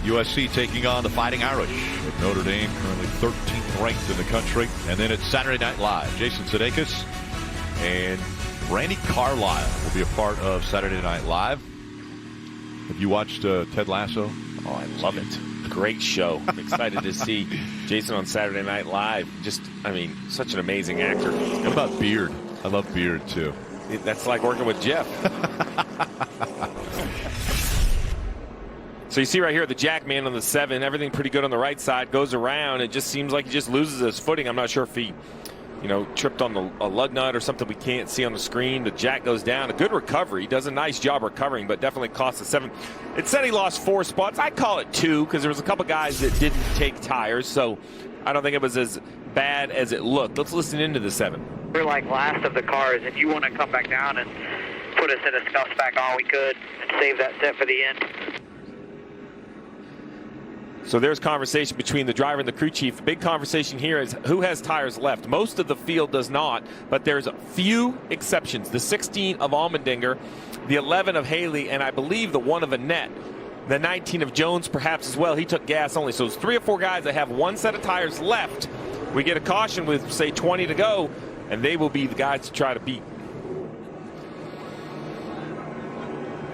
USC taking on the Fighting Irish of Notre Dame, currently 13th ranked in the country. And then it's Saturday Night Live. Jason Sudeikis and Brandi Carlile will be a part of Saturday Night Live. Have you watched Ted Lasso? Oh, I love it. Great show. I'm excited to see Jason on Saturday Night Live. Just, such an amazing actor. How about Beard? I love Beard, too. That's like working with Jeff. So you see right here the Jackman on the 7, everything pretty good on the right side, goes around. It just seems like he just loses his footing. I'm not sure if he, tripped on a lug nut or something we can't see on the screen. The Jack goes down. A good recovery. He does a nice job recovering, but definitely cost the 7. It said he lost 4 spots. I call it 2 because there was a couple guys that didn't take tires, so I don't think it was as bad as it looked. Let's listen into the 7. We're like last of the cars. If you want to come back down and put us in a scuff back on, we could and save that set for the end. So there's conversation between the driver and the crew chief. The big conversation here is who has tires left. Most of the field does not, but there's a few exceptions. The 16 of Allmendinger, the 11 of Haley, and I believe the 1 of Annette. The 19 of Jones perhaps as well. He took gas only. So it's 3 or 4 guys that have 1 set of tires left. We get a caution with, say, 20 to go, and they will be the guys to try to beat.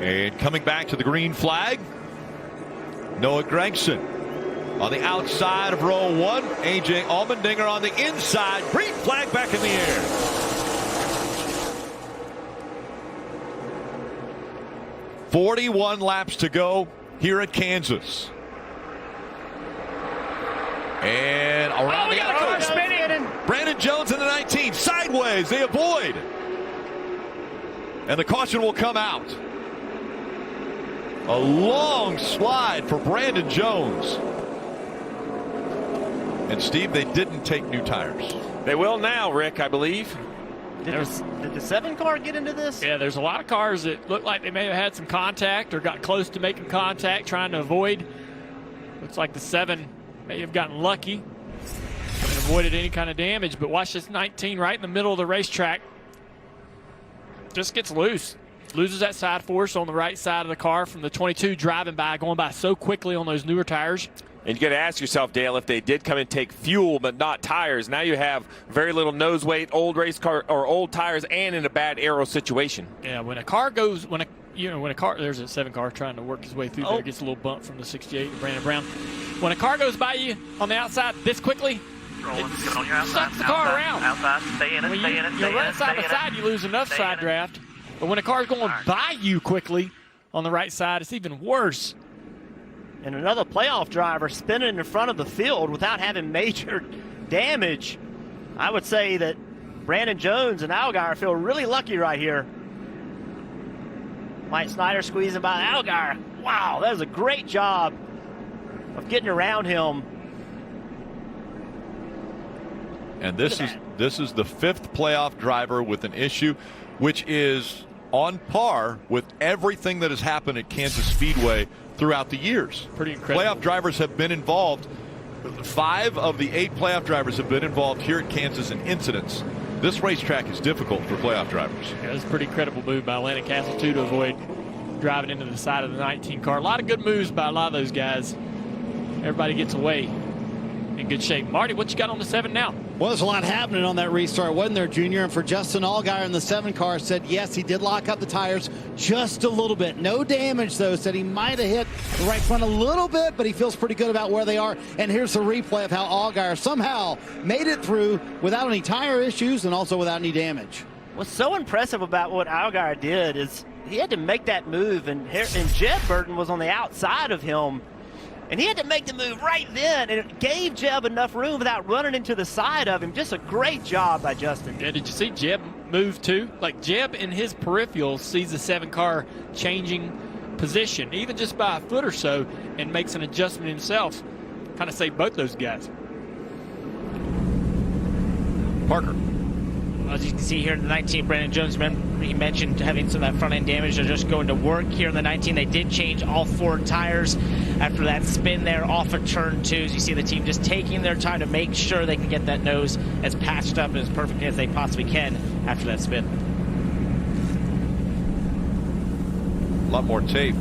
And coming back to the green flag, Noah Gragson. On the outside of row 1, A.J. Allmendinger on the inside. Green flag back in the air. "41 laps to go here at Kansas." And around the outside, Brandon Brandon Jones in the 19, sideways, they avoid. And the caution will come out. A long slide for Brandon Jones. And Steve, they didn't take new tires. They will now, Rick, I believe. Did the 7 car get into this? Yeah, there's a lot of cars that look like they may have had some contact or got close to making contact, trying to avoid. Looks like the 7 may have gotten lucky and avoided any kind of damage. But watch this 19 right in the middle of the racetrack. Just gets loose. Loses that side force on the right side of the car from the 22 driving by, going by so quickly on those newer tires. And you got to ask yourself, Dale, if they did come and take fuel but not tires, now you have very little nose weight, old race car or old tires, and in a bad aero situation. Yeah, when a car goes, when a car, there's a 7 car trying to work his way through there, gets a little bump from the 68, Brandon Brown. When a car goes by you on the outside this quickly, it sucks the car around. Outside, stay in it, When stay in it, you stay in run it, side stay by in side, you lose enough side draft. But when a car's going by you quickly on the right side, it's even worse. And another playoff driver spinning in front of the field without having major damage. I would say that Brandon Jones and Allgaier feel really lucky right here. Mike Snyder squeezing by Allgaier. Wow, that was a great job of getting around him. And this is the 5th playoff driver with an issue, which is on par with everything that has happened at Kansas Speedway throughout the years. Pretty incredible. Playoff drivers have been involved. 5 of the 8 playoff drivers have been involved here at Kansas in incidents. This racetrack is difficult for playoff drivers. Yeah, it was a pretty incredible move by Landon Castle, too, to avoid driving into the side of the 19 car. A lot of good moves by a lot of those guys. Everybody gets away in good shape. Marty, what you got on the 7 now? Well, there's a lot happening on that restart, wasn't there, Junior? And for Justin Allgaier in the 7 car, said yes, he did lock up the tires just a little bit. No damage, though. Said he might have hit the right front a little bit, but he feels pretty good about where they are. And here's the replay of how Allgaier somehow made it through without any tire issues and also without any damage. What's so impressive about what Allgaier did is he had to make that move, and Jeb Burton was on the outside of him. And he had to make the move right then, and it gave Jeb enough room without running into the side of him. Just a great job by Justin. Yeah, did you see Jeb move too? Like Jeb in his peripheral sees the 7 car changing position, even just by a foot or so, and makes an adjustment himself. Kind of saved both those guys. Parker. As you can see here in the 19, Brandon Jones, he mentioned having some of that front end damage. They're just going to work here in the 19. They did change all 4 tires after that spin there off of turn 2. As you see the team just taking their time to make sure they can get that nose as patched up and as perfect as they possibly can after that spin. A lot more tape.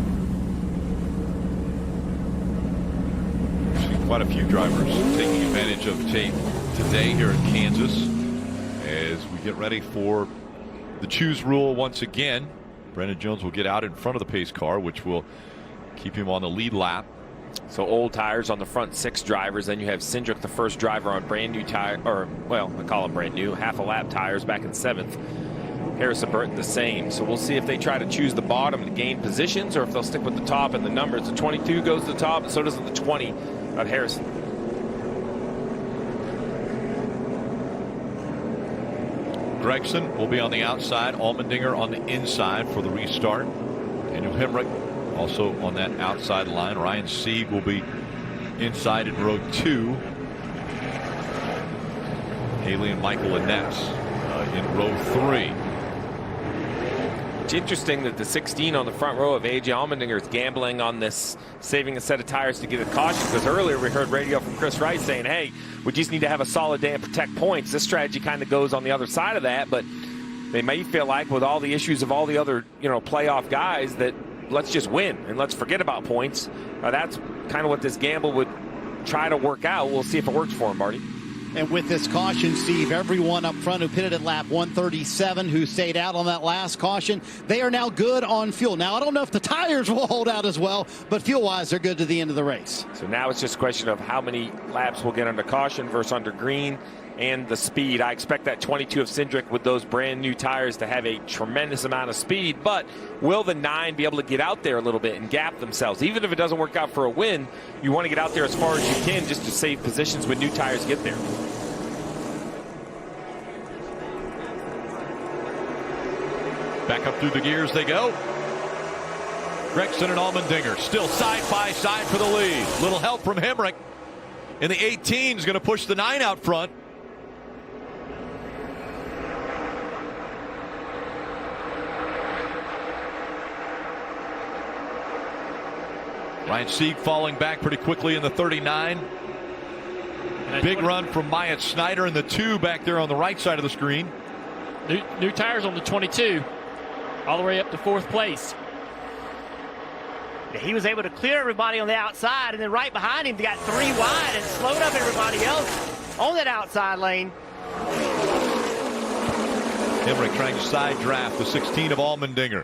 Quite a few drivers taking advantage of tape today here in Kansas as we get ready for the choose rule once again. Brandon Jones will get out in front of the pace car, which will keep him on the lead lap. So old tires on the front 6 drivers. Then you have Cindric, the first driver, on brand new tire, or well, I call them brand new, half a lap tires back in 7th. Harrison Burton the same. So we'll see if they try to choose the bottom to gain positions or if they'll stick with the top and the numbers. The 22 goes to the top, and so does the 20 of Harrison. Gregson will be on the outside, Allmendinger on the inside for the restart. Daniel Hemrick also on that outside line. Ryan Sieg will be inside in row 2. Haley and Michael Annette in row 3. It's interesting that the 16 on the front row of A.J. Allmendinger is gambling on this, saving a set of tires to get a caution, because earlier we heard radio from Chris Rice saying, hey, we just need to have a solid day and protect points. This strategy kind of goes on the other side of that, but they may feel like with all the issues of all the other, playoff guys, that let's just win and let's forget about points. That's kind of what this gamble would try to work out. We'll see if it works for him, Marty. And with this caution, Steve, everyone up front who pitted at lap 137 who stayed out on that last caution, they are now good on fuel. Now, I don't know if the tires will hold out as well, but fuel-wise, they're good to the end of the race. So now it's just a question of how many laps we'll get under caution versus under green and the speed. I expect that 22 of Cindric with those brand new tires to have a tremendous amount of speed, but will the 9 be able to get out there a little bit and gap themselves? Even if it doesn't work out for a win, you want to get out there as far as you can just to save positions when new tires get there. Back up through the gears they go. Gragson and Allmendinger still side by side for the lead. Little help from Hemrick. And the 18 is going to push the 9 out front. Ryan Sieg falling back pretty quickly in the 39. Big run from Myatt Snider in the 2 back there on the right side of the screen. New tires on the 22, all the way up to 4th place. Yeah, he was able to clear everybody on the outside, and then right behind him, they got 3 wide and slowed up everybody else on that outside lane. Hemrick trying to side draft the 16 of Allmendinger.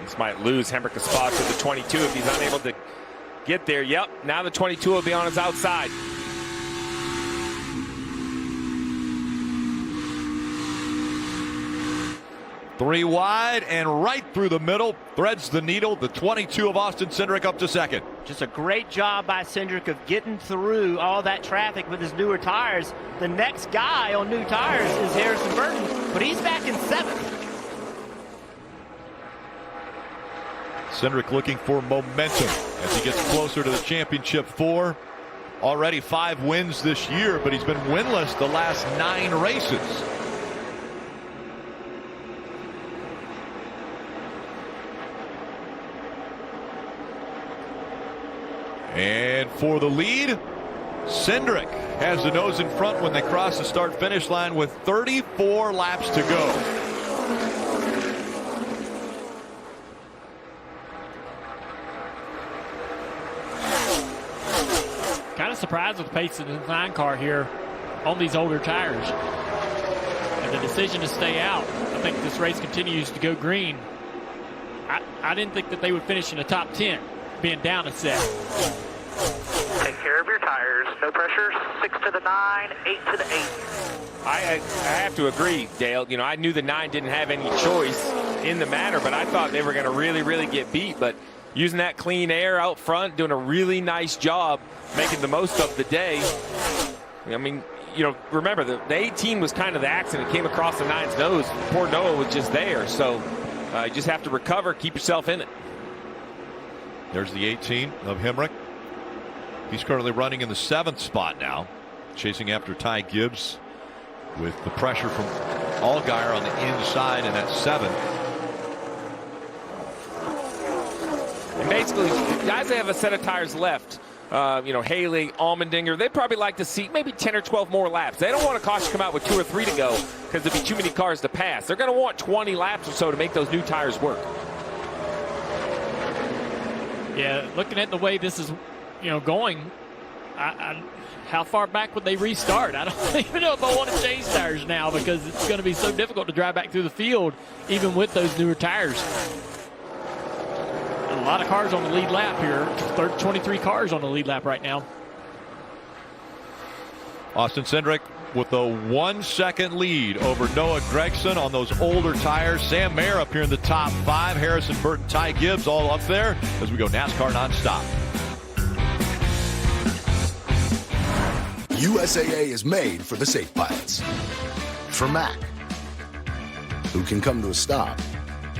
This might lose Hemrick a spot to the 22 if he's unable to get there. Yep, now the 22 will be on his outside. Three wide and right through the middle. Threads the needle. The 22 of Austin Cindric up to second. Just a great job by Cindric of getting through all that traffic with his newer tires. The next guy on new tires is Harrison Burton, but he's back in 7th. Cindric looking for momentum as he gets closer to the championship 4. Already 5 wins this year, but he's been winless the last 9 races. And for the lead, Cindric has the nose in front when they cross the start-finish line with 34 laps to go. Kind of surprised with the pace of the 9 car here on these older tires. And the decision to stay out. I think this race continues to go green. I didn't think that they would finish in the top 10, being down a set. Take care of your tires. No pressure. 6 to the 9, 8 to the 8. I have to agree, Dale. You know, I knew the 9 didn't have any choice in the matter, but I thought they were going to really get beat. But using that clean air out front, doing a really nice job making the most of the day. I mean, you know, remember, the 18 was kind of the accident. It came across the 9's nose. Poor Noah was just there. So you just have to recover, keep yourself in it. There's the 18 of Hemrick. He's currently running in the 7th spot now, chasing after Ty Gibbs with the pressure from Allgaier on the inside in that 7. And basically, guys that have a set of tires left, you know, Haley, Allmendinger, they'd probably like to see maybe 10 or 12 more laps. They don't want a car to come out with 2 or 3 to go because there'd be too many cars to pass. They're going to want 20 laps or so to make those new tires work. Yeah, looking at the way this is, you know, going, how far back would they restart? I don't even know if I want to change tires now because it's going to be so difficult to drive back through the field, even with those newer tires. A lot of cars on the lead lap here. 23 cars on the lead lap right now. Austin Cindric with a 1 second lead over Noah Gragson on those older tires. Sam Mayer up here in the top 5. Harrison Burton, Ty Gibbs all up there as we go NASCAR nonstop. USAA is made for the safe pilots. For Mac, who can come to a stop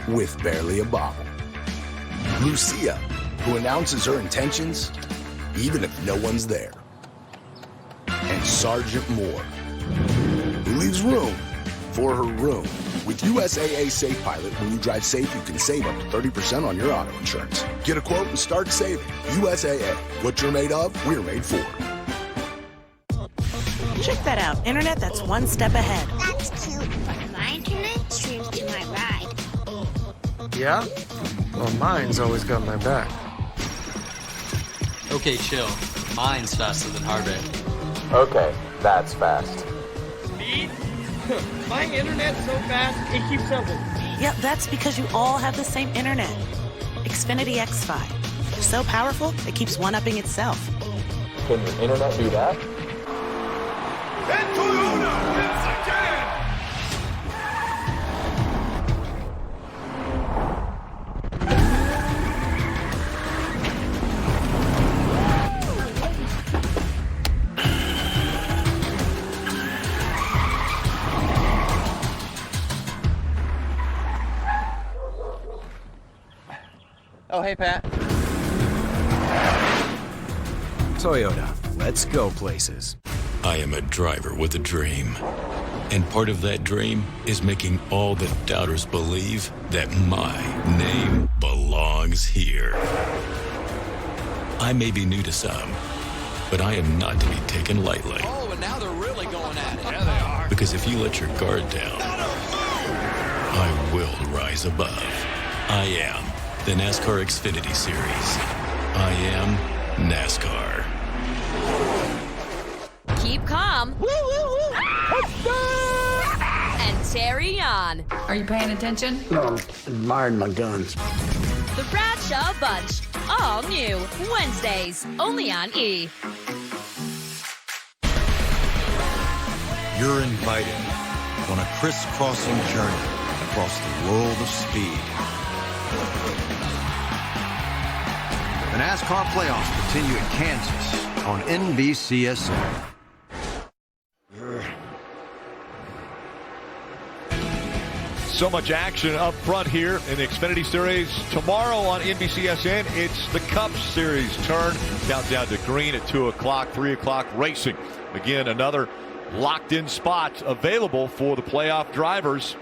with barely a bobble. Lucia, who announces her intentions even if no one's there. And Sergeant Moore, who leaves room for her room. With USAA Safe Pilot, when you drive safe, you can save up to 30% on your auto insurance. Get a quote and start saving. USAA, what you're made of, we're made for. Check that out. Internet that's one step ahead. That's cute, but my internet streams to my ride. Yeah? Well, mine's always got my back. Okay, chill. Mine's faster than Harvick. Okay, that's fast. Speed? My internet's so fast, it keeps up with me. Yep, that's because you all have the same internet. Xfinity X5. So powerful, it keeps one-upping itself. Can your internet do that? And Toyota wins again! Oh, hey, Pat. Toyota, let's go places. I am a driver with a dream. And part of that dream is making all the doubters believe that my name belongs here. I may be new to some, but I am not to be taken lightly. Oh, and now they're really going at it. Yeah, they are. Because if you let your guard down, I will rise above. I am the NASCAR Xfinity Series. I am NASCAR. Keep calm. Woo, woo, woo. And Terry on. Are you paying attention? No, I'm admiring my guns. The Bradshaw Bunch. All new. Wednesdays. Only on E! You're invited on a crisscrossing journey across the world of speed. The NASCAR playoffs continue in Kansas on NBCSN. So much action up front here in the Xfinity Series. Tomorrow on NBCSN, it's the Cup Series turn. Countdown to green at 2 o'clock, 3 o'clock racing. Again, another locked-in spot available for the playoff drivers.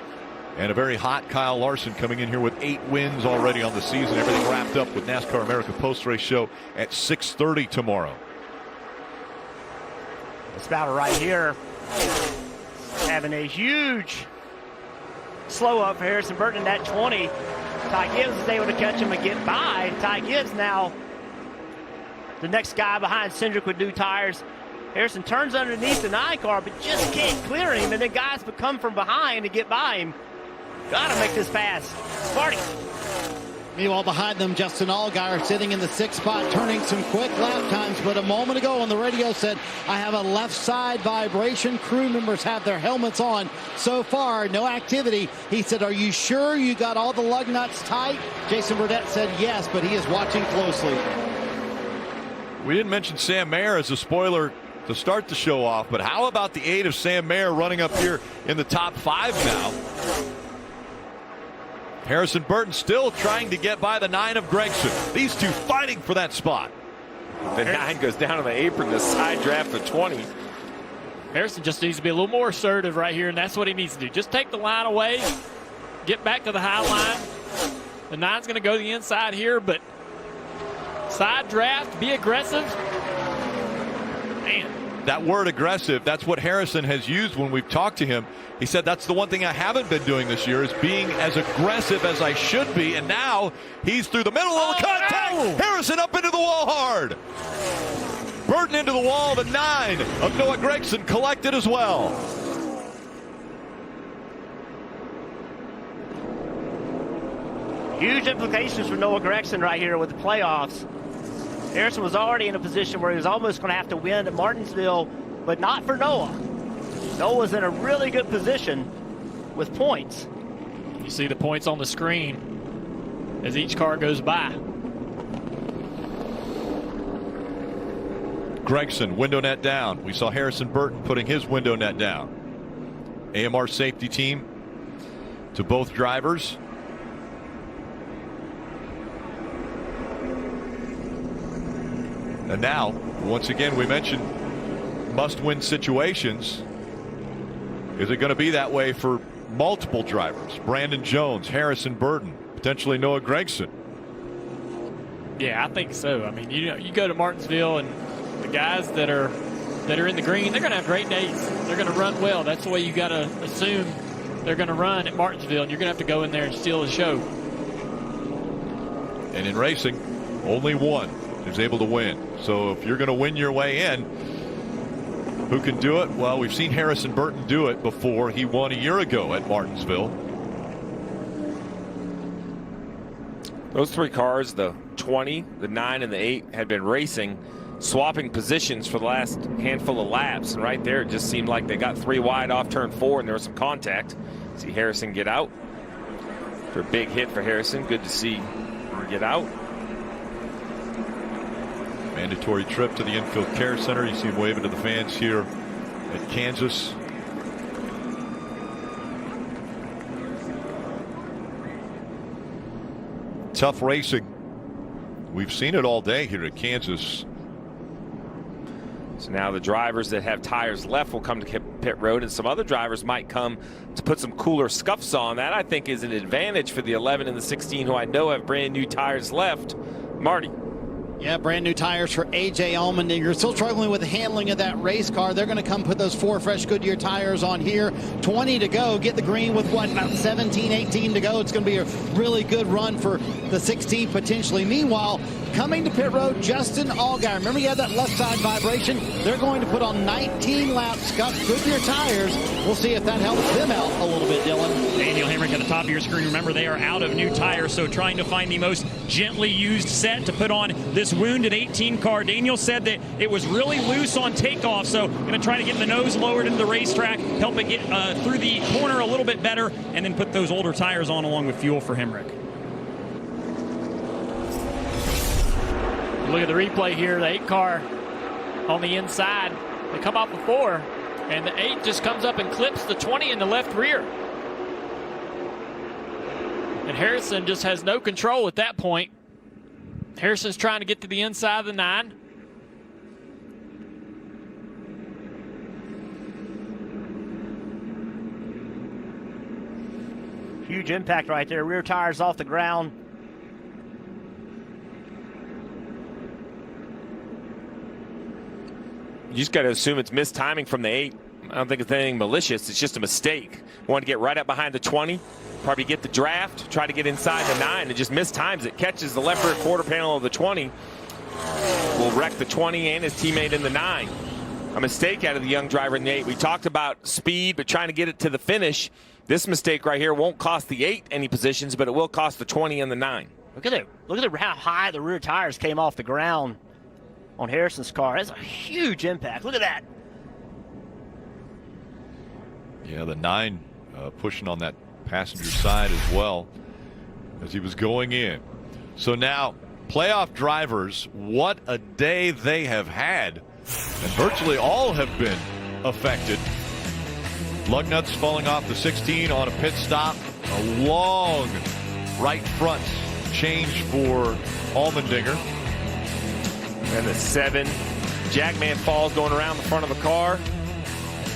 And a very hot Kyle Larson coming in here with 8 wins already on the season. Everything wrapped up with NASCAR America post-race show at 6:30 tomorrow. This battle right here having a huge slow up for Harrison Burton in that 20. Ty Gibbs is able to catch him and get by. Ty Gibbs now the next guy behind Cindric with new tires. Harrison turns underneath the 9 car, but just can't clear him, and then guys would come from behind to get by him. Gotta make this fast. Party. Meanwhile, behind them, Justin Allgaier sitting in the 6th spot, turning some quick lap times. But a moment ago on the radio said, I have a left side vibration. Crew members have their helmets on. So far, no activity. He said, are you sure you got all the lug nuts tight? Jason Burdett said yes, but he is watching closely. We didn't mention Sam Mayer as a spoiler to start the show off, but how about the 8 of Sam Mayer running up here in the top 5 now? Harrison Burton still trying to get by the 9 of Gregson. These two fighting for that spot. The 9 goes down on the apron, the side draft for 20. Harrison just needs to be a little more assertive right here, and that's what he needs to do. Just take the line away, get back to the high line. The 9's going to go to the inside here, but side draft, be aggressive. Man. That word aggressive, that's what Harrison has used when we've talked to him. He said, that's the one thing I haven't been doing this year is being as aggressive as I should be. And now he's through the middle of the contact. No! Harrison up into the wall hard. Burton into the wall. The 9 of Noah Gragson collected as well. Huge implications for Noah Gragson right here with the playoffs. Harrison was already in a position where he was almost going to have to win at Martinsville, but not for Noah. Noah's in a really good position with points. You see the points on the screen as each car goes by. Gragson, window net down. We saw Harrison Burton putting his window net down. AMR safety team to both drivers. And now, once again, we mentioned must-win situations. Is it going to be that way for multiple drivers? Brandon Jones, Harrison Burton, potentially Noah Gragson. Yeah, I think so. I mean, you go to Martinsville, and the guys that are in the green, they're going to have great days. They're going to run well. That's the way you got to assume they're going to run at Martinsville, and you're going to have to go in there and steal the show. And in racing, only one is able to win. So if you're going to win your way in, who can do it? Well, we've seen Harrison Burton do it before. He won a year ago at Martinsville. Those 3 cars, the 20, the 9, and the 8, had been racing, swapping positions for the last handful of laps. And right there, it just seemed like they got 3 wide off turn 4, and there was some contact. See Harrison get out. For a big hit for Harrison. Good to see him get out. Mandatory trip to the Infield Care Center. You see him waving to the fans here at Kansas. Tough racing we've seen it all day here at Kansas. So now the drivers that have tires left will come to pit road, and some other drivers might come to put some cooler scuffs on. That, I think, is an advantage for the 11 and the 16, who I know have brand new tires left. Marty. Yeah, brand new tires for A.J. Allmendinger. Still struggling with the handling of that race car. They're going to come put those 4 fresh Goodyear tires on here. 20 to go. Get the green with what, about 17, 18 to go. It's going to be a really good run for the 16 potentially. Meanwhile, coming to pit road, Justin Allgaier. Remember, he had that left side vibration. They're going to put on 19 laps, scuffed Goodyear tires. We'll see if that helps them out a little bit, Dylan. Daniel Hemric at the top of your screen. Remember, they are out of new tires, so trying to find the most gently used set to put on this wounded 18 car. Daniel said that it was really loose on takeoff, so going to try to get the nose lowered into the racetrack, help it get through the corner a little bit better, and then put those older tires on along with fuel for Hemric. Look at the replay here. The 8 car on the inside. They come off the 4, and the 8 just comes up and clips the 20 in the left rear. And Harrison just has no control at that point. Harrison's trying to get to the inside of the 9. Huge impact right there. Rear tires off the ground. You just got to assume it's missed timing from the 8. I don't think it's anything malicious. It's just a mistake. Want to get right up behind the 20, probably get the draft, try to get inside the 9, and just mistimes it. Catches the left rear quarter panel of the 20. Will wreck the 20 and his teammate in the 9. A mistake out of the young driver in the 8. We talked about speed, but trying to get it to the finish. This mistake right here won't cost the 8 any positions, but it will cost the 20 and the 9. Look at how high the rear tires came off the ground on Harrison's car. That's a huge impact. Look at that. Yeah, the 9 pushing on that passenger side as well as he was going in. So now, playoff drivers, what a day they have had. And virtually all have been affected. Lug nuts falling off the 16 on a pit stop. A long right front change for Allmendinger. And the 7. Jackman falls going around the front of the car.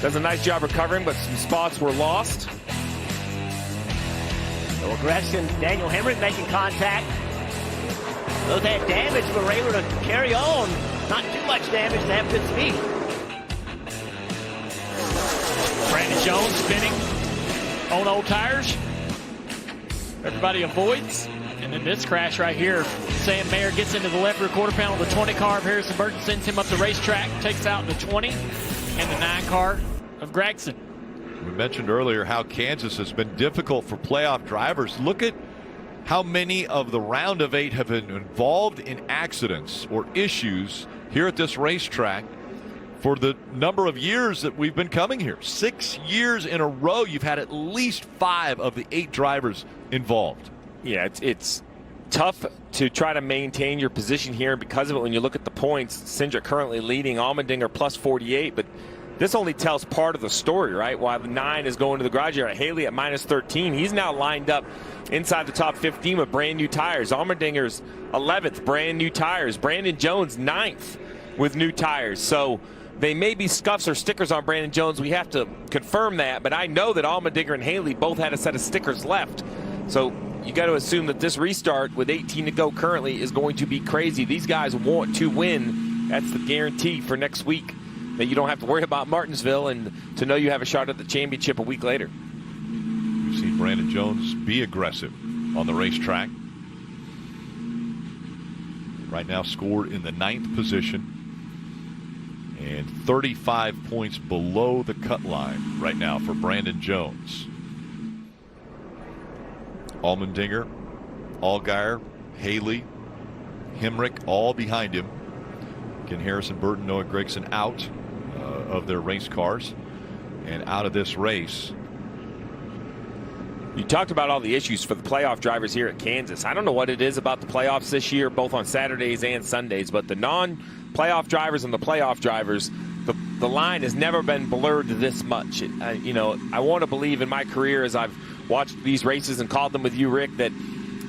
Does a nice job recovering, but some spots were lost. So Gregson, Daniel Hemric making contact. Those had damage, but were able to carry on. Not too much damage to have good speed. Brandon Jones spinning on old tires. Everybody avoids. And then this crash right here, Sam Mayer gets into the left rear quarter panel of the 20 car of Harrison Burton, sends him up the racetrack, takes out the 20 and the 9 car of Gregson. We mentioned earlier how Kansas has been difficult for playoff drivers. Look at how many of the round of 8 have been involved in accidents or issues here at this racetrack for the number of years that we've been coming here. 6 years in a row, you've had at least 5 of the 8 drivers involved. Yeah, it's tough to try to maintain your position here because of it. When you look at the points, Cindric currently leading, Allmendinger plus 48, but this only tells part of the story, right? While the 9 is going to the garage area, Haley at minus 13, he's now lined up inside the top 15 with brand new tires. Allmendinger's 11th, brand new tires. Brandon Jones 9th with new tires. So they may be scuffs or stickers on Brandon Jones. We have to confirm that, but I know that Allmendinger and Haley both had a set of stickers left. So you got to assume that this restart with 18 to go currently is going to be crazy. These guys want to win. That's the guarantee for next week, that you don't have to worry about Martinsville and to know you have a shot at the championship a week later. We've seen Brandon Jones be aggressive on the racetrack. Right now scored in the 9th position and 35 points below the cut line right now for Brandon Jones. Allmendinger, Allgaier, Haley, Hemric, all behind him. Again, Harrison Burton, Noah Gragson out of their race cars and out of this race. You talked about all the issues for the playoff drivers here at Kansas. I don't know what it is about the playoffs this year, both on Saturdays and Sundays, but the non-playoff drivers and the playoff drivers, the line has never been blurred this much. I want to believe in my career, as I've watched these races and called them with you, Rick, that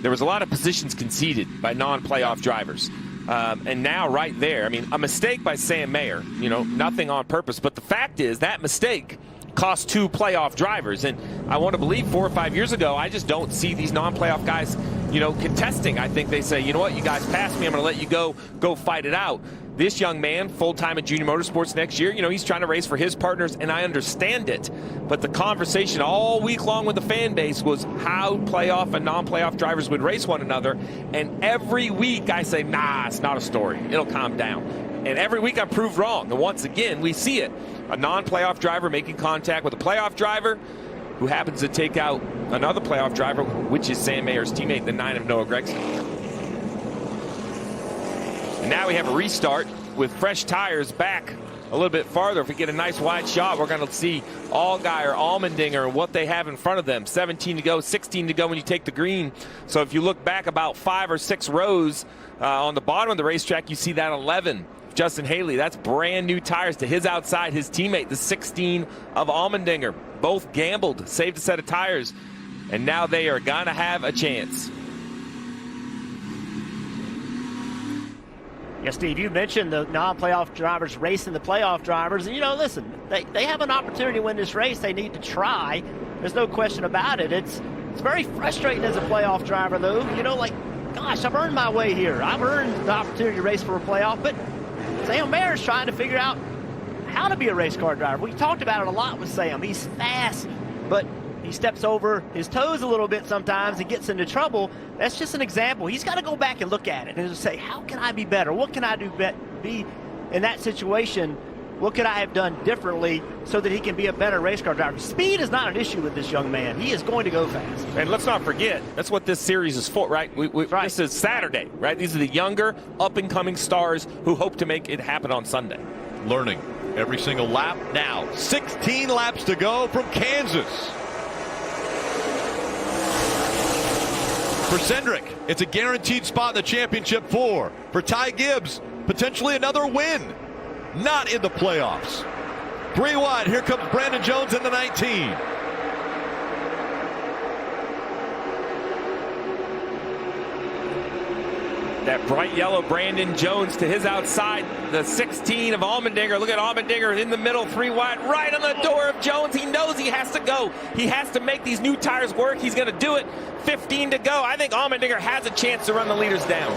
there was a lot of positions conceded by non-playoff drivers. And now right there, I mean, a mistake by Sam Mayer, nothing on purpose. But the fact is that mistake cost 2 playoff drivers. And I want to believe 4 or 5 years ago, I just don't see these non-playoff guys, contesting. I think they say, you know what, you guys passed me, I'm going to let you go fight it out. This young man, full-time at Junior Motorsports next year, he's trying to race for his partners, and I understand it. But the conversation all week long with the fan base was how playoff and non-playoff drivers would race one another. And every week I say, nah, it's not a story. It'll calm down. And every week I'm proved wrong. And once again, we see it. A non-playoff driver making contact with a playoff driver who happens to take out another playoff driver, which is Sam Mayer's teammate, the 9 of Noah Gragson. And now we have a restart with fresh tires back a little bit farther. If we get a nice wide shot, we're going to see Allgaier, Allmendinger, and what they have in front of them. 17 to go, 16 to go when you take the green. So if you look back about 5 or 6 rows on the bottom of the racetrack, you see that 11. Justin Haley, that's brand new tires to his outside, his teammate, the 16 of Allmendinger. Both gambled, saved a set of tires, and now they are going to have a chance. Yeah, Steve, you mentioned the non-playoff drivers racing the playoff drivers. And, listen, they have an opportunity to win this race. They need to try. There's no question about it. It's very frustrating as a playoff driver, though. Gosh, I've earned my way here. I've earned the opportunity to race for a playoff. But Sam Mayer's trying to figure out how to be a race car driver. We talked about it a lot with Sam. He's fast, but he steps over his toes a little bit sometimes and gets into trouble. That's just an example. He's got to go back and look at it and just say, how can I be better? What can I do be in that situation? What could I have done differently so that he can be a better race car driver? Speed is not an issue with this young man. He is going to go fast. And let's not forget, that's what this series is for, right? Right. This is Saturday, right? These are the younger, up-and-coming stars who hope to make it happen on Sunday. Learning every single lap now. 16 laps to go from Kansas. For Cindric, it's a guaranteed spot in the championship 4. For Ty Gibbs, potentially another win. Not in the playoffs. 3 wide, here comes Brandon Jones in the 19. That bright yellow Brandon Jones to his outside, the 16 of Allmendinger. Look at Allmendinger in the middle, 3 wide, right on the door of Jones. He knows he has to go. He has to make these new tires work. He's going to do it. 15 to go. I think Allmendinger has a chance to run the leaders down.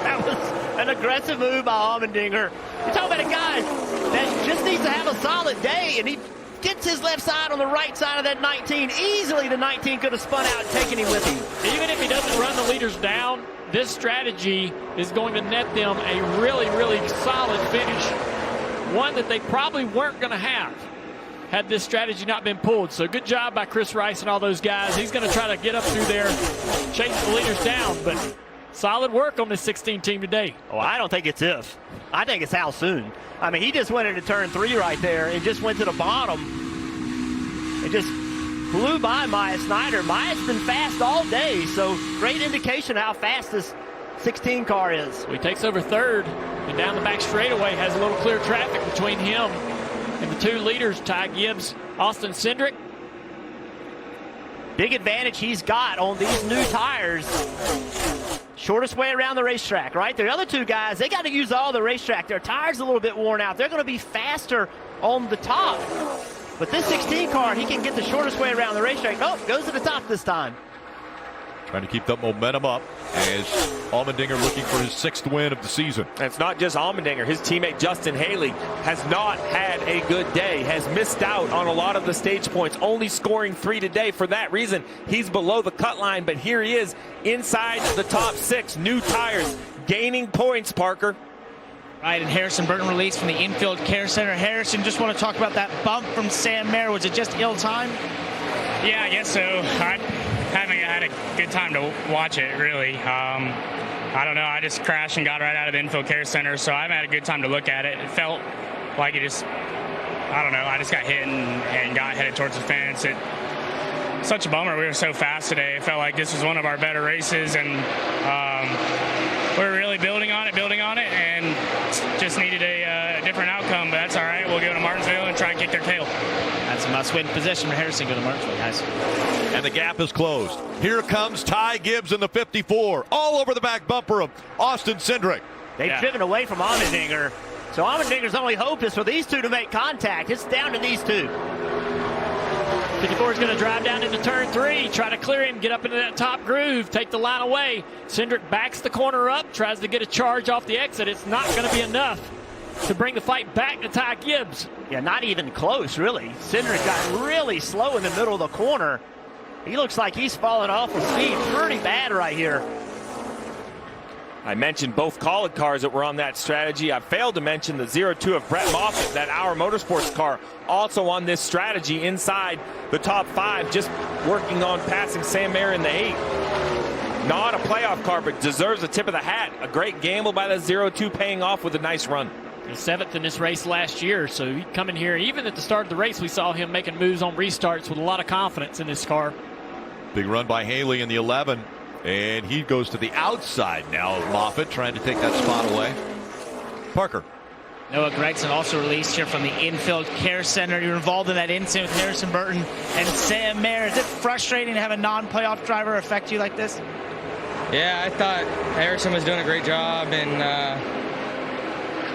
That was an aggressive move by Allmendinger. You're talking about a guy that just needs to have a solid day, and he gets his left side on the right side of that 19. Easily the 19 could have spun out and taken him with him. Even if he doesn't run the leaders down, this strategy is going to net them a really, really solid finish. One that they probably weren't going to have had this strategy not been pulled. So good job by Chris Rice and all those guys. He's going to try to get up through there, chase the leaders down. But solid work on this 16 team today. Oh, I don't think it's if. I think it's how soon. I mean, he just went into turn 3 right there and just went to the bottom. It just blew by Maya Snyder. Maya's been fast all day, so great indication how fast this 16 car is. So he takes over 3rd and down the back straightaway, has a little clear traffic between him and the 2 leaders, Ty Gibbs, Austin Cindric. Big advantage he's got on these new tires. Shortest way around the racetrack, right? The other 2 guys, they got to use all the racetrack. Their tires a little bit worn out. They're going to be faster on the top. But this 16 car, he can get the shortest way around the racetrack. Oh, goes to the top this time. Trying to keep that momentum up as Allmendinger looking for his 6th win of the season. And it's not just Allmendinger. His teammate Justin Haley has not had a good day, has missed out on a lot of the stage points, only scoring 3 today. For that reason, he's below the cut line, but here he is inside the top 6. New tires, gaining points, Parker. Right, and Harrison Burton released from the infield care center. Harrison, just want to talk about that bump from Sam Mayer. Was it just ill-timed? Yeah, I guess so. I haven't had a good time to watch it, really. I don't know. I just crashed and got right out of the infield care center, so I haven't had a good time to look at it. It felt like it just, I don't know, I just got hit and got headed towards the fence. Such a bummer. We were so fast today. It felt like this was one of our better races, and we were really building on it, and just needed a different outcome, but that's all right. We'll go to Martinsville and try and kick their tail. That's must-win position for Harrison. Go to Martinsville, guys. And the gap is closed. Here comes Ty Gibbs in the 54, all over the back bumper of Austin Cindric. They've driven away from Allmendinger. So Allmendinger's only hope is for these two to make contact. It's down to these two. 54 is going to drive down into turn 3, try to clear him, get up into that top groove, take the line away. Cindric backs the corner up, tries to get a charge off the exit. It's not going to be enough to bring the fight back to Ty Gibbs. Yeah, not even close, really. Cindric got really slow in the middle of the corner. He looks like he's falling off with speed pretty bad right here. I mentioned both Collett cars that were on that strategy. I failed to mention the 02 of Brett Moffitt, that Our Motorsports car, also on this strategy inside the top 5, just working on passing Sam Mayer in the 8. Not a playoff car, but deserves a tip of the hat. A great gamble by the 02 paying off with a nice run. He's 7th in this race last year, so he coming here. Even at the start of the race, we saw him making moves on restarts with a lot of confidence in this car. Big run by Haley in the 11. And he goes to the outside now. Moffitt trying to take that spot away. Parker. Noah Gragson also released here from the Infield Care Center. You're involved in that incident with Harrison Burton and Sam Mayer. Is it frustrating to have a non-playoff driver affect you like this? Yeah, I thought Harrison was doing a great job, and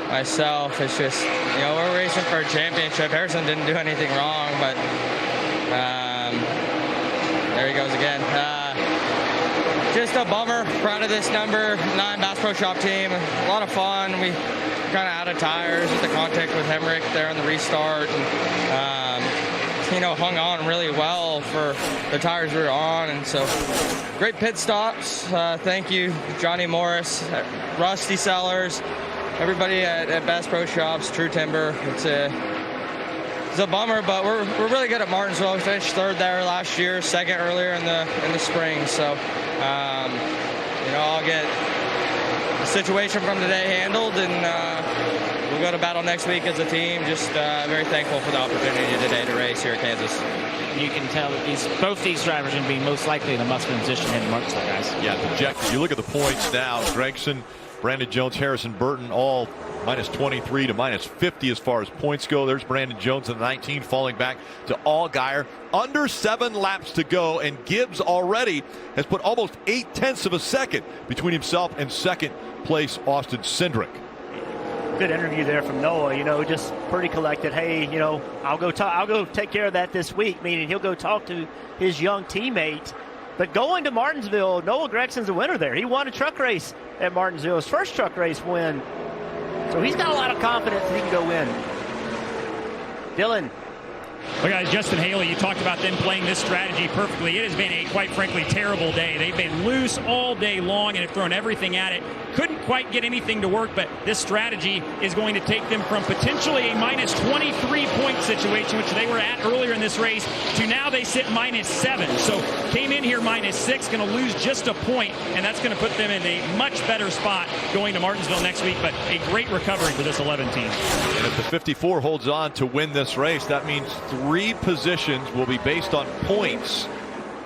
myself, it's just, we're racing for a championship. Harrison didn't do anything wrong, but there he goes again. Just a bummer. Proud of this number 9 Bass Pro Shop team. A lot of fun. We kind of out of tires with the contact with Hemrick there on the restart. And, hung on really well for the tires we were on. And so great pit stops. Thank you, Johnny Morris, Rusty Sellers, everybody at Bass Pro Shops, True Timber. It's a bummer, but we're really good at Martinsville. We finished 3rd there last year, 2nd earlier in the spring. So, I'll get the situation from today handled, and we'll go to battle next week as a team. Just very thankful for the opportunity today to race here at Kansas. You can tell that both these drivers are going to be most likely in a must-win position in Martinsville, guys. Yeah, projected. You look at the points now. Gregson, Brandon Jones, Harrison Burton, all minus 23 to minus 50 as far as points go. There's Brandon Jones in the 19, falling back to Allgaier. Under 7 laps to go, and Gibbs already has put almost 0.8 of a second between himself and second place Austin Cindric. Good interview there from Noah. Just pretty collected. Hey, I'll go take care of that this week. Meaning he'll go talk to his young teammate. But going to Martinsville, Noah Gregson's a winner there. He won a truck race at Martinsville, his first truck race win. So he's got a lot of confidence that he can go win. Dylan. Well, guys, Justin Haley, you talked about them playing this strategy perfectly. It has been a, quite frankly, terrible day. They've been loose all day long and have thrown everything at it. Couldn't quite get anything to work, but this strategy is going to take them from potentially a minus 23-point situation, which they were at earlier in this race, to now they sit minus 7. So came in here minus 6, going to lose just a point, and that's going to put them in a much better spot going to Martinsville next week, but a great recovery for this 11 team. And if the 54 holds on to win this race, that means 3 positions will be based on points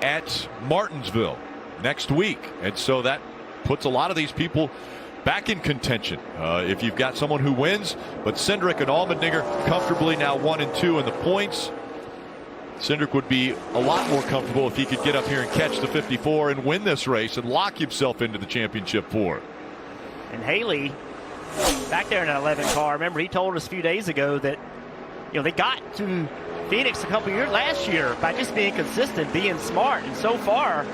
at Martinsville next week. And so that puts a lot of these people back in contention. If you've got someone who wins, but Cindric and Allmendinger comfortably now 1 and 2 in the points. Cindric would be a lot more comfortable if he could get up here and catch the 54 and win this race and lock himself into the championship 4. And Haley back there in an 11 car. Remember, he told us a few days ago that they got to Phoenix a couple years last year by just being consistent, being smart, and so far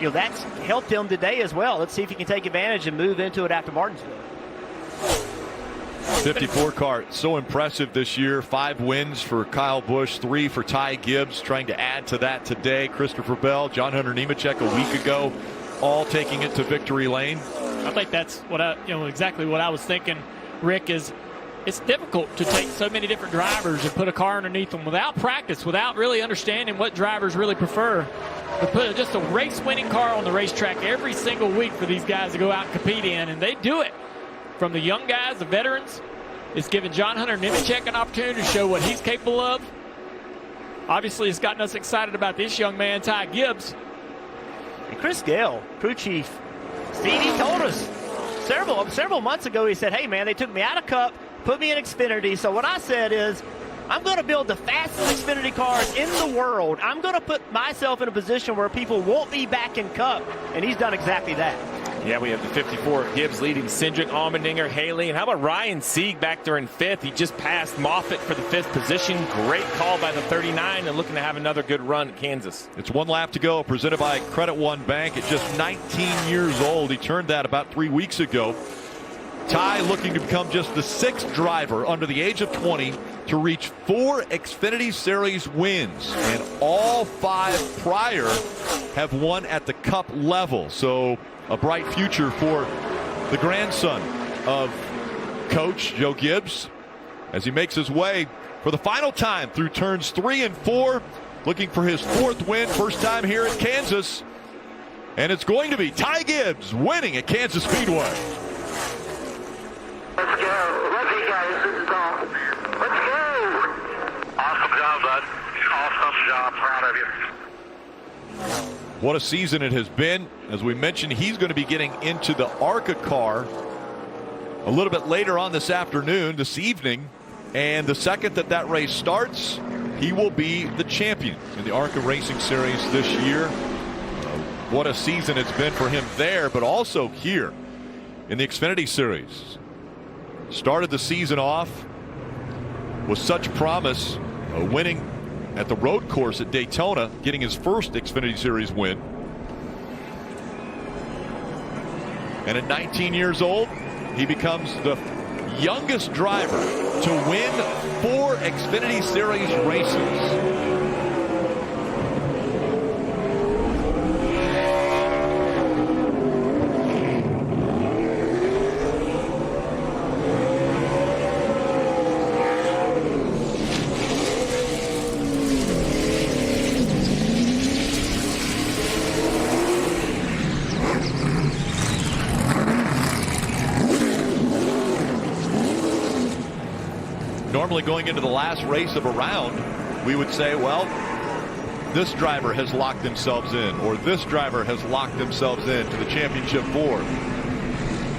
that's helped him today as well. Let's see if he can take advantage and move into it after Martinsville. 54 car, so impressive this year. 5 wins for Kyle Busch, 3 for Ty Gibbs, trying to add to that today. Christopher Bell, John Hunter Nemechek a week ago, all taking it to victory lane. I think that's what exactly what I was thinking, Rick, is it's difficult to take so many different drivers and put a car underneath them without practice, without really understanding what drivers really prefer. To put just a race-winning car on the racetrack every single week for these guys to go out and compete in, and they do it. From the young guys, the veterans, it's given John Hunter Nemechek an opportunity to show what he's capable of. Obviously, it's gotten us excited about this young man, Ty Gibbs. And Chris Gale, crew chief, Steve, he told us several months ago, he said, hey, man, they took me out of Cup, put me in Xfinity. So what I said is, I'm going to build the fastest Xfinity cars in the world. I'm going to put myself in a position where people won't be back in Cup, and he's done exactly that. Yeah, we have the 54 of Gibbs leading Cindric, Allmendinger, Haley. And how about Ryan Sieg back there in 5th? He just passed Moffitt for the 5th position. Great call by the 39 and looking to have another good run at Kansas. It's one lap to go, presented by Credit One Bank. At just 19 years old, he turned that about 3 weeks ago. Ty looking to become just the 6th driver under the age of 20 to reach 4 Xfinity Series wins. And all 5 prior have won at the Cup level. So a bright future for the grandson of Coach Joe Gibbs as he makes his way for the final time through turns 3 and 4, looking for his 4th win, first time here at Kansas. And it's going to be Ty Gibbs winning at Kansas Speedway. Let's go. Love you guys. This is all. Let's go. Awesome job, bud. Awesome job. Proud of you. What a season it has been. As we mentioned, he's going to be getting into the ARCA car a little bit later on this afternoon, this evening. And the second that race starts, he will be the champion in the ARCA Racing Series this year. What a season it's been for him there, but also here in the Xfinity Series. Started the season off with such promise, winning at the road course at Daytona, getting his first Xfinity Series win. And at 19 years old, he becomes the youngest driver to win 4 Xfinity Series races. Normally going into the last race of a round, we would say, well, this driver has locked themselves in, or this driver has locked themselves in to the championship 4.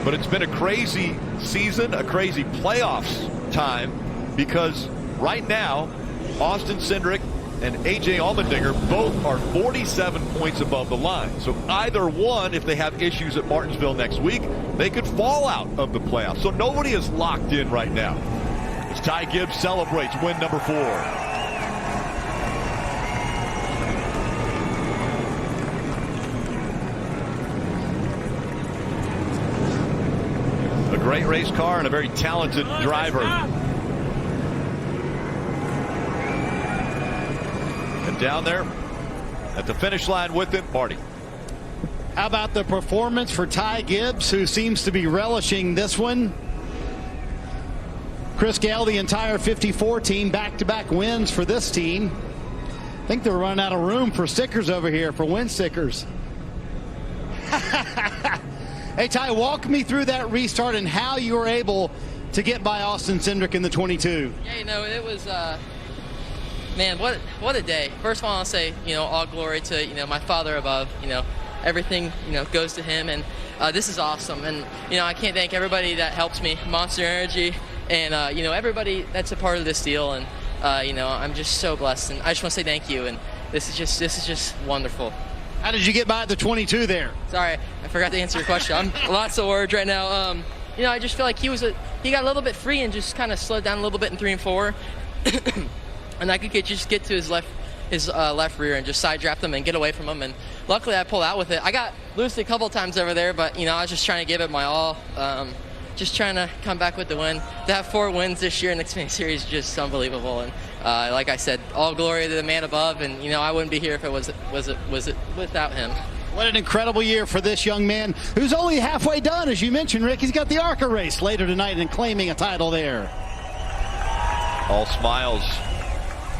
But it's been a crazy season, a crazy playoffs time, because right now, Austin Cindric and A.J. Allmendinger both are 47 points above the line. So either one, if they have issues at Martinsville next week, they could fall out of the playoffs. So nobody is locked in right now. As Ty Gibbs celebrates win number 4. A great race car and a very talented driver. And down there at the finish line with him, Marty. How about the performance for Ty Gibbs, who seems to be relishing this one? Chris Gale, the entire 54 team, back-to-back wins for this team. I think they're running out of room for stickers over here, for win stickers. Hey, Ty, walk me through that restart and how you were able to get by Austin Cindric in the 22. Yeah, you know, it was, man, what a day. First of all, I'll say, you know, all glory to, you know, my Father above. You know, everything, you know, goes to him, and this is awesome. And, you know, I can't thank everybody that helps me, Monster Energy, and, you know, everybody that's a part of this deal. And, you know, I'm just so blessed, and I just want to say thank you. And this is just wonderful. How did you get by the 22 there? Sorry, I forgot to answer your question. I'm lots of words right now. You know, I just feel like he got a little bit free and just kind of slowed down a little bit in 3 and 4. And I could just get to his left rear and just side draft him and get away from him. And luckily I pulled out with it. I got loose a couple times over there, but, you know, I was just trying to give it my all. Just trying to come back with the win. To have 4 wins this year in the Xfinity Series is just unbelievable. And like I said, all glory to the man above. And, you know, I wouldn't be here if it was without him. What an incredible year for this young man, who's only halfway done, as you mentioned, Rick. He's got the ARCA race later tonight and claiming a title there. All smiles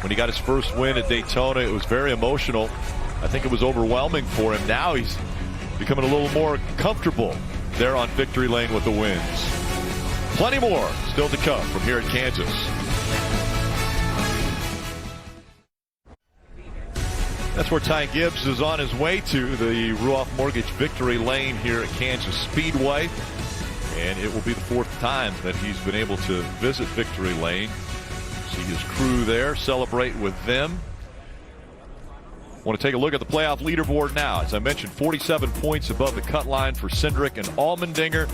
when he got his first win at Daytona. It was very emotional. I think it was overwhelming for him. Now he's becoming a little more comfortable there on victory lane with the wins. Plenty more still to come from here at Kansas. That's where Ty Gibbs is on his way to, the Ruoff Mortgage victory lane here at Kansas Speedway. And it will be the 4th time that he's been able to visit victory lane. See his crew there celebrate with them. Want to take a look at the playoff leaderboard now. As I mentioned, 47 points above the cut line for Cindric and Allmendinger.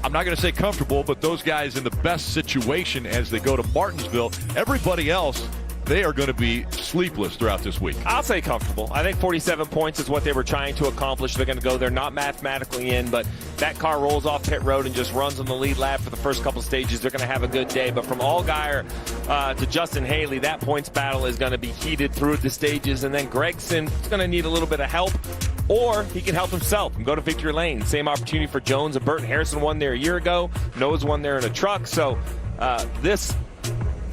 I'm not going to say comfortable, but those guys in the best situation as they go to Martinsville. Everybody else, they are going to be sleepless throughout this week. I'll say comfortable. I think 47 points is what they were trying to accomplish. They're going to go there, not mathematically in, but that car rolls off pit road and just runs on the lead lap for the first couple stages. They're going to have a good day. But from Allgaier to Justin Haley, that points battle is going to be heated through the stages. And then Gragson is going to need a little bit of help, or he can help himself and go to victory lane. Same opportunity for Jones and Burton. Harrison won there a year ago. Noah's won there in a truck. So this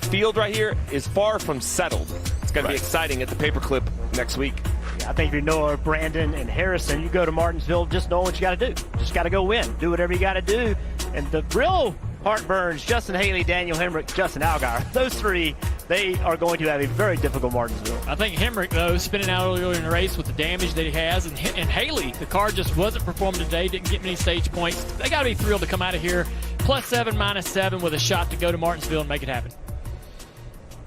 field right here is far from settled. It's going to be exciting at the Paperclip next week. Yeah, I think if you know Brandon and Harrison, you go to Martinsville just knowing what you got to do. Just got to go win. Do whatever you got to do. And the real heartburns, Justin Haley, Daniel Hemrick, Justin Allgaier, those three, they are going to have a very difficult Martinsville. I think Hemrick, though, spinning out earlier in the race with the damage that he has, and Haley, the car just wasn't performing today, didn't get many stage points. They got to be thrilled to come out of here +7, -7 with a shot to go to Martinsville and make it happen.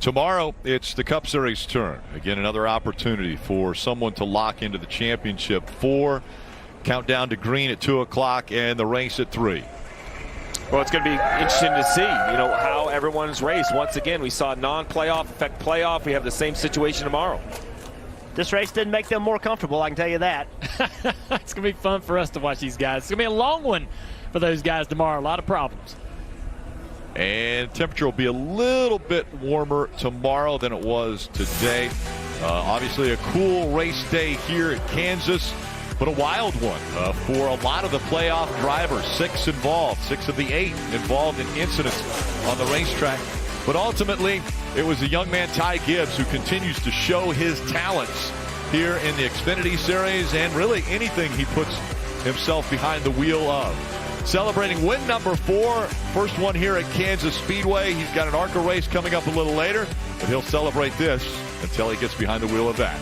Tomorrow, it's the Cup Series turn. Again, another opportunity for someone to lock into the championship. 4, countdown to green at 2 o'clock, and the race at 3. Well, it's going to be interesting to see, how everyone's raced. Once again, we saw non-playoff affect playoff. We have the same situation tomorrow. This race didn't make them more comfortable, I can tell you that. It's going to be fun for us to watch these guys. It's going to be a long one for those guys tomorrow. A lot of problems. And temperature will be a little bit warmer tomorrow than it was today. Obviously a cool race day here at Kansas, but a wild one for a lot of the playoff drivers. 6 involved, 6 of the 8 involved in incidents on the racetrack. But ultimately, it was the young man Ty Gibbs who continues to show his talents here in the Xfinity Series and really anything he puts himself behind the wheel of. Celebrating win number 4, first one here at Kansas Speedway. He's got an ARCA race coming up a little later, but he'll celebrate this until he gets behind the wheel of that.